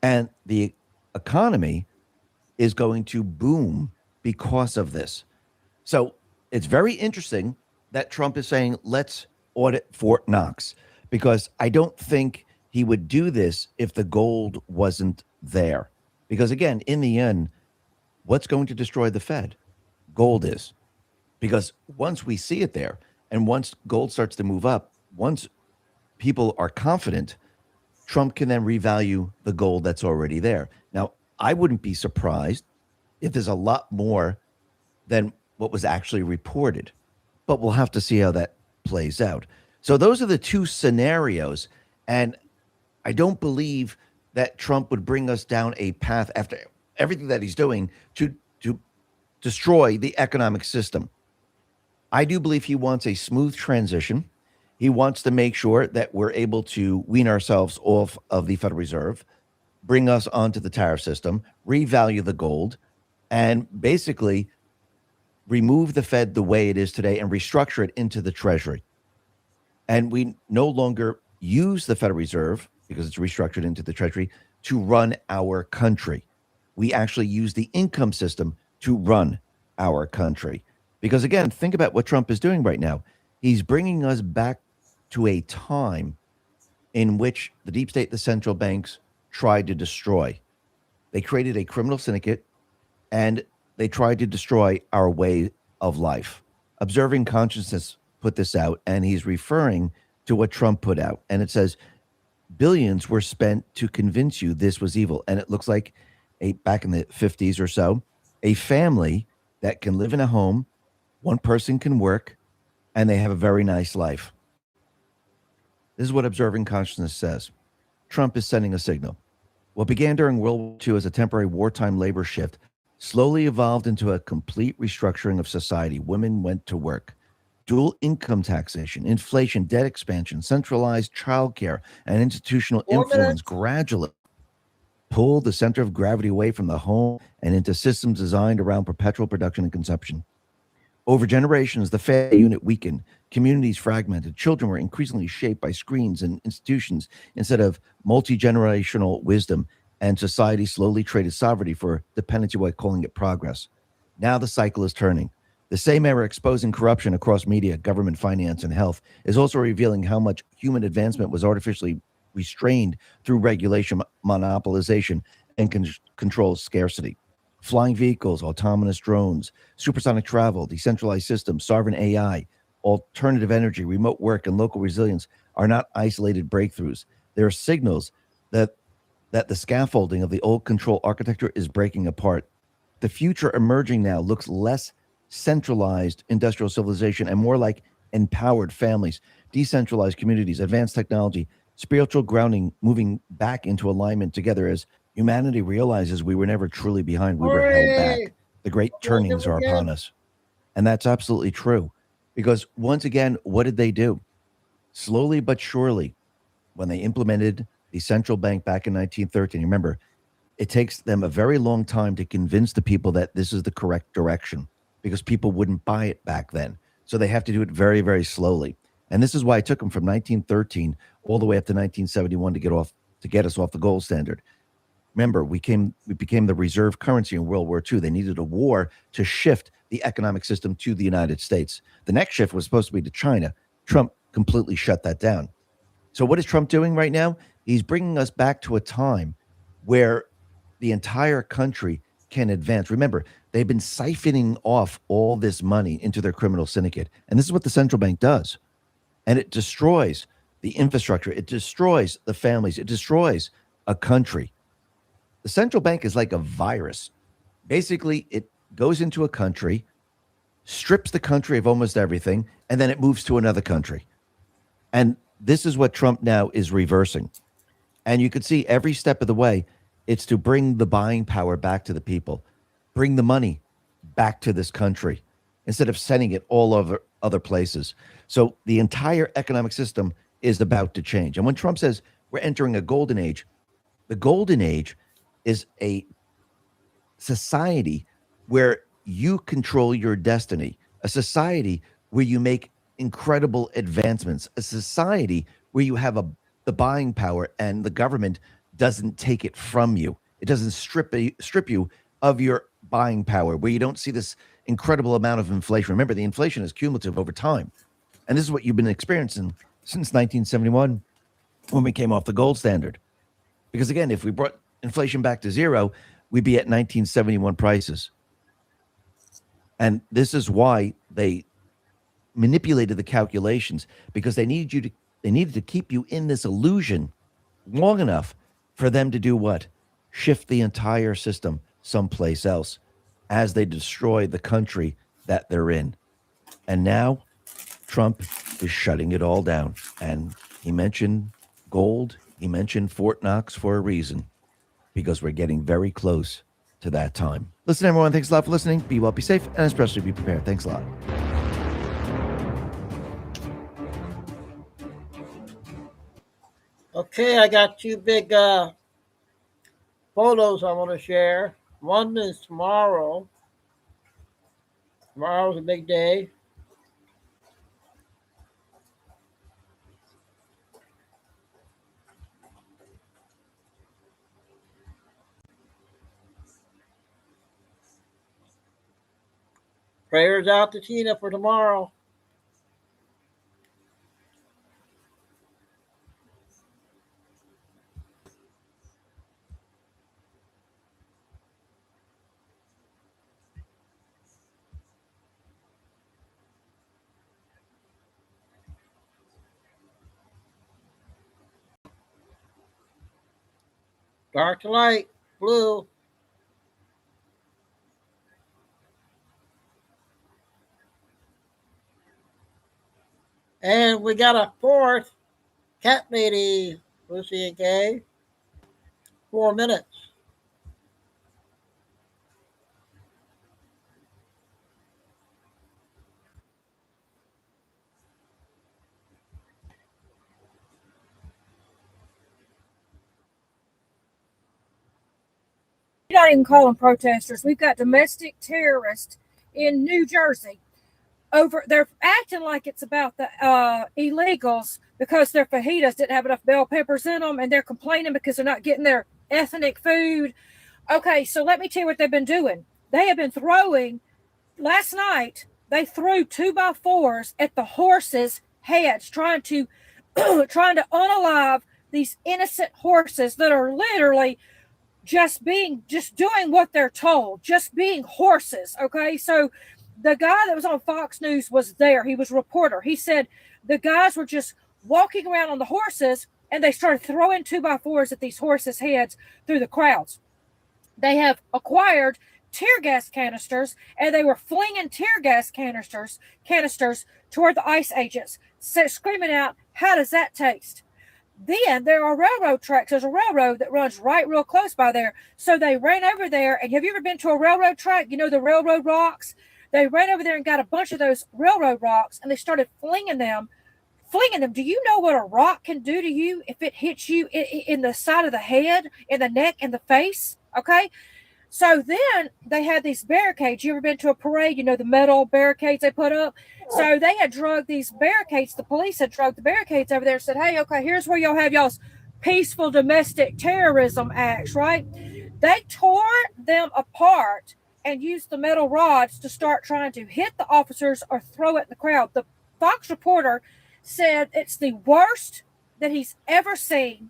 And the economy is going to boom because of this. So it's very interesting that Trump is saying, let's audit Fort Knox, because I don't think he would do this if the gold wasn't there. Because again, in the end, what's going to destroy the Fed? Gold is. Because once we see it there, and once gold starts to move up, once people are confident, Trump can then revalue the gold that's already there. Now, I wouldn't be surprised if there's a lot more than what was actually reported, but we'll have to see how that plays out. So those are the two scenarios, and I don't believe that Trump would bring us down a path after everything that he's doing to destroy the economic system. I do believe he wants a smooth transition. He wants to make sure that we're able to wean ourselves off of the Federal Reserve, bring us onto the tariff system, revalue the gold, and basically remove the Fed the way it is today and restructure it into the Treasury. And we no longer use the Federal Reserve, because it's restructured into the Treasury, to run our country. We actually use the income system to run our country. Because again, think about what Trump is doing right now. He's bringing us back to a time in which the deep state, the central banks, tried to destroy. They created a criminal syndicate, and they tried to destroy our way of life. Observing Consciousness put this out, and he's referring to what Trump put out. And it says, billions were spent to convince you this was evil. And it looks like back in the 50s or so, a family that can live in a home, one person can work, and they have a very nice life. This is what Observing Consciousness says. Trump is sending a signal. What began during World War II as a temporary wartime labor shift slowly evolved into a complete restructuring of society. Women went to work. Dual income taxation, inflation, debt expansion, centralized childcare, and institutional influence gradually pulled the center of gravity away from the home and into systems designed around perpetual production and consumption. Over generations, the family unit weakened, communities fragmented, children were increasingly shaped by screens and institutions instead of multi-generational wisdom, and society slowly traded sovereignty for dependency while calling it progress. Now the cycle is turning. The same era exposing corruption across media, government, finance, and health is also revealing how much human advancement was artificially restrained through regulation, monopolization, and control scarcity. Flying vehicles, autonomous drones, supersonic travel, decentralized systems, sovereign AI, alternative energy, remote work, and local resilience are not isolated breakthroughs. They are signals that the scaffolding of the old control architecture is breaking apart. The future emerging now looks less centralized industrial civilization and more like empowered families, decentralized communities, advanced technology, spiritual grounding moving back into alignment together as humanity realizes we were never truly behind. We were held back. The great turnings are upon us. And that's absolutely true. Because once again, what did they do? Slowly but surely, when they implemented the central bank back in 1913, remember, it takes them a very long time to convince the people that this is the correct direction, because people wouldn't buy it back then. So they have to do it very, very slowly. And this is why it took them from 1913 all the way up to 1971 to get us off the gold standard. Remember, we became the reserve currency in World War II. They needed a war to shift the economic system to the United States. The next shift was supposed to be to China. Trump completely shut that down. So what is Trump doing right now? He's bringing us back to a time where the entire country can advance. Remember, they've been siphoning off all this money into their criminal syndicate. And this is what the central bank does. And it destroys the infrastructure. It destroys the families. It destroys a country. The central bank is like a virus. Basically, it goes into a country, strips the country of almost everything, and then it moves to another country. And this is what Trump now is reversing. And you can see every step of the way, it's to bring the buying power back to the people, bring the money back to this country instead of sending it all over other places. So the entire economic system is about to change. And when Trump says we're entering a golden age, the golden age is a society where you control your destiny, a society where you make incredible advancements, a society where you have the buying power and the government doesn't take it from you. It doesn't strip you of your buying power, where you don't see this incredible amount of inflation. Remember, the inflation is cumulative over time. And this is what you've been experiencing since 1971 when we came off the gold standard. Because again, if we brought inflation back to zero, we'd be at 1971 prices. And this is why they manipulated the calculations, because they needed to keep you in this illusion long enough for them to do what? Shift the entire system someplace else as they destroy the country that they're in. And now Trump is shutting it all down. And he mentioned gold. He mentioned Fort Knox for a reason, because we're getting very close to that time. Listen, everyone, thanks a lot for listening. Be well, be safe, and especially be prepared. Thanks a lot. Okay, I got two big photos I want to share. One is tomorrow. Tomorrow's a big day. Prayers out to Tina for tomorrow. Dark to light, blue. And we got a fourth cat lady, Lucy and Gay. 4 minutes. You're not even call them protesters. We've got domestic terrorists in New Jersey. They're acting like it's about the illegals because their fajitas didn't have enough bell peppers in them, and they're complaining because they're not getting their ethnic food. Okay, so let me tell you what they've been doing. They have been throwing. Last night, they threw 2x4s at the horses' heads, trying to unalive these innocent horses that are literally just doing what they're told, just being horses. Okay, so the guy that was on Fox News was there. He was a reporter. He said the guys were just walking around on the horses, and they started throwing 2x4s at these horses' heads through the crowds. They have acquired tear gas canisters, and they were flinging tear gas canisters toward the ICE agents, screaming out, "How does that taste?" Then there are railroad tracks. There's a railroad that runs right real close by there. So they ran over there. And have you ever been to a railroad track? You know, the railroad rocks? They ran over there and got a bunch of those railroad rocks, and they started flinging them. Do you know what a rock can do to you if it hits you in the side of the head, in the neck, in the face? Okay. So then they had these barricades. You ever been to a parade? You know, the metal barricades they put up? So they had drugged these barricades. The police had drugged the barricades over there and said, hey, okay, here's where y'all have y'all's peaceful domestic terrorism acts, right? They tore them apart and used the metal rods to start trying to hit the officers or throw it in the crowd. The Fox reporter said it's the worst that he's ever seen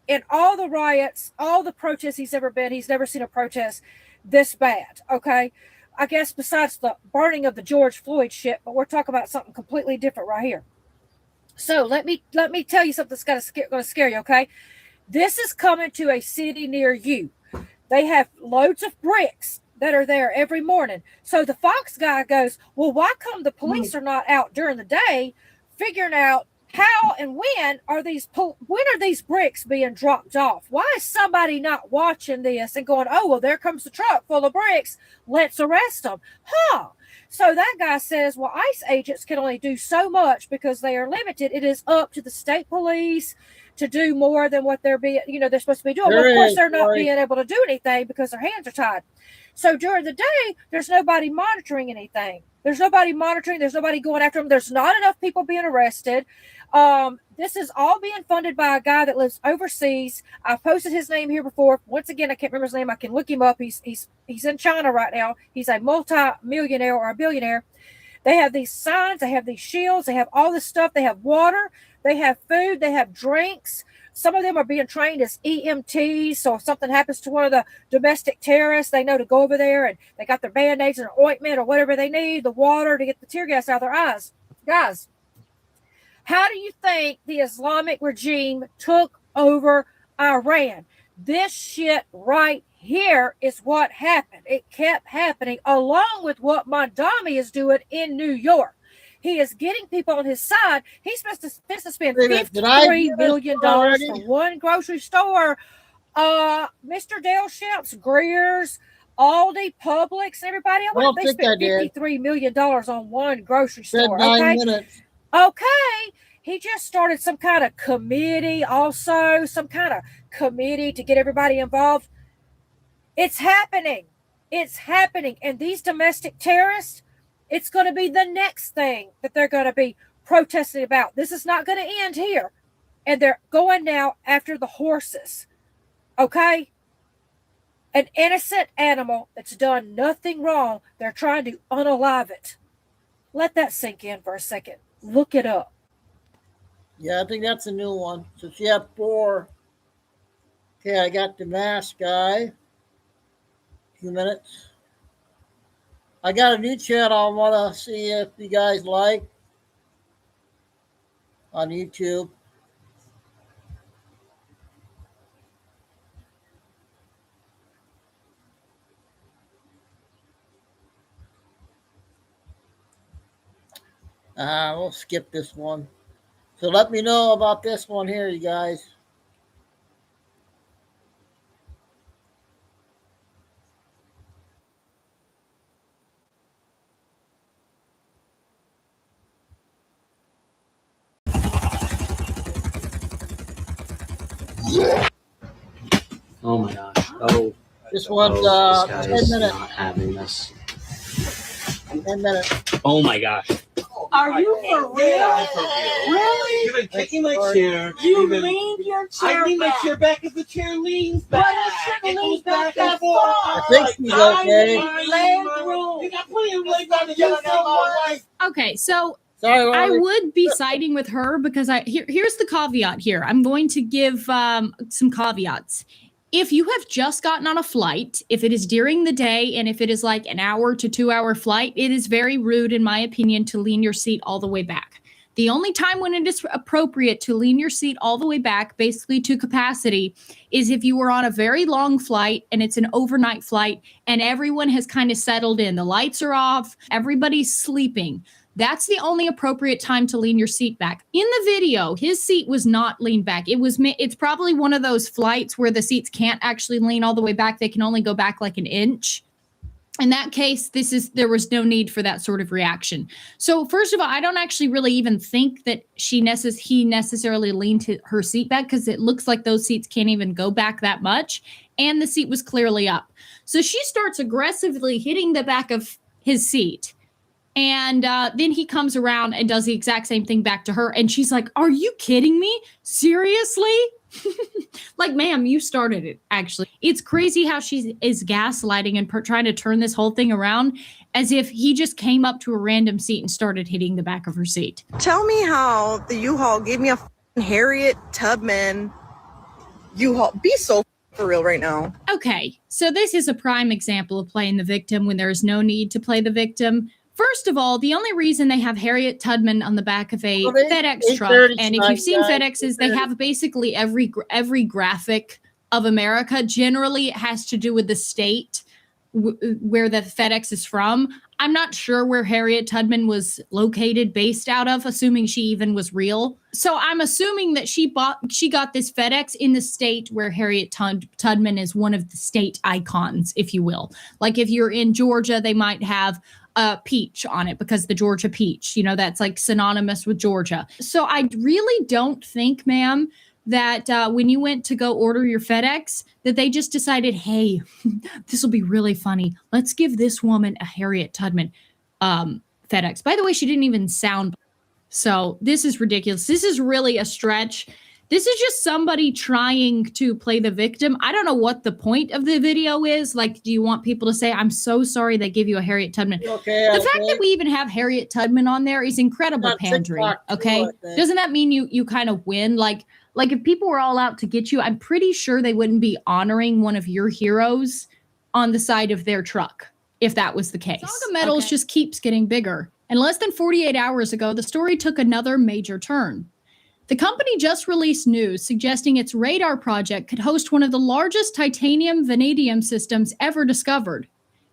in all the riots, all the protests he's ever been. He's never seen a protest this bad, okay? I guess besides the burning of the George Floyd shit, but we're talking about something completely different right here. So let me tell you something that's going to scare you, okay? This is coming to a city near you. They have loads of bricks that are there every morning. So the Fox guy goes, well, why come the police are not out during the day figuring out how and when are these bricks being dropped off? Why is somebody not watching this and going, oh, well, there comes the truck full of bricks. Let's arrest them. So that guy says, well, ICE agents can only do so much because they are limited. It is up to the state police to do more than what they're supposed to be doing. Well, of course, they're not being able to do anything because their hands are tied. So during the day, there's nobody monitoring anything. There's nobody monitoring. There's nobody going after them. There's not enough people being arrested. This is all being funded by a guy that lives overseas. I've posted his name here before. Once again, I can't remember his name. I can look him up. He's in China right now. He's a multi-millionaire or a billionaire. They have these signs. They have these shields. They have all this stuff. They have water. They have food. They have drinks. Some of them are being trained as EMTs. So if something happens to one of the domestic terrorists, they know to go over there, and they got their Band-Aids and ointment or whatever they need, the water to get the tear gas out of their eyes. Guys, how do you think the Islamic regime took over Iran? This shit right here is what happened. It kept happening, along with what Mondami is doing in New York. He is getting people on his side. He's supposed to spend $53 million for one grocery store. Mr. Dale Shamps, Greer's, Aldi, Publix, everybody. I wonder if they spent $53 million on one grocery store. 9 minutes. Okay. He just started some kind of committee also, some kind of committee to get everybody involved. It's happening. It's happening. And these domestic terrorists, it's going to be the next thing that they're going to be protesting about. This is not going to end here. And they're going now after the horses. Okay? An innocent animal that's done nothing wrong, they're trying to unalive it. Let that sink in for a second. Look it up. Yeah, I think that's a new one. So she had 4. Okay, I got the mask guy. A few minutes. I got a new channel I want to see if you guys like on YouTube. We'll skip this one. So let me know about this one here, you guys. Oh my gosh. Oh. This one's this guy 10 is minutes. not having this. 10 minutes. Oh my gosh. Are you for real? Yeah, for real. Really? You've been kicking my chair. You leaned your chair I lean my back. chair back as the chair leans back. But it shouldn't lean back that far. I think she's okay. You got plenty of legs on the yellow line. Okay, so Sorry, I Lori. would be siding with her because here's the caveat here. I'm going to give some caveats. If you have just gotten on a flight, if it is during the day and if it is like an hour to 2 hour flight, it is very rude, in my opinion, to lean your seat all the way back. The only time when it is appropriate to lean your seat all the way back, basically to capacity, is if you were on a very long flight and it's an overnight flight and everyone has kind of settled in. The lights are off, everybody's sleeping. That's the only appropriate time to lean your seat back. In the video, his seat was not leaned back. It's probably one of those flights where the seats can't actually lean all the way back. They can only go back like an inch. In that case, there was no need for that sort of reaction. So first of all, I don't actually really even think that he necessarily leaned her seat back because it looks like those seats can't even go back that much. And the seat was clearly up. So she starts aggressively hitting the back of his seat. And then he comes around and does the exact same thing back to her. And she's like, are you kidding me? Seriously? Like, ma'am, you started it, actually. It's crazy how she is gaslighting and trying to turn this whole thing around as if he just came up to a random seat and started hitting the back of her seat. Tell me how the U-Haul gave me a Harriet Tubman U-Haul. Be so for real right now. Okay, so this is a prime example of playing the victim when there is no need to play the victim. First of all, the only reason they have Harriet Tubman on the back of a FedEx truck, and if you've seen FedExes, they have basically every graphic of America. Generally, it has to do with the state where the FedEx is from. I'm not sure where Harriet Tubman was located, based out of, assuming she even was real. So I'm assuming that she got this FedEx in the state where Harriet Tubman is one of the state icons, if you will. Like if you're in Georgia, they might have peach on it because the Georgia peach, that's like synonymous with Georgia. So I really don't think, ma'am, that when you went to go order your FedEx, that they just decided, hey, this will be really funny. Let's give this woman a Harriet Tubman FedEx. By the way, she didn't even sound. So this is ridiculous. This is really a stretch. This is just somebody trying to play the victim. I don't know what the point of the video is. Like, do you want people to say, I'm so sorry they gave you a Harriet Tubman? Okay, The fact that we even have Harriet Tubman on there is incredible Got pandering. TikTok too, Okay. I think. Doesn't that mean you kind of win? Like if people were all out to get you, I'm pretty sure they wouldn't be honoring one of your heroes on the side of their truck if that was the case. Saga Metals just keeps getting bigger. And less than 48 hours ago, the story took another major turn. The company just released news suggesting its radar project could host one of the largest titanium vanadium systems ever discovered.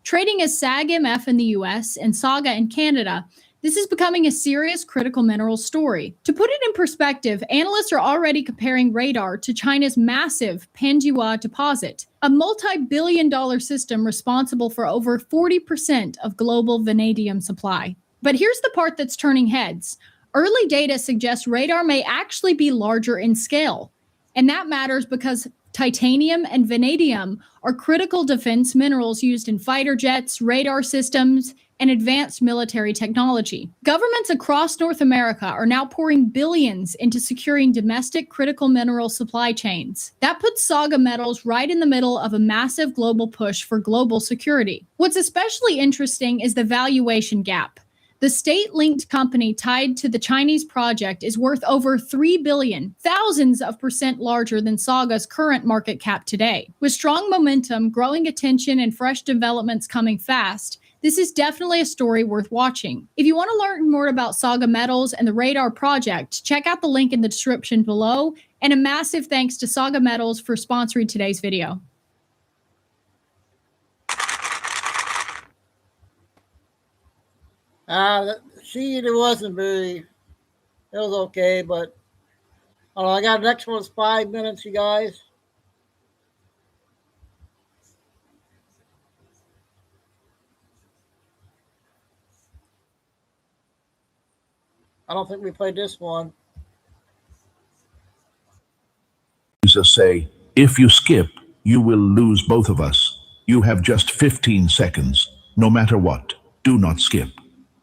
Trading as SAG-MF in the US and Saga in Canada, this is becoming a serious critical minerals story. To put it in perspective, analysts are already comparing radar to China's massive Panjua deposit, a multi-billion-dollar system responsible for over 40% of global vanadium supply. But here's the part that's turning heads. Early data suggests radar may actually be larger in scale. And that matters because titanium and vanadium are critical defense minerals used in fighter jets, radar systems, and advanced military technology. Governments across North America are now pouring billions into securing domestic critical mineral supply chains. That puts Saga Metals right in the middle of a massive global push for global security. What's especially interesting is the valuation gap. The state-linked company tied to the Chinese project is worth over $3 billion, thousands of percent larger than Saga's current market cap today. With strong momentum, growing attention, and fresh developments coming fast, this is definitely a story worth watching. If you want to learn more about Saga Metals and the Radar project, check out the link in the description below, and a massive thanks to Saga Metals for sponsoring today's video. It wasn't very, it was okay, but I got the next one's 5 minutes, you guys. I don't think we played this one. Jesus say, if you skip, you will lose both of us. You have just 15 seconds. No matter what, do not skip.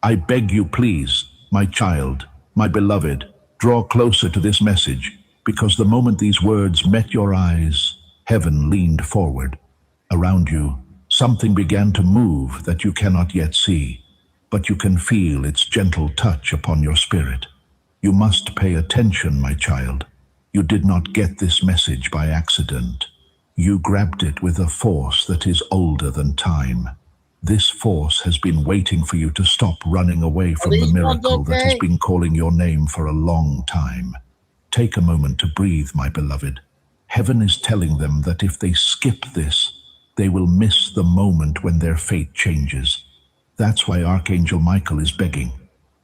I beg you, please, my child, my beloved, draw closer to this message, because the moment these words met your eyes, heaven leaned forward. Around you, something began to move that you cannot yet see, but you can feel its gentle touch upon your spirit. You must pay attention, my child. You did not get this message by accident. You grabbed it with a force that is older than time. This force has been waiting for you to stop running away from the miracle that has been calling your name for a long time. Take a moment to breathe, my beloved. Heaven is telling them that if they skip this, they will miss the moment when their fate changes. That's why Archangel Michael is begging.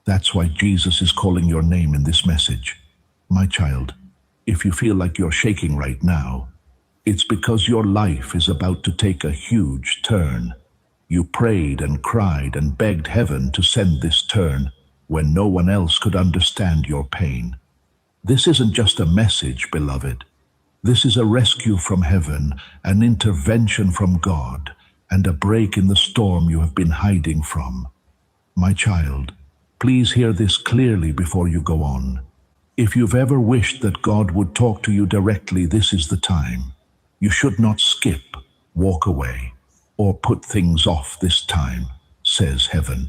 That's why Jesus is calling your name in this message. My child, if you feel like you're shaking right now, it's because your life is about to take a huge turn. You prayed and cried and begged heaven to send this turn when no one else could understand your pain. This isn't just a message, beloved. This is a rescue from heaven, an intervention from God, and a break in the storm you have been hiding from. My child, please hear this clearly before you go on. If you've ever wished that God would talk to you directly, this is the time. You should not skip, walk away, or put things off this time, says heaven.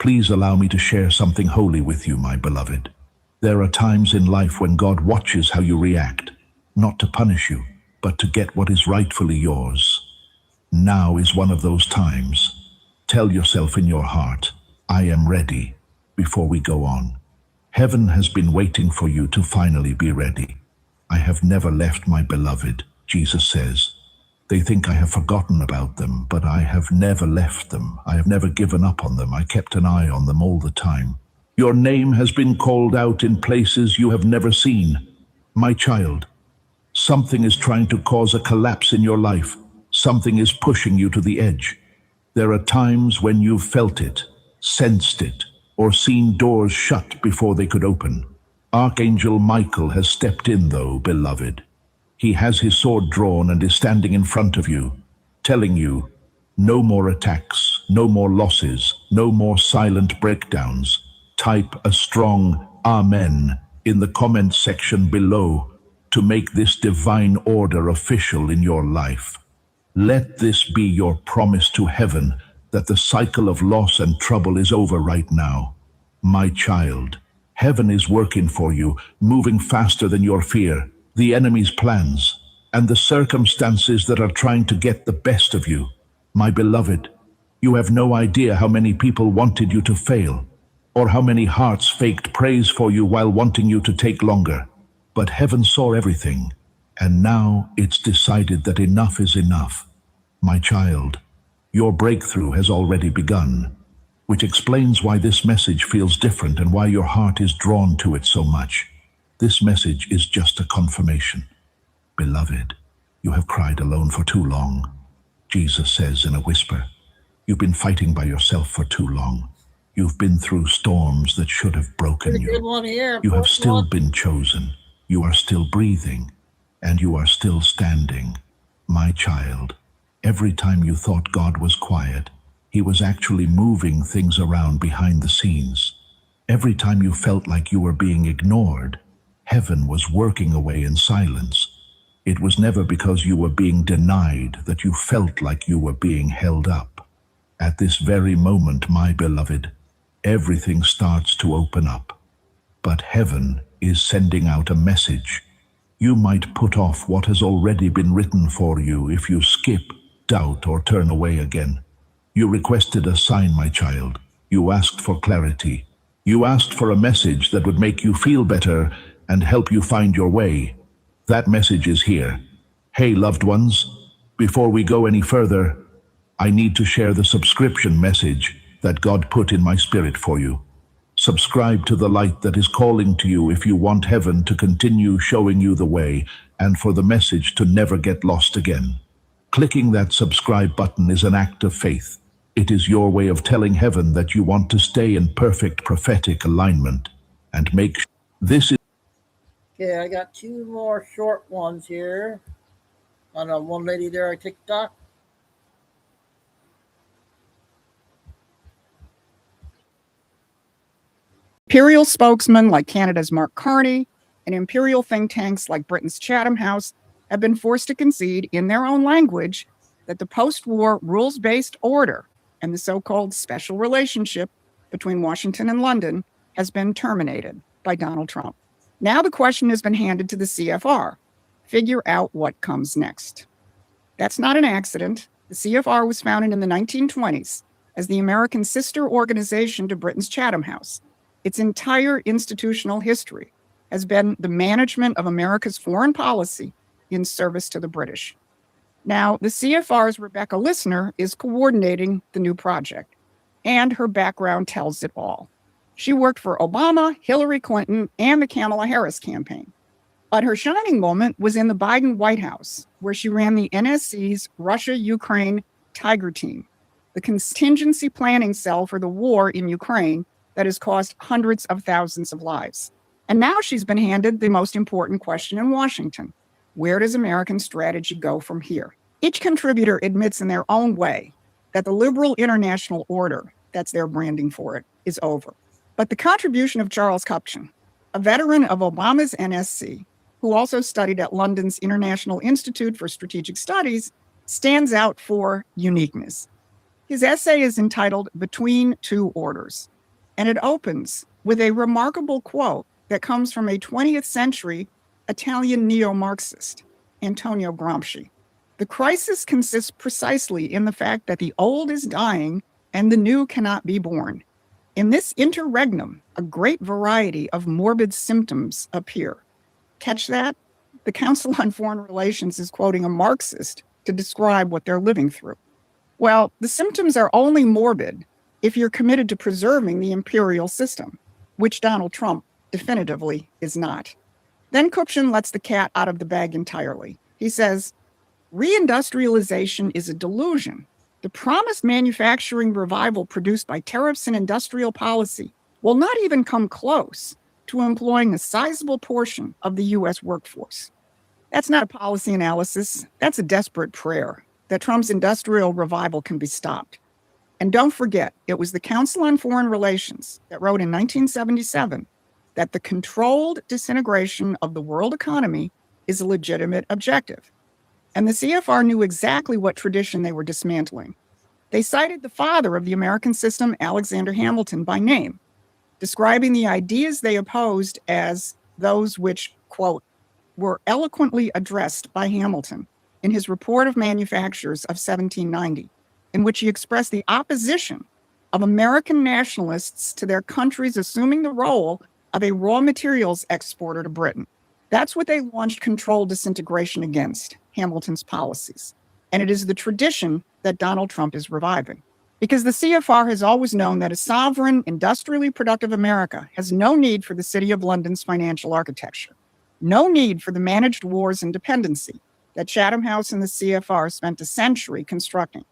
Please allow me to share something holy with you, my beloved. There are times in life when God watches how you react, not to punish you, but to get what is rightfully yours. Now is one of those times. Tell yourself in your heart, I am ready, before we go on. Heaven has been waiting for you to finally be ready. I have never left my beloved, Jesus says. They think I have forgotten about them, but I have never left them. I have never given up on them. I kept an eye on them all the time. Your name has been called out in places you have never seen. My child, something is trying to cause a collapse in your life. Something is pushing you to the edge. There are times when you've felt it, sensed it, or seen doors shut before they could open. Archangel Michael has stepped in, though, beloved. He has his sword drawn and is standing in front of you, telling you, no more attacks, no more losses, no more silent breakdowns. Type a strong Amen in the comment section below to make this divine order official in your life. Let this be your promise to heaven that the cycle of loss and trouble is over right now. My child, heaven is working for you, moving faster than your fear, the enemy's plans, and the circumstances that are trying to get the best of you. My beloved, you have no idea how many people wanted you to fail, or how many hearts faked praise for you while wanting you to take longer. But heaven saw everything, and now it's decided that enough is enough. My child, your breakthrough has already begun, which explains why this message feels different and why your heart is drawn to it so much. This message is just a confirmation. Beloved, you have cried alone for too long. Jesus says in a whisper, you've been fighting by yourself for too long. You've been through storms that should have broken Pretty good you. one here. You have First still one. been chosen. You are still breathing, and you are still standing. My child, every time you thought God was quiet, he was actually moving things around behind the scenes. Every time you felt like you were being ignored, heaven was working away in silence. It was never because you were being denied that you felt like you were being held up. At this very moment, my beloved, everything starts to open up. But heaven is sending out a message. You might put off what has already been written for you if you skip, doubt, or turn away again. You requested a sign, my child. You asked for clarity. You asked for a message that would make you feel better and help you find your way. That message is here. Hey, loved ones, before we go any further, I need to share the subscription message that God put in my spirit for you. Subscribe to the light that is calling to you if you want heaven to continue showing you the way and for the message to never get lost again. Clicking that subscribe button is an act of faith. It is your way of telling heaven that you want to stay in perfect prophetic alignment and make this is. Okay, I got two more short ones here. On one lady there on TikTok. Imperial spokesmen like Canada's Mark Carney and imperial think tanks like Britain's Chatham House have been forced to concede in their own language that the post-war rules-based order and the so-called special relationship between Washington and London has been terminated by Donald Trump. Now the question has been handed to the CFR. Figure out what comes next. That's not an accident. The CFR was founded in the 1920s as the American sister organization to Britain's Chatham House. Its entire institutional history has been the management of America's foreign policy in service to the British. Now, the CFR's Rebecca Listener is coordinating the new project, and her background tells it all. She worked for Obama, Hillary Clinton, and the Kamala Harris campaign. But her shining moment was in the Biden White House, where she ran the NSC's Russia-Ukraine Tiger Team, the contingency planning cell for the war in Ukraine that has cost hundreds of thousands of lives. And now she's been handed the most important question in Washington. Where does American strategy go from here? Each contributor admits in their own way that the liberal international order, that's their branding for it, is over. But the contribution of Charles Kupchan, a veteran of Obama's NSC, who also studied at London's International Institute for Strategic Studies, stands out for uniqueness. His essay is entitled Between Two Orders, and it opens with a remarkable quote that comes from a 20th century Italian neo-Marxist, Antonio Gramsci. The crisis consists precisely in the fact that the old is dying and the new cannot be born. In this interregnum, a great variety of morbid symptoms appear. Catch that? The Council on Foreign Relations is quoting a Marxist to describe what they're living through. Well, the symptoms are only morbid if you're committed to preserving the imperial system, which Donald Trump definitively is not. Then Kupchan lets the cat out of the bag entirely. He says, reindustrialization is a delusion. The promised manufacturing revival produced by tariffs and industrial policy will not even come close to employing a sizable portion of the U.S. workforce. That's not a policy analysis. That's a desperate prayer that Trump's industrial revival can be stopped. And don't forget, it was the Council on Foreign Relations that wrote in 1977 that the controlled disintegration of the world economy is a legitimate objective. And the CFR knew exactly what tradition they were dismantling. They cited the father of the American system, Alexander Hamilton, by name, describing the ideas they opposed as those which, quote, were eloquently addressed by Hamilton in his Report of Manufactures of 1790, in which he expressed the opposition of American nationalists to their country's assuming the role of a raw materials exporter to Britain. That's what they launched controlled disintegration against, Hamilton's policies. And it is the tradition that Donald Trump is reviving. Because the CFR has always known that a sovereign, industrially productive America has no need for the City of London's financial architecture, no need for the managed wars and dependency that Chatham House and the CFR spent a century constructing,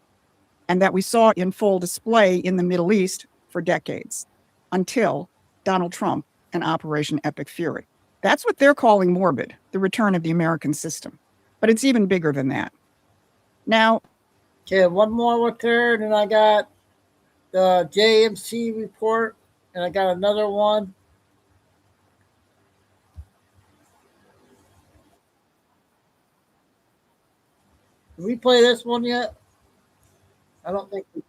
and that we saw in full display in the Middle East for decades, until Donald Trump and Operation Epic Fury. That's what they're calling morbid, the return of the American system. But it's even bigger than that. Now, okay, one more with her, and then I got the JMC report, and I got another one. Did we play this one yet? I don't think we did.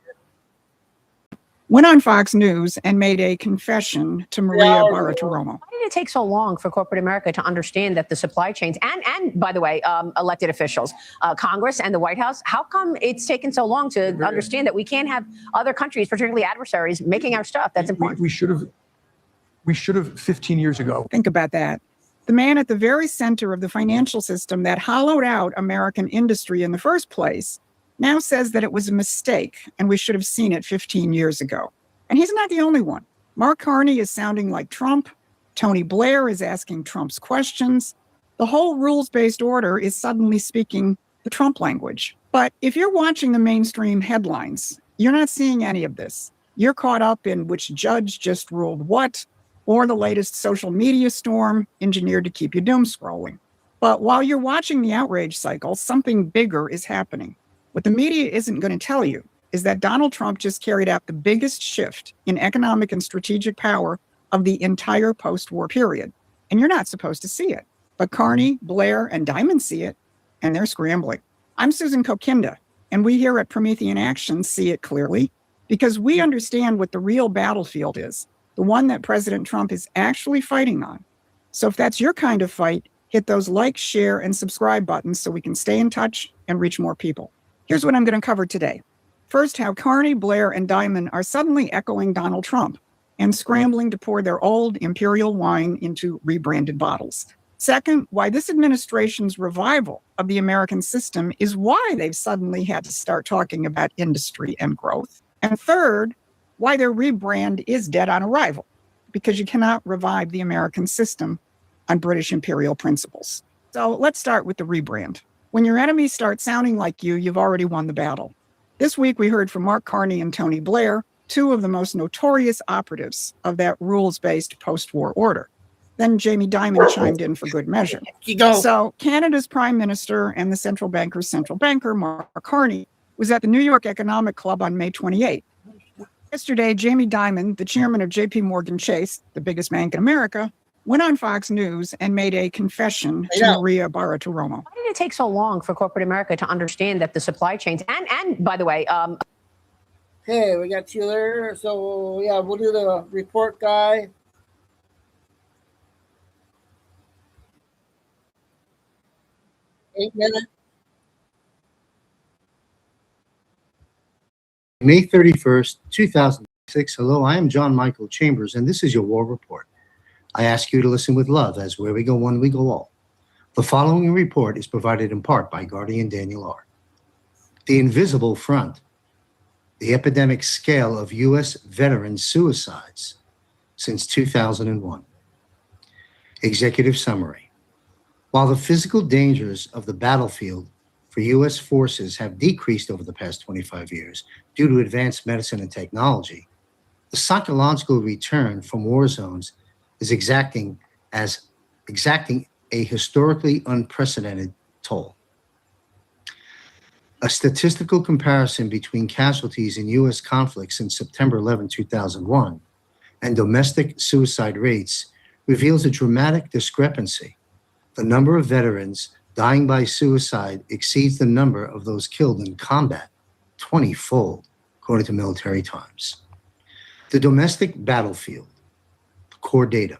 Went on Fox News and made a confession to Maria Bartiromo. Why did it take so long for corporate America to understand that the supply chains and by the way, elected officials, Congress and the White House, how come it's taken so long to understand that we can't have other countries, particularly adversaries, making our stuff? That's important. We should have 15 years ago. Think about that. The man at the very center of the financial system that hollowed out American industry in the first place now says that it was a mistake and we should have seen it 15 years ago. And he's not the only one. Mark Carney is sounding like Trump. Tony Blair is asking Trump's questions. The whole rules-based order is suddenly speaking the Trump language. But if you're watching the mainstream headlines, you're not seeing any of this. You're caught up in which judge just ruled what, or the latest social media storm engineered to keep you doom scrolling. But while you're watching the outrage cycle, something bigger is happening. What the media isn't going to tell you is that Donald Trump just carried out the biggest shift in economic and strategic power of the entire post-war period. And you're not supposed to see it. But Carney, Blair, and Diamond see it, and they're scrambling. I'm Susan Kokinda, and we here at Promethean Action see it clearly because we understand what the real battlefield is, the one that President Trump is actually fighting on. So if that's your kind of fight, hit those like, share, and subscribe buttons so we can stay in touch and reach more people. Here's what I'm going to cover today. First, how Carney, Blair, and Diamond are suddenly echoing Donald Trump and scrambling to pour their old imperial wine into rebranded bottles. Second, why this administration's revival of the American system is why they've suddenly had to start talking about industry and growth. And third, why their rebrand is dead on arrival, because you cannot revive the American system on British imperial principles. So let's start with the rebrand. When your enemies start sounding like you've already won the battle. This week, we heard from Mark Carney and Tony Blair, two of the most notorious operatives of that rules-based post-war order. Then Jamie Dimon chimed in for good measure. So Canada's Prime Minister and the central banker's central banker, Mark Carney, was at the New York Economic Club on May 28th. Yesterday, Jamie Dimon, the chairman of JP Morgan Chase, the biggest bank in America, went on Fox News and made a confession to Maria Bartiromo. Why did it take so long for corporate America to understand that the supply chains and by the way, Okay, we got you there. So yeah, we'll do the report guy. Eight minutes. May 31st, 2006. Hello, I am John Michael Chambers, and this is your War Report. I ask you to listen with love, as where we go one, we go all. The following report is provided in part by Guardian Daniel R. The invisible front, the epidemic scale of U.S. veteran suicides since 2001. Executive summary. While the physical dangers of the battlefield for U.S. forces have decreased over the past 25 years due to advanced medicine and technology, the psychological return from war zones is exacting a historically unprecedented toll. A statistical comparison between casualties in U.S. conflicts since September 11, 2001, and domestic suicide rates reveals a dramatic discrepancy. The number of veterans dying by suicide exceeds the number of those killed in combat 20-fold, according to Military Times. The domestic battlefield, core data.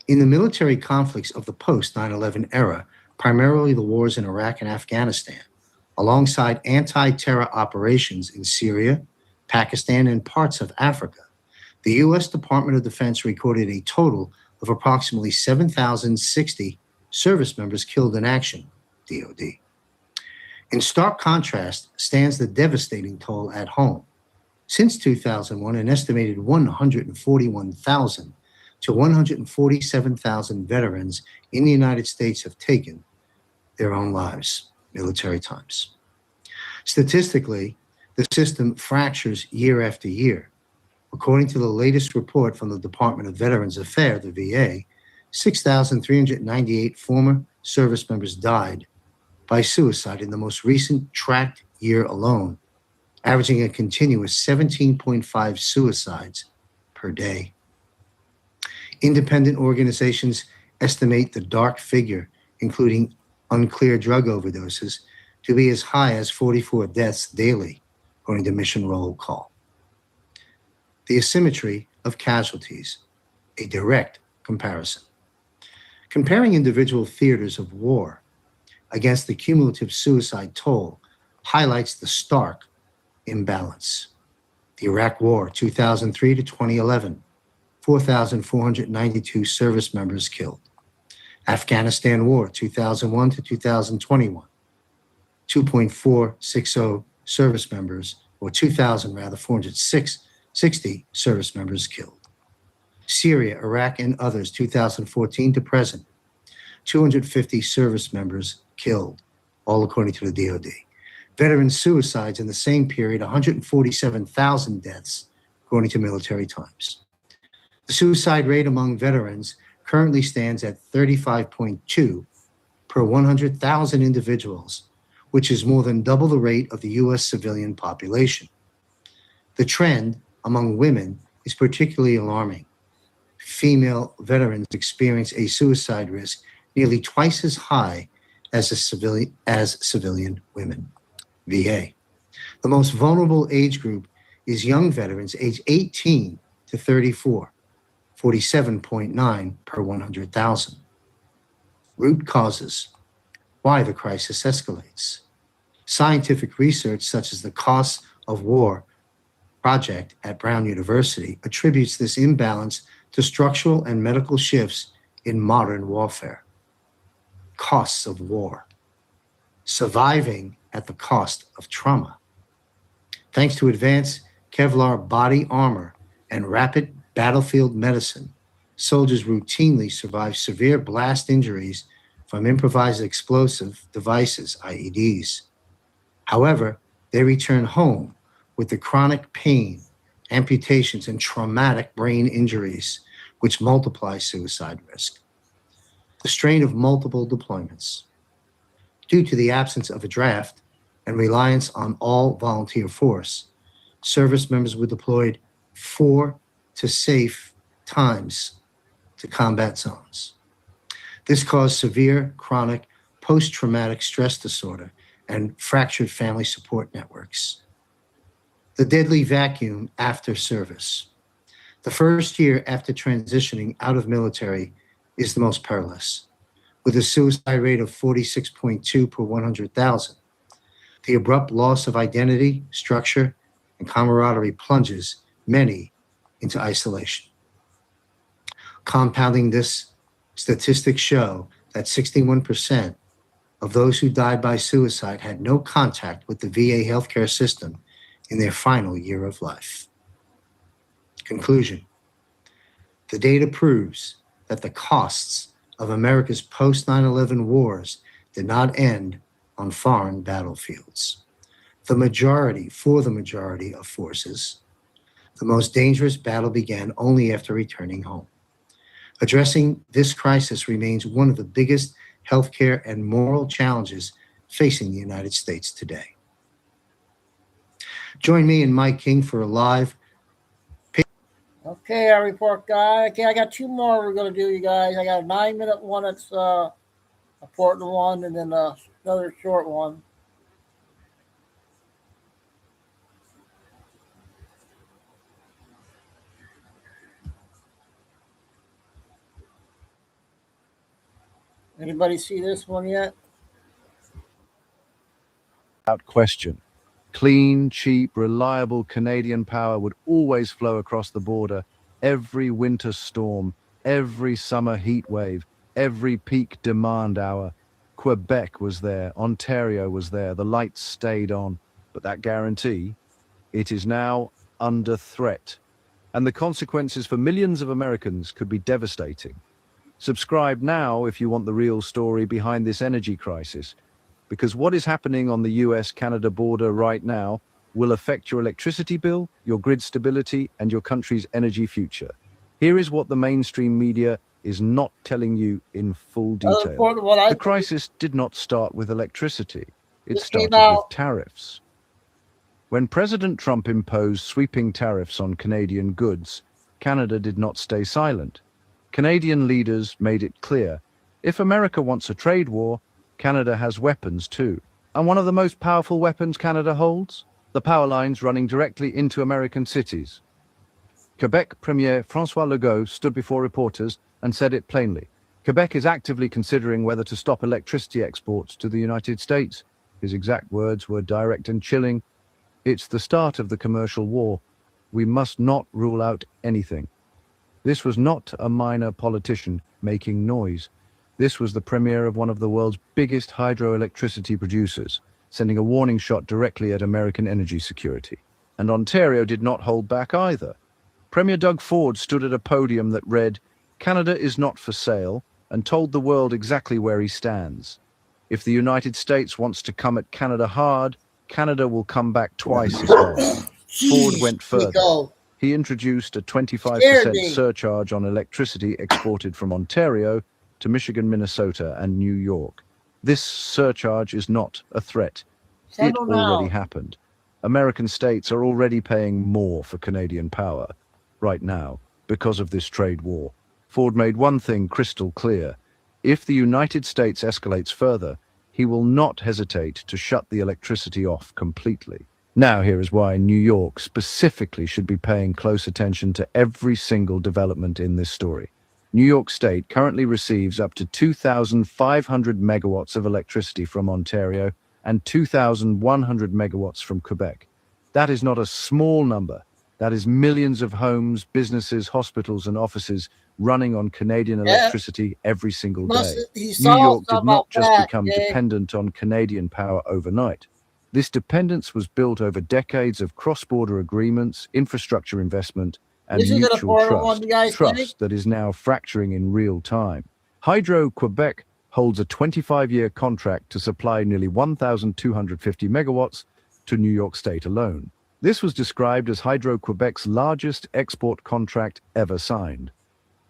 In the military conflicts of the post-9/11 era, primarily the wars in Iraq and Afghanistan, alongside anti-terror operations in Syria, Pakistan, and parts of Africa, the U.S. Department of Defense recorded a total of approximately 7,060 service members killed in action, DoD. In stark contrast stands the devastating toll at home. Since 2001, an estimated 141,000 to 147,000 veterans in the United States have taken their own lives, Military Times. Statistically, the system fractures year after year. According to the latest report from the Department of Veterans Affairs, the VA, 6,398 former service members died by suicide in the most recent tracked year alone, averaging a continuous 17.5 suicides per day. Independent organizations estimate the dark figure, including unclear drug overdoses, to be as high as 44 deaths daily, according to Mission Roll Call. The asymmetry of casualties, a direct comparison. Comparing individual theaters of war against the cumulative suicide toll highlights the stark imbalance. The Iraq War, 2003 to 2011, 4,492 service members killed. Afghanistan War, 2001 to 2021, 2.460 service members, or 460 service members killed. Syria, Iraq, and others, 2014 to present, 250 service members killed, all according to the DoD. Veteran suicides in the same period, 147,000 deaths, according to Military Times. The suicide rate among veterans currently stands at 35.2 per 100,000 individuals, which is more than double the rate of the U.S. civilian population. The trend among women is particularly alarming. Female veterans experience a suicide risk nearly twice as high as civilian women. VA. The most vulnerable age group is young veterans aged 18 to 34, 47.9 per 100,000. Root causes. Why the crisis escalates. Scientific research such as the Costs of War project at Brown University attributes this imbalance to structural and medical shifts in modern warfare. Costs of war. Surviving at the cost of trauma. Thanks to advanced Kevlar body armor and rapid battlefield medicine, soldiers routinely survive severe blast injuries from improvised explosive devices, IEDs. However, they return home with the chronic pain, amputations, and traumatic brain injuries, which multiply suicide risk. The strain of multiple deployments. Due to the absence of a draft and reliance on all volunteer force, service members were deployed 4 to safe times to combat zones. This caused severe chronic post-traumatic stress disorder and fractured family support networks. The deadly vacuum after service. The first year after transitioning out of military is the most perilous, with a suicide rate of 46.2 per 100,000. The abrupt loss of identity, structure, and camaraderie plunges many into isolation. Compounding this, statistics show that 61% of those who died by suicide had no contact with the VA healthcare system in their final year of life. Conclusion. The data proves that the costs of America's post-9/11 wars did not end on foreign battlefields. For the majority of forces, the most dangerous battle began only after returning home. Addressing this crisis remains one of the biggest healthcare and moral challenges facing the United States today. Join me and Mike King for a live. Okay, our report guy. Okay, I got two more we're going to do, you guys. I got a 9-minute one that's a important one, and then another short one. Anybody see this one yet? Without question, clean, cheap, reliable Canadian power would always flow across the border. Every winter storm, every summer heat wave, every peak demand hour. Quebec was there, Ontario was there, the lights stayed on. But that guarantee, it is now under threat. And the consequences for millions of Americans could be devastating. Subscribe now if you want the real story behind this energy crisis, because what is happening on the US-Canada border right now will affect your electricity bill, your grid stability, and your country's energy future. Here is what the mainstream media is not telling you in full detail. The crisis did not start with electricity. It started with tariffs. When President Trump imposed sweeping tariffs on Canadian goods, Canada did not stay silent. Canadian leaders made it clear, if America wants a trade war, Canada has weapons too. And one of the most powerful weapons Canada holds? The power lines running directly into American cities. Quebec Premier François Legault stood before reporters and said it plainly. Quebec is actively considering whether to stop electricity exports to the United States. His exact words were direct and chilling. It's the start of the commercial war. We must not rule out anything. This was not a minor politician making noise. This was the premier of one of the world's biggest hydroelectricity producers, sending a warning shot directly at American energy security. And Ontario did not hold back either. Premier Doug Ford stood at a podium that read, "Canada is not for sale," and told the world exactly where he stands. If the United States wants to come at Canada hard, Canada will come back twice as hard. Ford went further. He introduced a 25% surcharge on electricity exported from Ontario to Michigan, Minnesota, and New York. This surcharge is not a threat. It already happened. American states are already paying more for Canadian power right now because of this trade war. Ford made one thing crystal clear. If the United States escalates further, he will not hesitate to shut the electricity off completely. Now, here is why New York specifically should be paying close attention to every single development in this story. New York State currently receives up to 2,500 megawatts of electricity from Ontario and 2,100 megawatts from Quebec. That is not a small number. That is millions of homes, businesses, hospitals, and offices running on Canadian electricity every single day. New York did not just become dependent on Canadian power overnight. This dependence was built over decades of cross-border agreements, infrastructure investment, and mutual trust that is now fracturing in real time. Hydro-Quebec holds a 25-year contract to supply nearly 1,250 megawatts to New York State alone. This was described as Hydro-Quebec's largest export contract ever signed.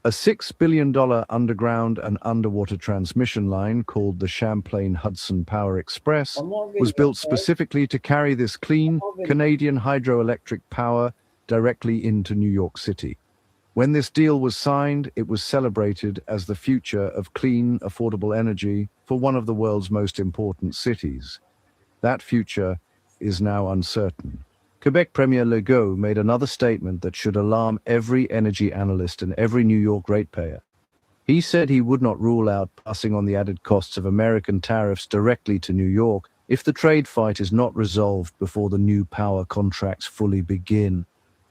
A $6 billion underground and underwater transmission line called the Champlain-Hudson Power Express was built specifically to carry this clean Canadian hydroelectric power directly into New York City. When this deal was signed, it was celebrated as the future of clean, affordable energy for one of the world's most important cities. That future is now uncertain. Quebec Premier Legault made another statement that should alarm every energy analyst and every New York ratepayer. He said he would not rule out passing on the added costs of American tariffs directly to New York if the trade fight is not resolved before the new power contracts fully begin.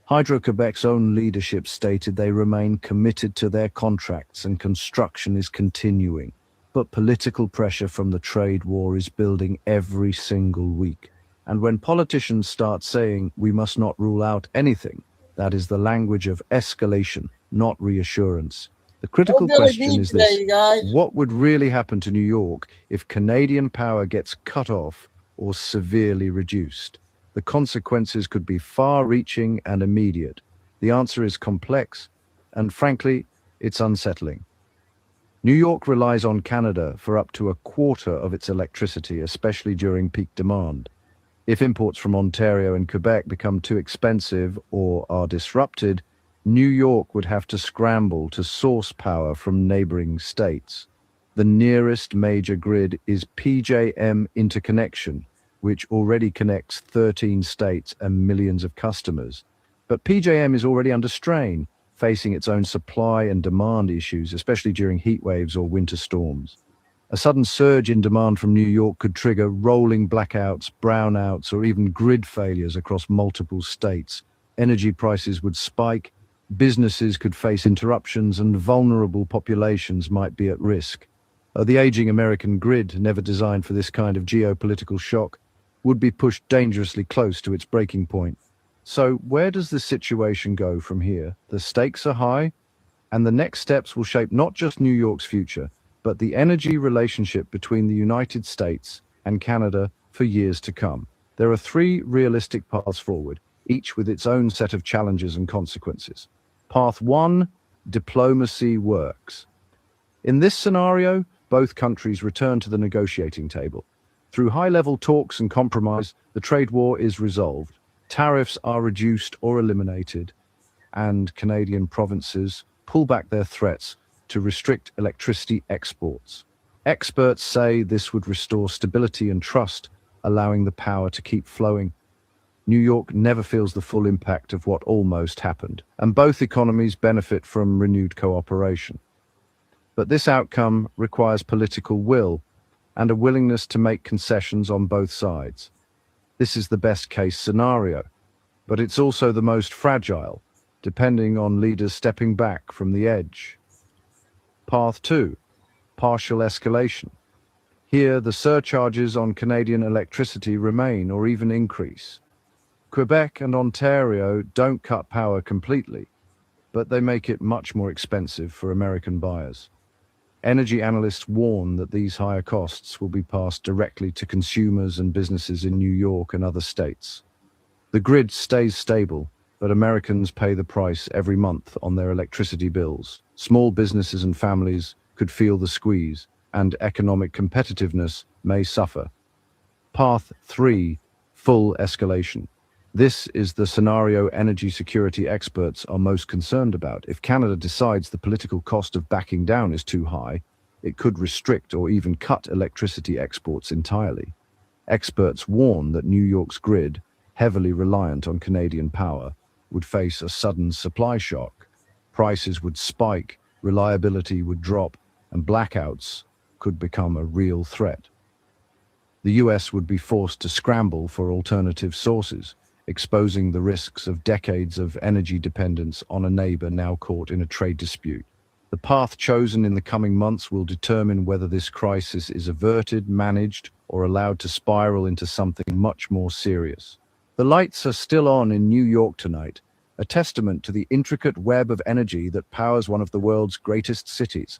Hydro-Quebec's own leadership stated they remain committed to their contracts and construction is continuing. But political pressure from the trade war is building every single week. And when politicians start saying we must not rule out anything, that is the language of escalation, not reassurance. The critical question is this: what would really happen to New York if Canadian power gets cut off or severely reduced? The consequences could be far-reaching and immediate. The answer is complex, and frankly, It's unsettling. New York relies on Canada for up to a quarter of its electricity, especially during peak demand. If imports from Ontario and Quebec become too expensive or are disrupted, New York would have to scramble to source power from neighboring states. The nearest major grid is PJM Interconnection, which already connects 13 states and millions of customers. But PJM is already under strain, facing its own supply and demand issues, especially during heat waves or winter storms. A sudden surge in demand from New York could trigger rolling blackouts, brownouts, or even grid failures across multiple states. Energy prices would spike, businesses could face interruptions, and vulnerable populations might be at risk. The aging American grid, never designed for this kind of geopolitical shock, would be pushed dangerously close to its breaking point. So where does the situation go from here? The stakes are high, and the next steps will shape not just New York's future, but the energy relationship between the United States and Canada for years to come. There are three realistic paths forward, each with its own set of challenges and consequences. Path 1, diplomacy works. In this scenario, both countries return to the negotiating table. Through high-level talks and compromise, the trade war is resolved. Tariffs are reduced or eliminated, and Canadian provinces pull back their threats to restrict electricity exports. Experts say this would restore stability and trust, allowing the power to keep flowing. New York never feels the full impact of what almost happened, and both economies benefit from renewed cooperation. But this outcome requires political will and a willingness to make concessions on both sides. This is the best-case scenario, but it's also the most fragile, depending on leaders stepping back from the edge. Path 2, partial escalation. Here, the surcharges on Canadian electricity remain or even increase. Quebec and Ontario don't cut power completely, but they make it much more expensive for American buyers. Energy analysts warn that these higher costs will be passed directly to consumers and businesses in New York and other states. The grid stays stable, but Americans pay the price every month on their electricity bills. Small businesses and families could feel the squeeze, and economic competitiveness may suffer. Path 3, full escalation. This is the scenario energy security experts are most concerned about. If Canada decides the political cost of backing down is too high, it could restrict or even cut electricity exports entirely. Experts warn that New York's grid, heavily reliant on Canadian power, would face a sudden supply shock. Prices would spike, reliability would drop, and blackouts could become a real threat. The US would be forced to scramble for alternative sources, exposing the risks of decades of energy dependence on a neighbor now caught in a trade dispute. The path chosen in the coming months will determine whether this crisis is averted, managed, or allowed to spiral into something much more serious. The lights are still on in New York tonight, a testament to the intricate web of energy that powers one of the world's greatest cities.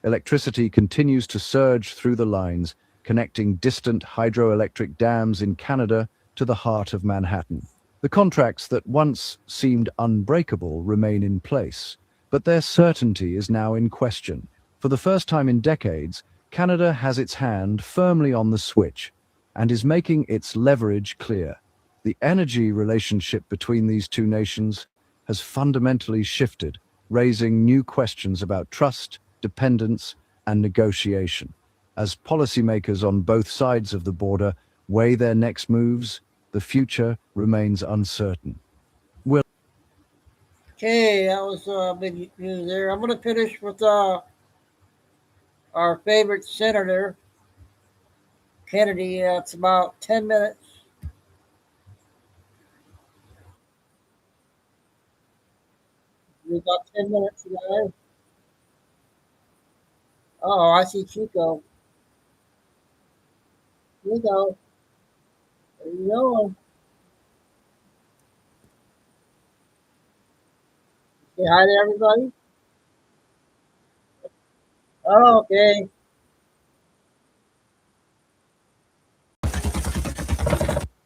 Electricity continues to surge through the lines, connecting distant hydroelectric dams in Canada to the heart of Manhattan. The contracts that once seemed unbreakable remain in place, but their certainty is now in question. For the first time in decades, Canada has its hand firmly on the switch and is making its leverage clear. The energy relationship between these two nations has fundamentally shifted, raising new questions about trust, dependence, and negotiation. As policymakers on both sides of the border weigh their next moves, the future remains uncertain. Okay, that was big news there. I'm going to finish with our favorite senator, Kennedy. It's about 10 minutes. We've got 10 minutes, guys. Oh, I see Chico. Here you go. There you go. Say hi to everybody. Oh, okay.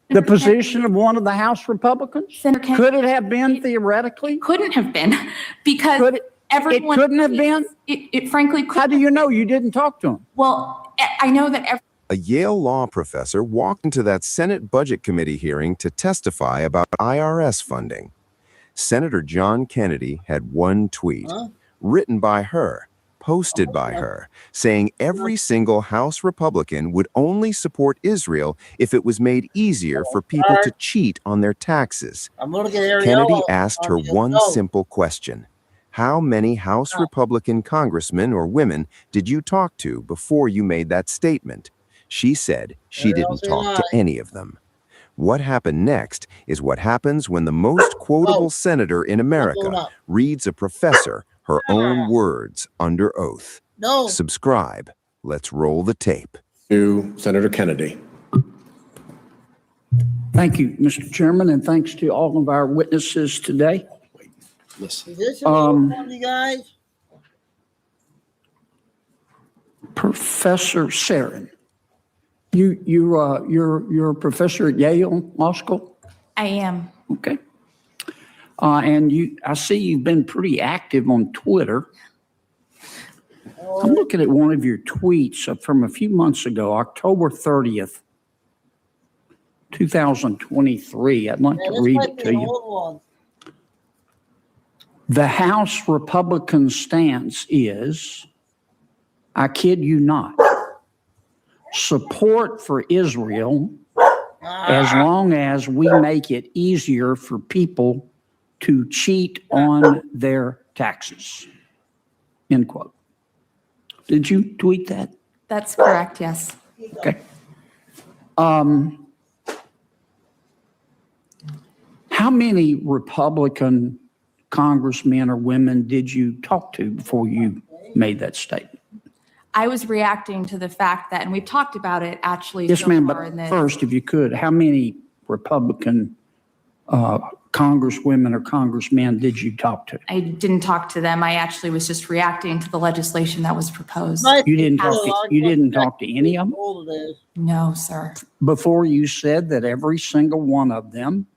The position of one of the House Republicans? Senator Could it have been theoretically? Couldn't have been because everyone. It couldn't have been? It frankly could. How do you know you didn't talk to him? Well, I know that A Yale law professor walked into that Senate Budget Committee hearing to testify about IRS funding. Senator John Kennedy had one tweet, written by her, posted by her, saying every single House Republican would only support Israel if it was made easier for people to cheat on their taxes. Kennedy asked her one simple question. How many House Republican congressmen or women did you talk to before you made that statement? She said she didn't talk to any of them. What happened next is what happens when the most quotable senator in America reads a professor her own words under oath. Subscribe. Let's roll the tape. To Senator Kennedy. Thank you, Mr. Chairman, and thanks to all of our witnesses today. Is this you guys? Professor Sarin, you're a professor at Yale Law School? I am. Okay. And I see you've been pretty active on Twitter. I'm looking at one of your tweets from a few months ago, October 30th, 2023. I'd like to read it to you. The House Republican stance is, I kid you not, support for Israel as long as we make it easier for people to cheat on their taxes. End quote. Did you tweet that? That's correct, yes. Okay. How many Republican congressmen or women did you talk to before you made that statement? I was reacting to the fact that, and we've talked about it actually. Yes, so ma'am, far but in this. first, if you could, how many Republican congresswomen or congressmen did you talk to? I didn't talk to them. I actually was just reacting to the legislation that was proposed. You didn't talk to any of them? No, sir. Before you said that every single one of them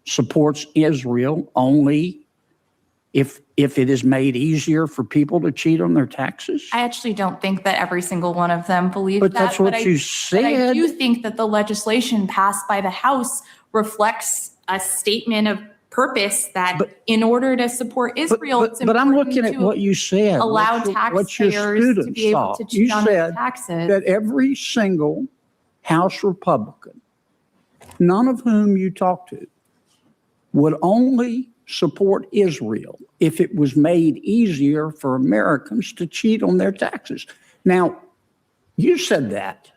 supports Israel only if it is made easier for people to cheat on their taxes? I actually don't think that every single one of them believe But that. that's what you But I said. do think that the legislation passed by the House reflects a statement of purpose that in order to support Israel, it's But I'm important looking at to what you said. allow what your taxpayers to students be able thought. to You cheat on their said taxes. that every single House Republican, none of whom you talked to, would only support Israel if it was made easier for Americans to cheat on their taxes. Now, you said that,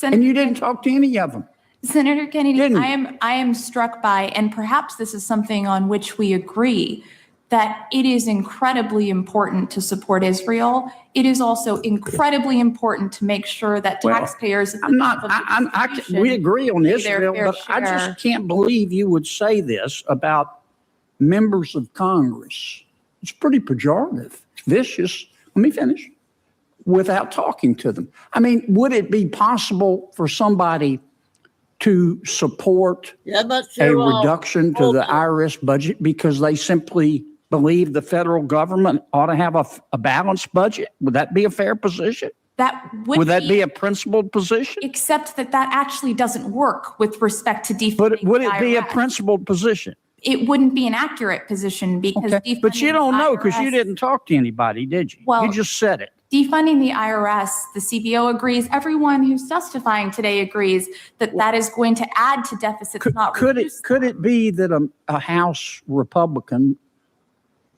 and you didn't talk to any of them. Senator Kennedy, I am struck by, and perhaps this is something on which we agree, that it is incredibly important to support Israel. It is also incredibly important to make sure that taxpayers. We agree on pay their Israel, fair but I share. just can't believe you would say this about members of Congress. It's pretty pejorative, vicious. Let me finish. Without talking to them. I mean, would it be possible for somebody to support a reduction to the IRS budget because they simply believe the federal government ought to have a balanced budget? Would that be a fair position? Would that be a principled position? Except that actually doesn't work with respect to defunding. Would it be a IRS. principled position? It wouldn't be an accurate position because Okay. But you don't know because you didn't talk to anybody, did you? Well, you just said it. Defunding the IRS, the CBO agrees, everyone who's testifying today agrees that that is going to add to deficits, not reduce. Could it be that a House Republican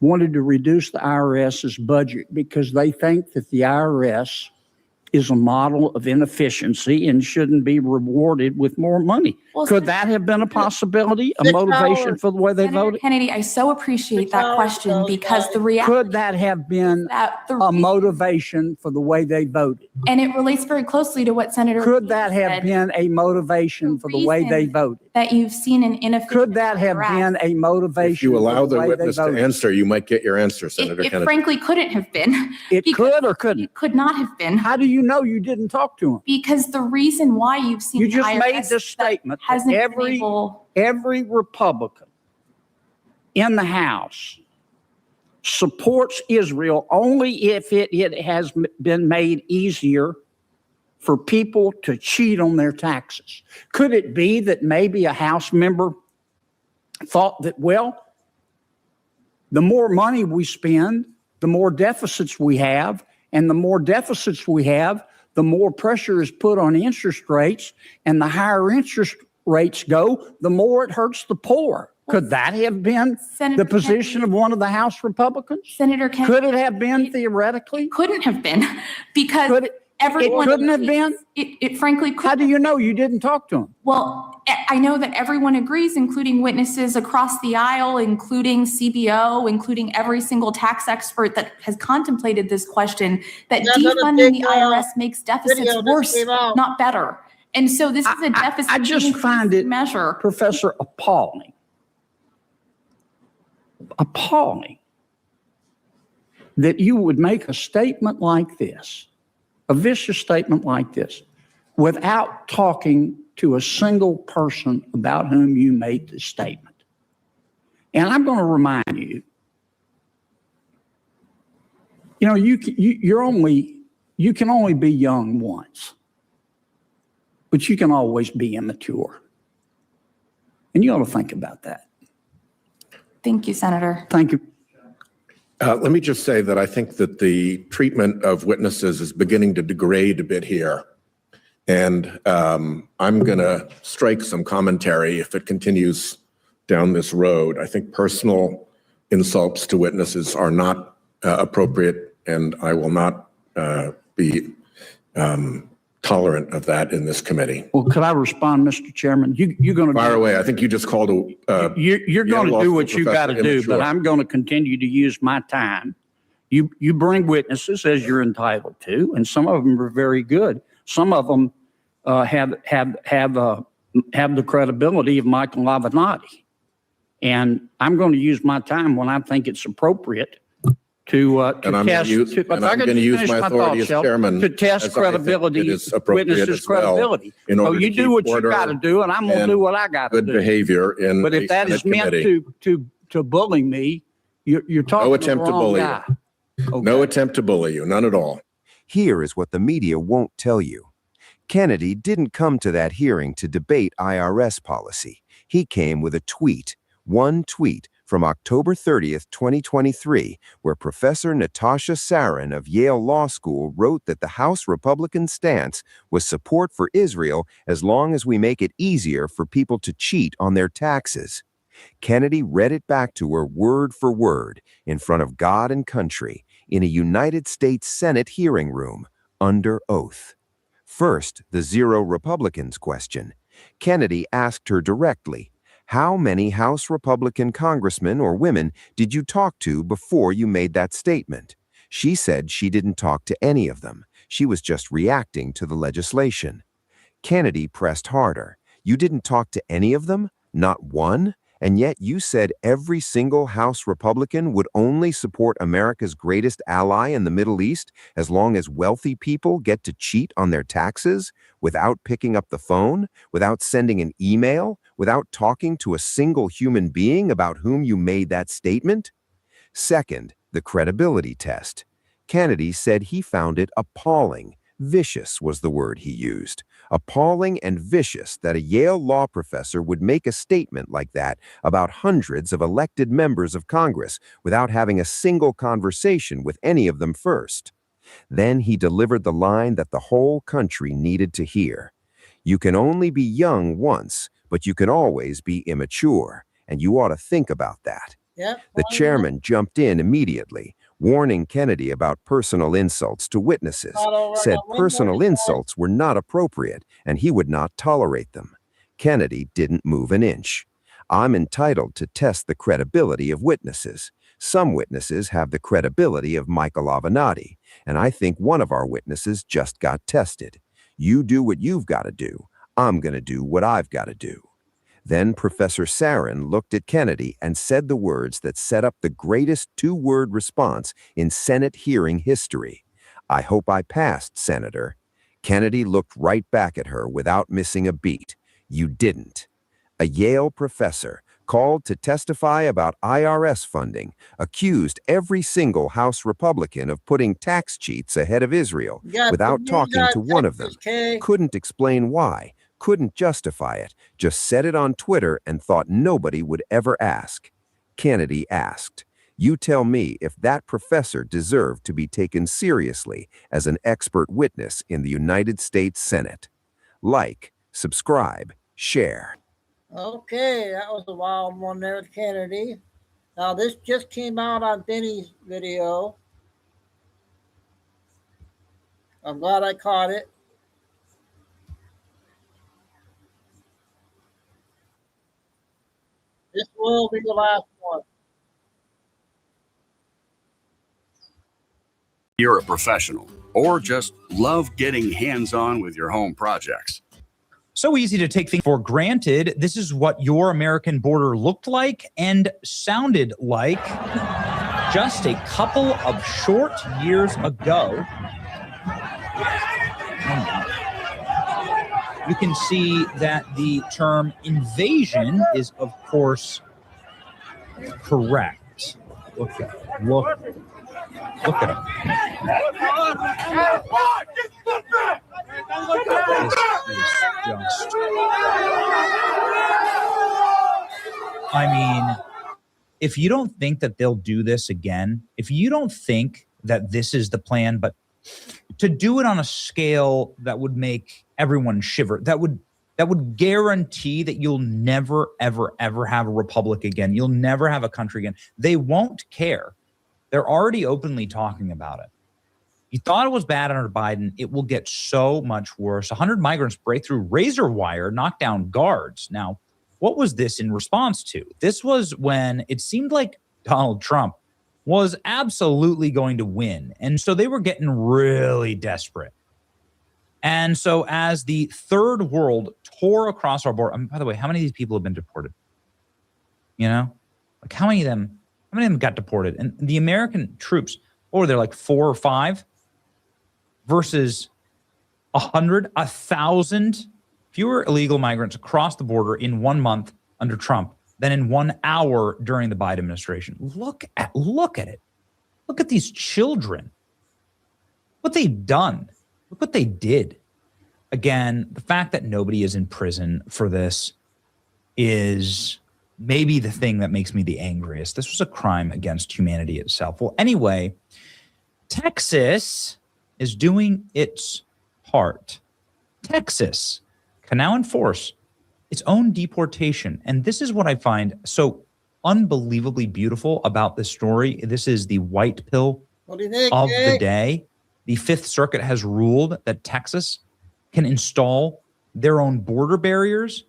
wanted to reduce the IRS's budget because they think that the IRS is a model of inefficiency and shouldn't be rewarded with more money? Well, Could that have been a possibility, a motivation for the way they Senator voted? Kennedy, I so appreciate that question because the reality Could that have been a motivation for the way they voted? and it relates very closely to what Senator Could Reed that have said, been a motivation for the way they voted? that you've seen an inefficient Could that have IRS. been a motivation? If you allow for the way witness they to voted? answer, you might get your answer, Senator It Kennedy. frankly couldn't have been. It could or couldn't? It could not have been. How do you know you didn't talk to him? Because the reason why you've seen You just IRS made this statement that hasn't been able. every Republican in the House supports Israel only if it has been made easier for people to cheat on their taxes. Could it be that maybe a House member thought that, well, the more money we spend, the more deficits we have, and the more deficits we have, the more pressure is put on interest rates, and the higher interest rates go, the more it hurts the poor. Could that have been the position of one of the House Republicans? Senator Kennedy, could it have been theoretically? It couldn't have been, because everyone. It couldn't have been? It frankly couldn't. How do you know? You didn't talk to him. Well, I know that everyone agrees, including witnesses across the aisle, including CBO, including every single tax expert that has contemplated this question, that defunding the IRS makes deficits worse, not better. And so this is a deficit. I just find it, measure, Professor, appalling that you would make a statement like this, a vicious statement like this, without talking to a single person about whom you made the statement. And I'm going to remind you, you can only be young once, but you can always be immature. And you ought to think about that. Thank you, Senator. Thank you. Let me just say that I think that the treatment of witnesses is beginning to degrade a bit here. And I'm going to strike some commentary if it continues down this road. I think personal insults to witnesses are not appropriate, and I will not be tolerant of that in this committee. Well, could I respond, Mr. Chairman? You're going to fire away. I think you just called a you're going to do what you got to do, but I'm going to continue to use my time. You bring witnesses as you're entitled to, and some of them are very good. Some of them have the credibility of Michael Avenatti, and I'm going to use my time when I think it's appropriate to test. I'm going to use my authority as chairman to test credibility, witnesses' credibility. So you do what you got to do, and I'm going to do what I got to do. Good behavior in. But if that is meant to bully me, you're talking to the wrong guy. Okay. No attempt to bully you, none at all. Here is what the media won't tell you. Kennedy didn't come to that hearing to debate IRS policy. He came with a tweet, one tweet from October 30th, 2023, where Professor Natasha Sarin of Yale Law School wrote that the House Republican stance was support for Israel as long as we make it easier for people to cheat on their taxes. Kennedy read it back to her word for word in front of God and country in a United States Senate hearing room under oath. First, the zero Republicans question. Kennedy asked her directly, how many House Republican congressmen or women did you talk to before you made that statement? She said she didn't talk to any of them. She was just reacting to the legislation. Kennedy pressed harder. You didn't talk to any of them? Not one? And yet you said every single House Republican would only support America's greatest ally in the Middle East as long as wealthy people get to cheat on their taxes without picking up the phone, without sending an email, without talking to a single human being about whom you made that statement? Second, the credibility test. Kennedy said he found it appalling. Vicious was the word he used. Appalling and vicious that a Yale law professor would make a statement like that about hundreds of elected members of Congress without having a single conversation with any of them first. Then he delivered the line that the whole country needed to hear. You can only be young once, but you can always be immature, and you ought to think about that. The chairman jumped in immediately, warning Kennedy about personal insults to witnesses, said personal insults were not appropriate and he would not tolerate them. Kennedy didn't move an inch. I'm entitled to test the credibility of witnesses. Some witnesses have the credibility of Michael Avenatti, and I think one of our witnesses just got tested. You do what you've got to do. I'm going to do what I've got to do. Then Professor Sarin looked at Kennedy and said the words that set up the greatest two-word response in Senate hearing history. I hope I passed, Senator. Kennedy looked right back at her without missing a beat. You didn't. A Yale professor, called to testify about IRS funding, accused every single House Republican of putting tax cheats ahead of Israel You got without the news talking on to one of them, Texas, Kay. couldn't explain why, couldn't justify it, just said it on Twitter and thought nobody would ever ask. Kennedy asked, "You tell me if that professor deserved to be taken seriously as an expert witness in the United States Senate." Like, subscribe, share. Okay, that was a wild one there with Kennedy. Now, this just came out on Benny's video. I'm glad I caught it. This will be the last one. You're a professional or just love getting hands-on with your home projects. So easy to take things for granted. This is what your American border looked like and sounded like just a couple of short years ago. You can see that the term invasion is, of course, correct. Look at it. Look at it. I mean, if you don't think that they'll do this again, if you don't think that this is the plan, but to do it on a scale that would make everyone shiver, that would guarantee that you'll never, ever, ever have a republic again. You'll never have a country again. They won't care. They're already openly talking about it. You thought it was bad under Biden. It will get so much worse. 100 migrants break through razor wire, knock down guards. Now, what was this in response to? This was when it seemed like Donald Trump was absolutely going to win. And so they were getting really desperate. And so as the third world tore across our border, by the way, how many of these people have been deported? You know, like how many of them got deported? And the American troops, what were there, like 4 or 5 versus 100, 1,000 fewer illegal migrants across the border in 1 month under Trump than in 1 hour during the Biden administration. Look at it. Look at these children. What they've done. Look what they did. Again, the fact that nobody is in prison for this is maybe the thing that makes me the angriest. This was a crime against humanity itself. Well, anyway, Texas is doing its part. Texas can now enforce its own deportation. And this is what I find so unbelievably beautiful about this story. This is the white pill What do you think, of Jay? the day. The Fifth Circuit has ruled that Texas can install their own border barriers.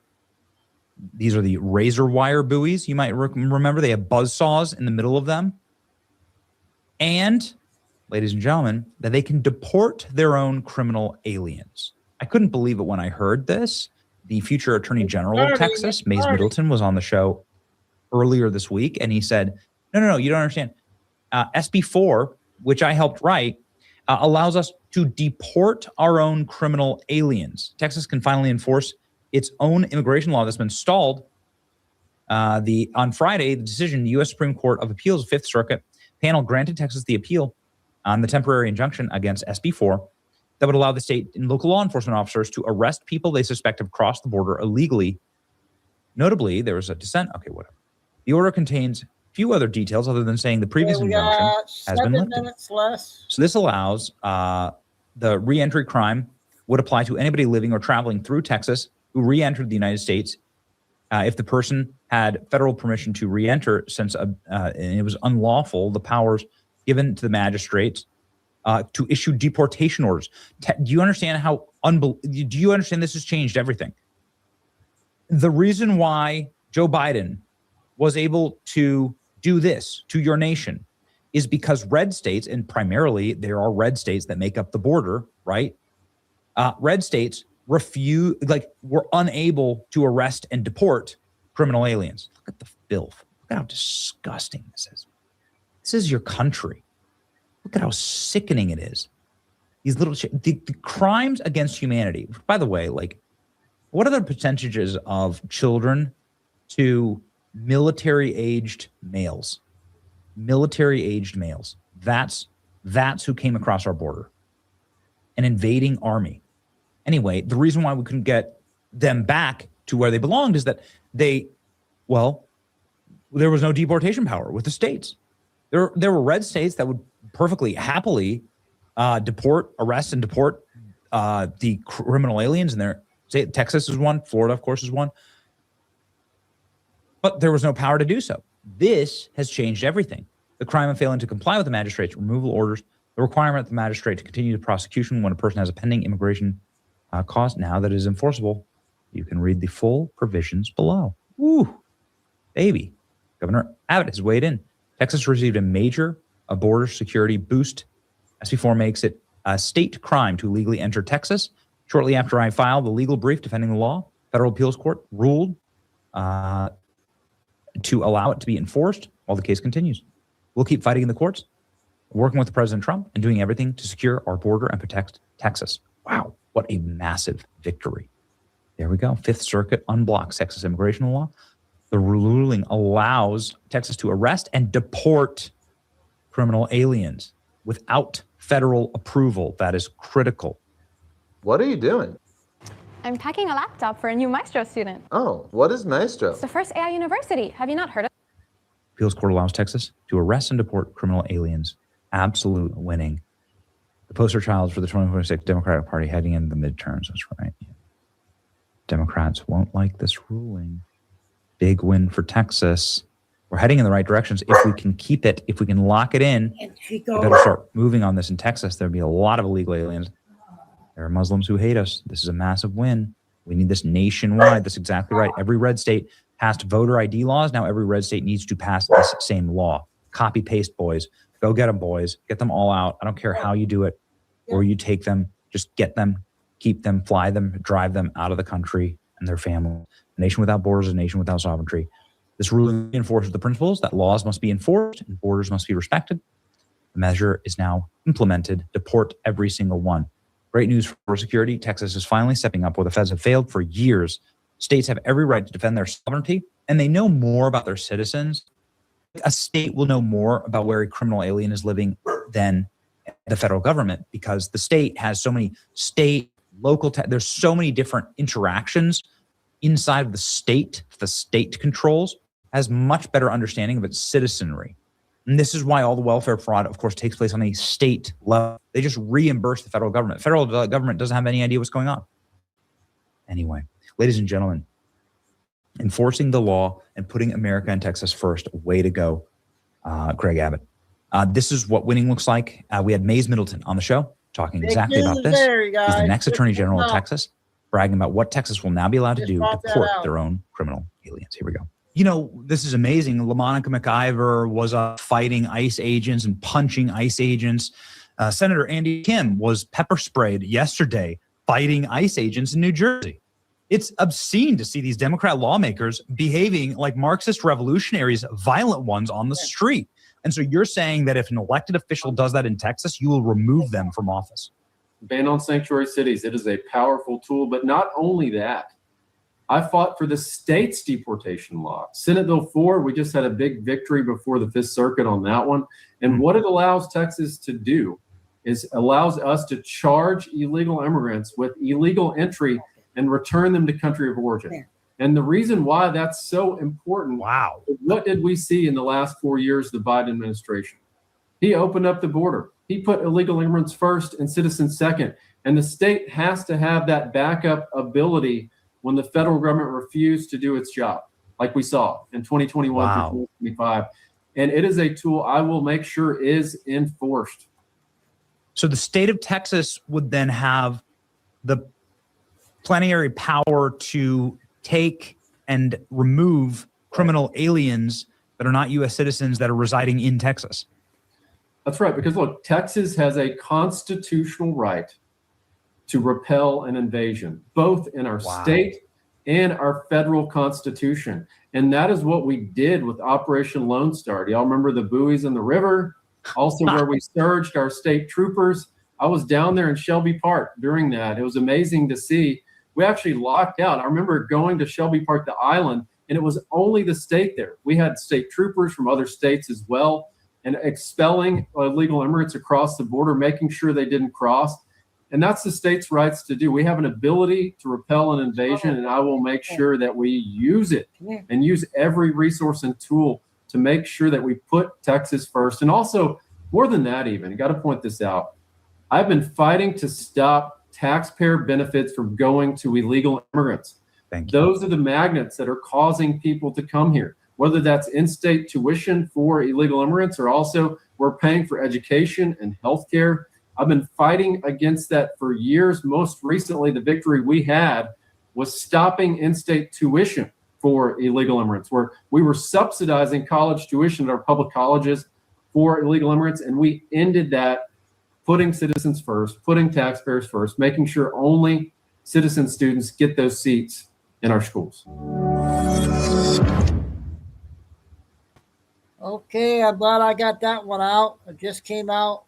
These are the razor wire buoys. You might remember they have buzzsaws in the middle of them. And, ladies and gentlemen, that they can deport their own criminal aliens. I couldn't believe it when I heard this. The future Attorney General of Texas, Mays Middleton, was on the show earlier this week, and he said, no, you don't understand. SB 4, which I helped write, allows us to deport our own criminal aliens. Texas can finally enforce its own immigration law that's been stalled. On Friday, the decision, the U.S. Supreme Court of Appeals, Fifth Circuit panel granted Texas the appeal on the temporary injunction against SB 4 that would allow the state and local law enforcement officers to arrest people they suspect have crossed the border illegally. Notably, there was a dissent. Okay, whatever. The order contains few other details other than saying the previous injunction has been lifted. 7 minutes less. So this allows the reentry crime would apply to anybody living or traveling through Texas who re-entered the United States if the person had federal permission to re-enter since and it was unlawful, the powers given to the magistrates to issue deportation orders. Do you understand how do you understand this has changed everything? The reason why Joe Biden was able to do this to your nation is because red states, and primarily there are red states that make up the border, right? Red states were unable to arrest and deport criminal aliens. Look at the filth. Look at how disgusting this is. This is your country. Look at how sickening it is. These little the crimes against humanity. By the way, like, what are the percentages of children to military-aged males. Military-aged males. That's who came across our border. An invading army. Anyway, the reason why we couldn't get them back to where they belonged is that there was no deportation power with the states. There were red states that would perfectly happily arrest and deport the criminal aliens in their state. Texas is one. Florida, of course, is one. But there was no power to do so. This has changed everything. The crime of failing to comply with the magistrate's removal orders, the requirement of the magistrate to continue the prosecution when a person has a pending immigration cause. Now that it is enforceable, you can read the full provisions below. Woo, baby. Governor Abbott has weighed in. Texas received a major border security boost. SB4 makes it a state crime to illegally enter Texas. Shortly after I filed the legal brief defending the law, federal appeals court ruled to allow it to be enforced while the case continues. We'll keep fighting in the courts, working with President Trump, and doing everything to secure our border and protect Texas. Wow, what a massive victory. There we go. Fifth Circuit unblocks Texas immigration law. The ruling allows Texas to arrest and deport criminal aliens without federal approval. That is critical. What are you doing? I'm packing a laptop for a new Maestro student. Oh, what is Maestro? It's the first AI university. Have you not heard of it? Appeals court allows Texas to arrest and deport criminal aliens. Absolute winning. The poster child for the 2026 Democratic Party heading into the midterms. That's right. Democrats won't like this ruling. Big win for Texas. We're heading in the right directions. If we can keep it, if we can lock it in, we better start moving on this in Texas. There'll be a lot of illegal aliens. There are Muslims who hate us. This is a massive win. We need this nationwide. That's exactly right. Every red state passed voter ID laws. Now every red state needs to pass this same law. Copy paste, boys. Go get them, boys. Get them all out. I don't care how you do it or you take them. Just get them, keep them, fly them, drive them out of the country and their family. A nation without borders is a nation without sovereignty. This ruling reinforces the principles that laws must be enforced and borders must be respected. The measure is now implemented. Deport every single one. Great news for security. Texas is finally stepping up where the feds have failed for years. States have every right to defend their sovereignty, and they know more about their citizens. A state will know more about where a criminal alien is living than the federal government because the state has so many there's so many different interactions inside of the state controls, has much better understanding of its citizenry. And this is why all the welfare fraud, of course, takes place on a state level. They just reimburse the federal government. The federal government doesn't have any idea what's going on. Anyway, ladies and gentlemen, enforcing the law and putting America and Texas first, way to go, Greg Abbott. This is what winning looks like. We had Mays Middleton on the show talking exactly about this. He's the next Attorney General of Texas, bragging about what Texas will now be allowed to do to deport their own criminal aliens. Here we go. You know, this is amazing. LaMonica McIver was fighting ICE agents and punching ICE agents. Senator Andy Kim was pepper sprayed yesterday fighting ICE agents in New Jersey. It's obscene to see these Democrat lawmakers behaving like Marxist revolutionaries, violent ones on the street. And so you're saying that if an elected official does that in Texas, you will remove them from office? Ban on sanctuary cities. It is a powerful tool, but not only that. I fought for the state's deportation law. Senate Bill 4, we just had a big victory before the Fifth Circuit on that one. And what it allows Texas to do is allows us to charge illegal immigrants with illegal entry and return them to country of origin. And the reason why that's so important, what did we see in the last 4 years of the Biden administration? He opened up the border. He put illegal immigrants first and citizens second. And the state has to have that backup ability when the federal government refused to do its job, like we saw in 2021 through 2025. And it is a tool I will make sure is enforced. So the state of Texas would then have the plenary power to take and remove criminal aliens that are not U.S. citizens that are residing in Texas. That's right, because look, Texas has a constitutional right to repel an invasion, both in our state and our federal constitution. And that is what we did with Operation Lone Star. Do y'all remember the buoys in the river? Also where we surged our state troopers. I was down there in Shelby Park during that. It was amazing to see. We actually locked out. I remember going to Shelby Park, the island, and it was only the state there. We had state troopers from other states as well, and expelling illegal immigrants across the border, making sure they didn't cross. And that's the state's rights to do. We have an ability to repel an invasion, and I will make sure that we use it and use every resource and tool to make sure that we put Texas first. And also, more than that even, I got to point this out. I've been fighting to stop taxpayer benefits from going to illegal immigrants. Those are the magnets that are causing people to come here, whether that's in-state tuition for illegal immigrants, or also we're paying for education and healthcare. I've been fighting against that for years. Most recently, the victory we had was stopping in-state tuition for illegal immigrants, where we were subsidizing college tuition at our public colleges for illegal immigrants, and we ended that, putting citizens first, putting taxpayers first, making sure only citizen students get those seats in our schools. Okay, I'm glad I got that one out. It just came out.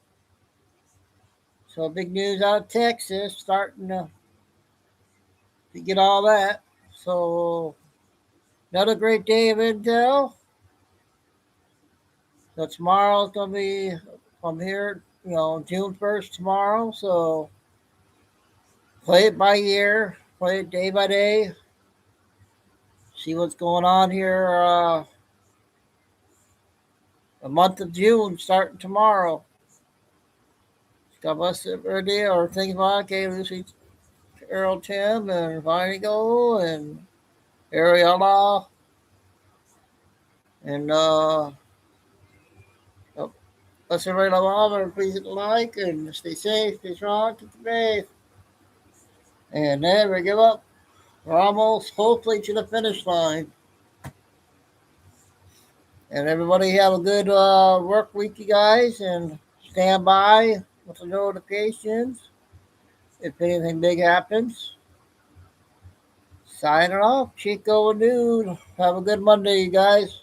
So big news out of Texas, starting to get all that. So another great day of intel. So tomorrow's going to be, I'm here, June 1st tomorrow. So play it by ear, play it day by day. See what's going on here. The month of June starting tomorrow. God bless everybody, or think about, okay, Lucy, Earl, Tim, and Vigo, and Ariella, and bless everybody love all, and please hit the like, and stay safe, stay strong, keep the faith. And never give up. We're almost, hopefully, to the finish line. And everybody have a good work week, you guys, and stand by with the notifications if anything big happens. Signing off, Chico and Dude. Have a good Monday, you guys.